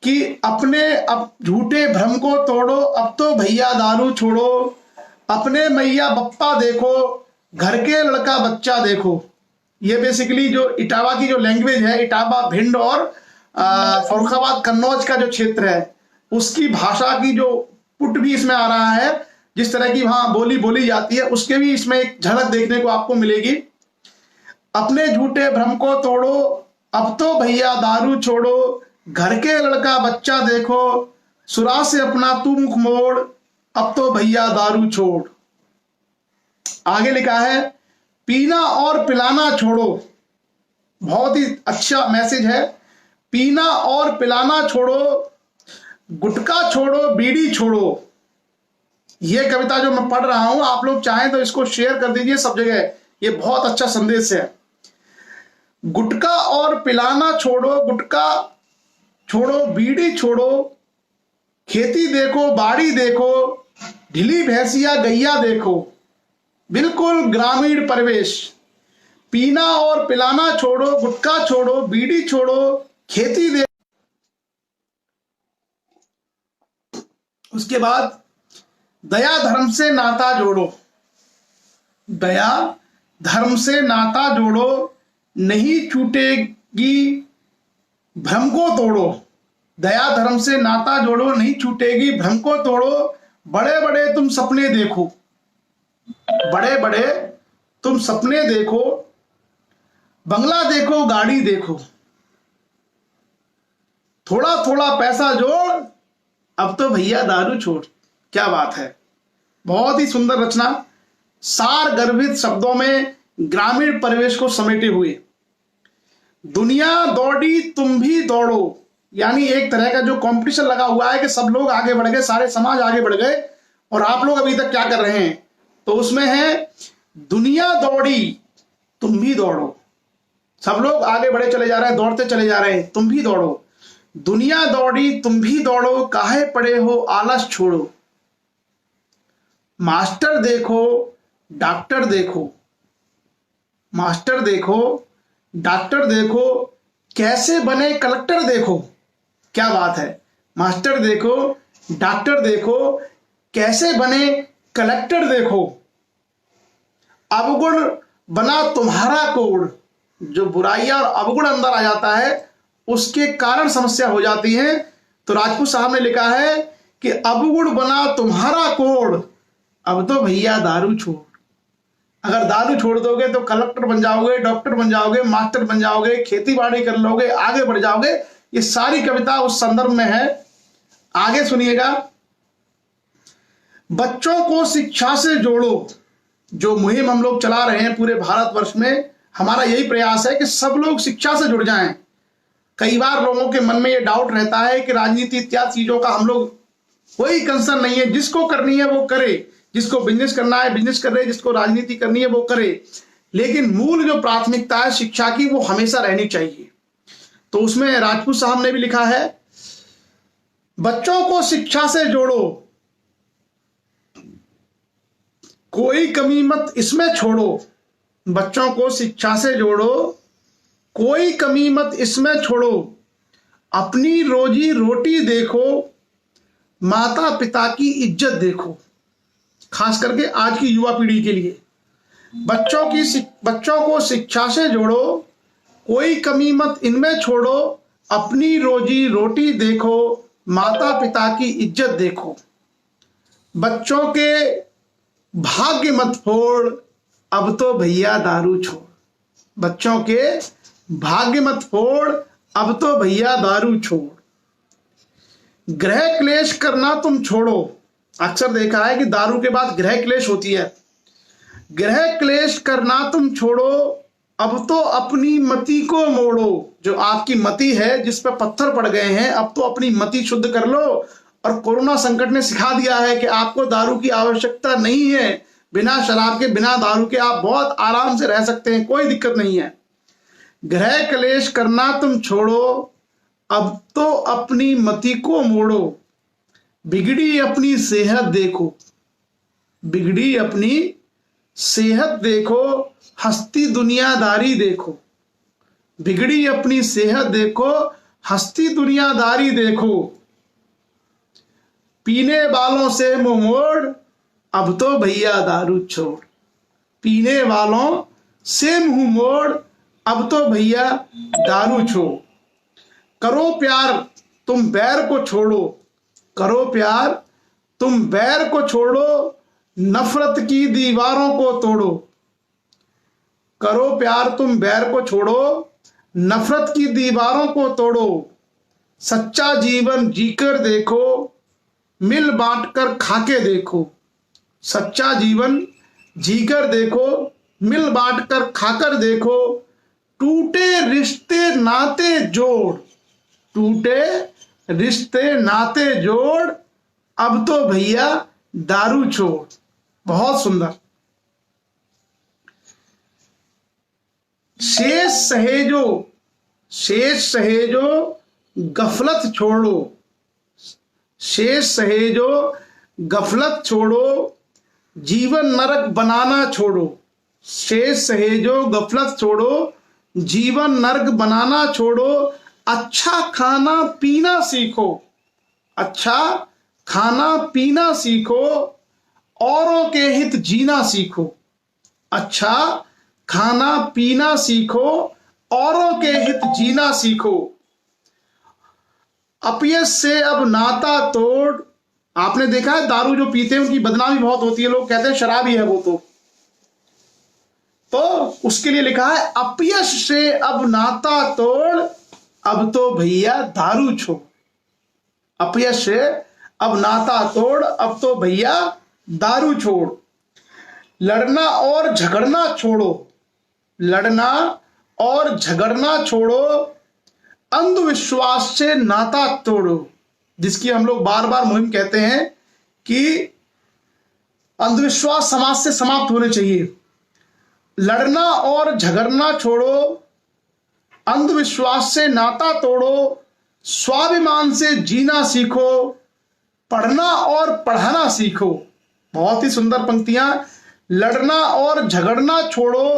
कि अपने अब झूठे भ्रम को तोड़ो, अब तो भैया दारू छोड़ो, अपने मैया बप्पा देखो, घर के लड़का बच्चा देखो। ये बेसिकली जो इटावा की जो लैंग्वेज है, इटावा, भिंड और फर्रुखाबाद, कन्नौज का जो क्षेत्र है, उसकी भाषा की जो पुट भी इसमें आ रहा है, जिस तरह की वहां बोली बोली जाती है, उसके भी इसमें एक झलक देखने को आपको मिलेगी। अपने झूठे भ्रम को तोड़ो, अब तो भैया दारू छोड़ो, घर के लड़का बच्चा देखो, सुरा से अपना तू मुख मोड़, अब तो भैया दारू छोड़। आगे लिखा है, पीना और पिलाना छोड़ो। बहुत ही अच्छा मैसेज है। पीना और पिलाना छोड़ो, गुटखा छोड़ो, बीड़ी छोड़ो। यह कविता जो मैं पढ़ रहा हूं, आप लोग चाहें तो इसको शेयर कर दीजिए सब जगह, ये बहुत अच्छा संदेश है। गुटखा और पिलाना छोड़ो, गुटखा छोड़ो, बीड़ी छोड़ो, खेती देखो, बाड़ी देखो, ढीली भैंसिया गैया देखो, बिल्कुल ग्रामीण परिवेश। पीना और पिलाना छोड़ो, गुटखा छोड़ो, बीड़ी छोड़ो, खेती देखो। उसके बाद दया धर्म से नाता जोड़ो, दया धर्म से नाता जोड़ो, नहीं छूटेगी भ्रम को तोड़ो, दया धर्म से नाता जोड़ो, नहीं छूटेगी भ्रम को तोड़ो, बड़े बड़े तुम सपने देखो, बड़े बड़े तुम सपने देखो, बंगला देखो, गाड़ी देखो, थोड़ा थोड़ा पैसा जोड़, अब तो भैया दारू छोड़। क्या बात है, बहुत ही सुंदर रचना, सार गर्भित शब्दों में ग्रामीण परिवेश को समेटे हुए। दुनिया दौड़ी तुम भी दौड़ो, यानी एक तरह का जो कंपटीशन लगा हुआ है कि सब लोग आगे बढ़ गए, सारे समाज आगे बढ़ गए और आप लोग अभी तक क्या कर रहे हैं, तो उसमें है दुनिया दौड़ी तुम भी दौड़ो, सब लोग आगे बढ़े चले जा रहे हैं, दौड़ते चले जा रहे हैं, तुम भी दौड़ो, दुनिया दौड़ी तुम भी दौड़ो, काहे पड़े हो आलस छोड़ो, मास्टर देखो डॉक्टर देखो, मास्टर देखो डॉक्टर देखो, कैसे बने कलेक्टर देखो। क्या बात है, मास्टर देखो डॉक्टर देखो, कैसे बने कलेक्टर देखो, अवगुण बना तुम्हारा कोड, जो बुराइयां और अवगुण अंदर आ जाता है उसके कारण समस्या हो जाती है। तो राजपूत साहब ने लिखा है कि अवगुण बना तुम्हारा कोड, अब तो भैया दारू छोड़। अगर दारू छोड़ दोगे तो कलेक्टर बन जाओगे, डॉक्टर बन जाओगे, मास्टर बन जाओगे, खेती बाड़ी कर लोगे, आगे बढ़ जाओगे। ये सारी कविता उस संदर्भ में है। आगे सुनिएगा, बच्चों को शिक्षा से जोड़ो, जो मुहिम हम लोग चला रहे हैं पूरे भारतवर्ष में, हमारा यही प्रयास है कि सब लोग शिक्षा से जुड़ जाएं। कई बार लोगों के मन में ये डाउट रहता है कि राजनीति इत्यादि चीजों का हम लोग कोई कंसर्न नहीं है, जिसको करनी है वो करे, जिसको बिजनेस करना है बिजनेस करे, जिसको राजनीति करनी है वो करे, लेकिन मूल जो प्राथमिकता है शिक्षा की वो हमेशा रहनी चाहिए। तो उसमें राजपूत साहब ने भी लिखा है, बच्चों को शिक्षा से जोड़ो, कोई कमी मत इसमें छोड़ो, बच्चों को शिक्षा से जोड़ो, कोई कमी मत इसमें छोड़ो, अपनी रोजी रोटी देखो, माता पिता की इज्जत देखो। खास करके आज की युवा पीढ़ी के लिए, बच्चों को शिक्षा से जोड़ो, कोई कमी मत इनमें छोड़ो, अपनी रोजी रोटी देखो, माता पिता की इज्जत देखो, बच्चों के भाग्य मत फोड़, अब तो भैया दारू छोड़, बच्चों के भाग्य मत फोड़, अब तो भैया दारू छोड़, गृह क्लेश करना तुम छोड़ो। अक्सर देखा है कि दारू के बाद गृह क्लेश होती है, गृह क्लेश करना तुम छोड़ो, अब तो अपनी मति को मोड़ो। जो आपकी मति है जिस पर पत्थर पड़ गए हैं, अब तो अपनी मति शुद्ध कर लो। और कोरोना संकट ने सिखा दिया है कि आपको दारू की आवश्यकता नहीं है, बिना शराब के बिना दारू के आप बहुत आराम से रह सकते हैं, कोई दिक्कत नहीं है। गृह क्लेश करना तुम छोड़ो, अब तो अपनी मति को मोड़ो, बिगड़ी अपनी सेहत देखो, बिगड़ी अपनी सेहत देखो, हंसती दुनियादारी देखो, बिगड़ी अपनी सेहत देखो, हंसती दुनियादारी देखो, पीने वालों से मुंह मोड़, अब तो भैया दारू छोड़, पीने वालों से मुंह मोड़, अब तो भैया दारू छोड़, करो प्यार तुम बैर को छोड़ो, करो प्यार तुम बैर को छोड़ो, नफरत की दीवारों को तोड़ो, करो प्यार तुम बैर को छोड़ो, नफरत की दीवारों को तोड़ो, सच्चा जीवन जीकर देखो, मिल बांट कर खाके देखो, सच्चा जीवन जीकर देखो, मिल बांट कर खाकर देखो, टूटे रिश्ते नाते जोड़, टूटे रिश्ते नाते जोड़, अब तो भैया दारू छोड़। बहुत सुंदर। शेष सहेजो गफलत छोड़ो, शेष सहेजो गफलत छोड़ो, जीवन नरक बनाना छोड़ो, शेष सहेजो गफलत छोड़ो, जीवन नरक बनाना छोड़ो, अच्छा खाना पीना सीखो, अच्छा खाना पीना सीखो, औरों के हित जीना सीखो, अच्छा खाना पीना सीखो, औरों के हित जीना सीखो, अपयश से अब नाता तोड़। आपने देखा है दारू जो पीते हैं उनकी बदनामी बहुत होती है, लोग कहते हैं शराबी है वो। तो उसके लिए लिखा है अपयश से अब नाता तोड़, अब तो भैया दारू छोड़। अपयश से अब नाता तोड़, अब तो भैया दारू छोड़। लड़ना और झगड़ना छोड़ो, लड़ना और झगड़ना छोड़ो, अंधविश्वास से नाता तोड़ो। जिसकी हम लोग बार बार मुहिम कहते हैं कि अंधविश्वास समाज से समाप्त होने चाहिए। लड़ना और झगड़ना छोड़ो, अंधविश्वास से नाता तोड़ो, स्वाभिमान से जीना सीखो, पढ़ना और पढ़ाना सीखो। बहुत ही सुंदर पंक्तियां। लड़ना और झगड़ना छोड़ो,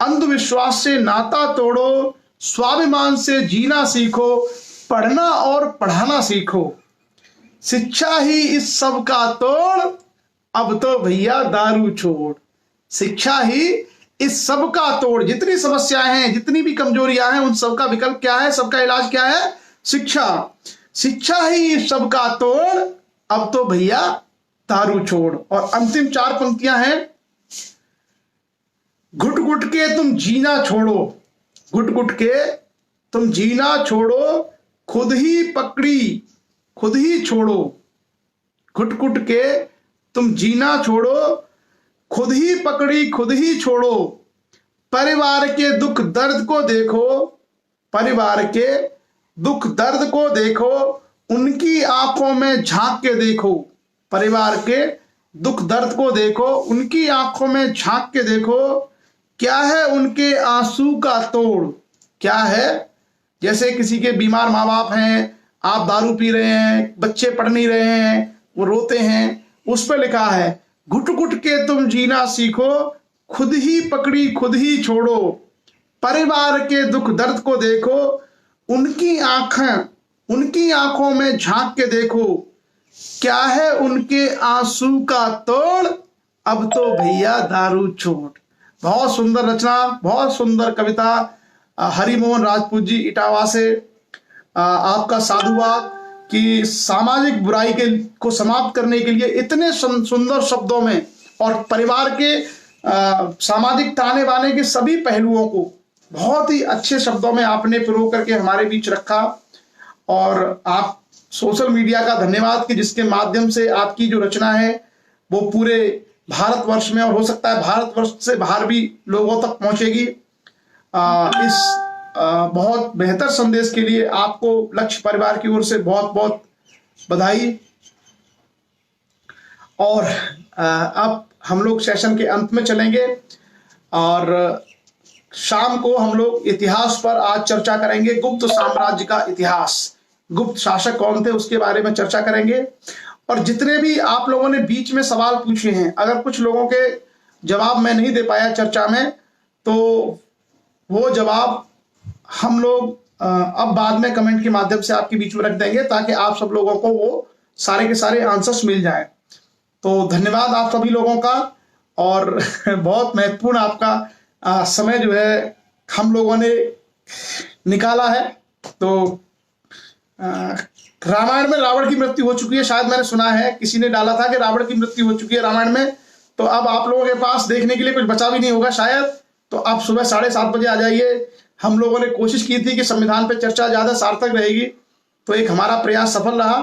अंधविश्वास से नाता तोड़ो, स्वाभिमान से जीना सीखो, पढ़ना और पढ़ाना सीखो। शिक्षा ही इस सब का तोड़, अब तो भैया दारू छोड़। शिक्षा ही इस सब का तोड़। जितनी समस्याएं हैं, जितनी भी कमजोरियां हैं, उन सब का विकल्प क्या है, सबका इलाज क्या है? शिक्षा। शिक्षा ही इस सब का तोड़, अब तो भैया दारू छोड़। और अंतिम 4 पंक्तियां हैं। घुट घुट के तुम जीना छोड़ो, घुट घुट के तुम जीना छोड़ो, खुद ही पकड़ी खुद ही छोड़ो। घुट घुट के तुम जीना छोड़ो, खुद ही पकड़ी खुद ही छोड़ो। परिवार के दुख दर्द को देखो, परिवार के दुख दर्द को देखो, उनकी आंखों में झांक के देखो। परिवार के दुख दर्द को देखो, उनकी आंखों में झांक के देखो। क्या है उनके आंसू का तोड़? क्या है? जैसे किसी के बीमार माँ बाप हैं, आप दारू पी रहे हैं, बच्चे पढ़ नहीं रहे हैं, वो रोते हैं, उस पर लिखा है घुट घुट के तुम जीना सीखो, खुद ही पकड़ी खुद ही छोड़ो। परिवार के दुख दर्द को देखो, उनकी आंखों में झांक के देखो। क्या है उनके आंसू का तोड़, अब तो भैया दारू छोड़। बहुत सुंदर रचना, बहुत सुंदर कविता। हरिमोहन राजपूत जी इटावा से आपका साधुवाद कि सामाजिक बुराई को समाप्त करने के लिए इतने सुंदर शब्दों में और परिवार के सामाजिक ताने बाने के सभी पहलुओं को बहुत ही अच्छे शब्दों में आपने पिरो करके हमारे बीच रखा। और आप सोशल मीडिया का धन्यवाद कि जिसके माध्यम से आपकी जो रचना है वो पूरे भारतवर्ष में और हो सकता है भारतवर्ष से बाहर भी लोगों तक पहुंचेगी। इस बहुत बेहतर संदेश के लिए आपको लक्ष्य परिवार की ओर से बहुत बहुत बधाई। और अब हम लोग सेशन के अंत में चलेंगे और शाम को हम लोग इतिहास पर आज चर्चा करेंगे। गुप्त साम्राज्य का इतिहास, गुप्त शासक कौन थे उसके बारे में चर्चा करेंगे। और जितने भी आप लोगों ने बीच में सवाल पूछे हैं, अगर कुछ लोगों के जवाब मैं नहीं दे पाया चर्चा में, तो वो जवाब हम लोग अब बाद में कमेंट के माध्यम से आपके बीच में रख देंगे ताकि आप सब लोगों को वो सारे के सारे आंसर्स मिल जाए। तो धन्यवाद आप सभी लोगों का। और बहुत महत्वपूर्ण आपका समय जो है हम लोगों ने निकाला है। तो रामायण में रावण की मृत्यु हो चुकी है, शायद मैंने सुना है, किसी ने डाला था कि रावण की मृत्यु हो चुकी है रामायण में। तो अब आप लोगों के पास देखने के लिए कुछ बचा भी नहीं होगा शायद। तो आप सुबह 7:30 बजे आ जाइए। हम लोगों ने कोशिश की थी कि संविधान पे चर्चा ज्यादा सार्थक रहेगी, तो एक हमारा प्रयास सफल रहा।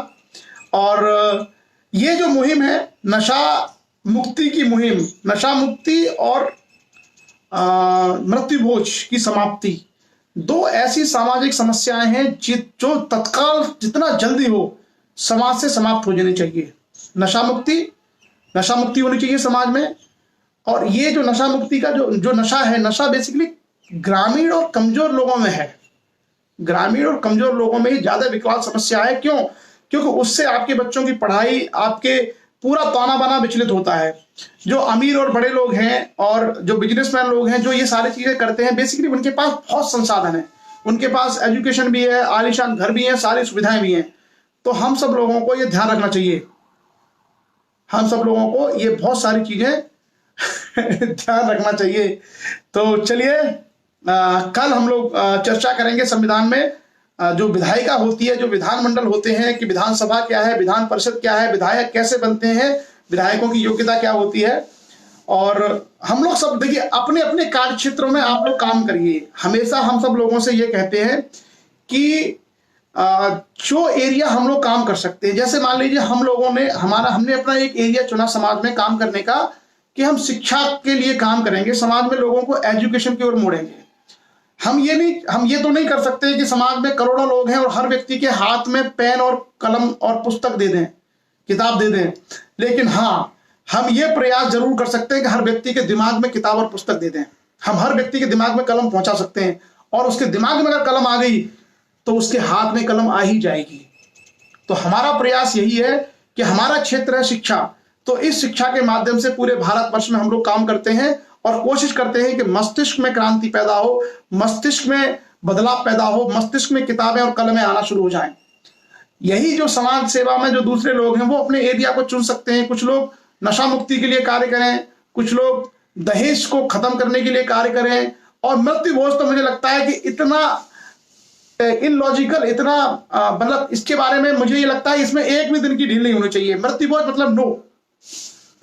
और ये जो मुहिम है नशा मुक्ति की मुहिम, नशा मुक्ति और मृत्यु भोज की समाप्ति, 2 ऐसी सामाजिक समस्याएं हैं जो तत्काल जितना जल्दी हो समाज से समाप्त हो जानी चाहिए। नशा मुक्ति होनी चाहिए समाज में। और ये जो नशा मुक्ति का जो नशा है, नशा बेसिकली ग्रामीण और कमजोर लोगों में है। ग्रामीण और कमजोर लोगों में ही ज्यादा विकराल समस्या है। क्यों? क्योंकि उससे आपके बच्चों की पढ़ाई, आपके पूरा ताना बाना विचलित होता है। जो अमीर और बड़े लोग हैं और जो बिजनेसमैन लोग हैं, जो ये सारी चीजें करते हैं, बेसिकली उनके पास बहुत संसाधन है, उनके पास एजुकेशन भी है, आलीशान घर भी है, सारी सुविधाएं भी हैं। तो हम सब लोगों को ये ध्यान रखना चाहिए, हम सब लोगों को ये बहुत सारी चीजें ध्यान रखना चाहिए। तो चलिए कल हम लोग चर्चा करेंगे संविधान में जो विधायिका होती है, जो विधानमंडल होते हैं, कि विधानसभा क्या है, विधान परिषद क्या है, विधायक कैसे बनते हैं, विधायकों की योग्यता क्या होती है। और हम लोग सब देखिए अपने अपने कार्य क्षेत्रों में आप लोग काम करिए। हमेशा हम सब लोगों से ये कहते हैं कि जो एरिया हम लोग काम कर सकते हैं, जैसे मान लीजिए हमने अपना एक एरिया चुना समाज में काम करने का, कि हम शिक्षा के लिए काम करेंगे, समाज में लोगों को एजुकेशन की ओर मोड़ेंगे। हम ये तो नहीं कर सकते कि समाज में करोड़ों लोग हैं और हर व्यक्ति के हाथ में पेन और कलम और पुस्तक दे दें, किताब दे दें। लेकिन हाँ, हम ये प्रयास जरूर कर सकते हैं कि हर व्यक्ति के दिमाग में किताब और पुस्तक दे दें। हम हर व्यक्ति के दिमाग में कलम पहुंचा सकते हैं, और उसके दिमाग में अगर कलम आ गई तो उसके हाथ में कलम आ ही जाएगी। तो हमारा प्रयास यही है कि हमारा क्षेत्र है शिक्षा, तो इस शिक्षा के माध्यम से पूरे भारतवर्ष में हम लोग काम करते हैं और कोशिश करते हैं कि मस्तिष्क में क्रांति पैदा हो, मस्तिष्क में बदलाव पैदा हो, मस्तिष्क में किताबें और कलमें आना शुरू हो जाएं। यही जो समाज सेवा में जो दूसरे लोग हैं वो अपने एरिया को चुन सकते हैं। कुछ लोग नशा मुक्ति के लिए कार्य करें, कुछ लोग दहेज को खत्म करने के लिए कार्य करें। और मृत्यु भोज तो मुझे लगता है कि इतना इलॉजिकल, इतना मतलब इसके बारे में मुझे ये लगता है इसमें एक भी दिन की ढील नहीं होनी चाहिए। मृत्यु भोज मतलब नो,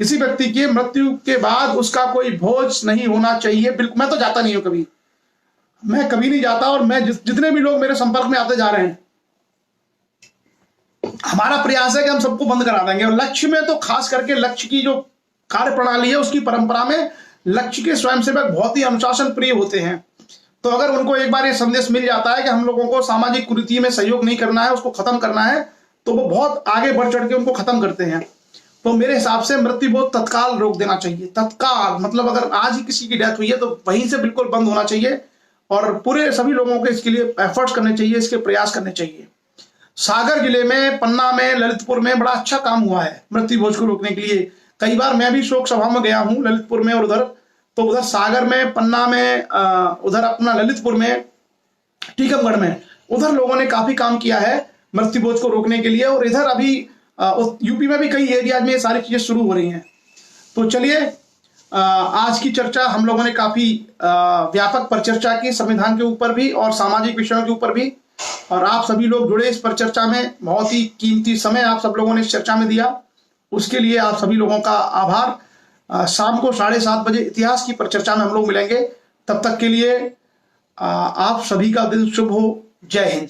किसी व्यक्ति की मृत्यु के बाद उसका कोई भोज नहीं होना चाहिए। बिल्कुल, मैं तो जाता नहीं हूं कभी, मैं कभी नहीं जाता। और मैं जितने भी लोग मेरे संपर्क में आते जा रहे हैं, हमारा प्रयास है कि हम सबको बंद करा देंगे। और लक्ष्य में तो खास करके लक्ष्य की जो कार्य प्रणाली है, उसकी परंपरा में लक्ष्य के स्वयंसेवक बहुत ही अनुशासन प्रिय होते हैं। तो अगर उनको एक बार ये संदेश मिल जाता है कि हम लोगों को सामाजिक कुरीति में सहयोग नहीं करना है, उसको खत्म करना है, तो वो बहुत आगे बढ़ चढ़ के उनको खत्म करते हैं। तो मेरे हिसाब से मृत्यु भोज तत्काल रोक देना चाहिए। तत्काल मतलब अगर आज ही किसी की डेथ हुई है तो वहीं से बिल्कुल बंद होना चाहिए, और पूरे सभी लोगों को इसके लिए एफर्ट्स करने चाहिए, इसके प्रयास करने चाहिए। सागर जिले में, पन्ना में, ललितपुर में बड़ा अच्छा काम हुआ है मृत्यु भोज को रोकने के लिए। कई बार मैं भी शोक सभा में गया हूं ललितपुर में, और उधर सागर में, पन्ना में, उधर अपना ललितपुर में, टीकमगढ़ में, उधर लोगों ने काफी काम किया है मृत्यु भोज को रोकने के लिए। और इधर अभी यूपी में भी कई एरियाज में ये सारी चीजें शुरू हो रही हैं। तो चलिए, आज की चर्चा हम लोगों ने काफी व्यापक पर चर्चा की, संविधान के ऊपर भी और सामाजिक विषयों के ऊपर भी। और आप सभी लोग जुड़े इस पर चर्चा में, बहुत ही कीमती समय आप सब लोगों ने इस चर्चा में दिया, उसके लिए आप सभी लोगों का आभार। शाम को 7:30 बजे इतिहास की परिचर्चा में हम लोग मिलेंगे। तब तक के लिए आप सभी का दिन शुभ हो। जय हिंद।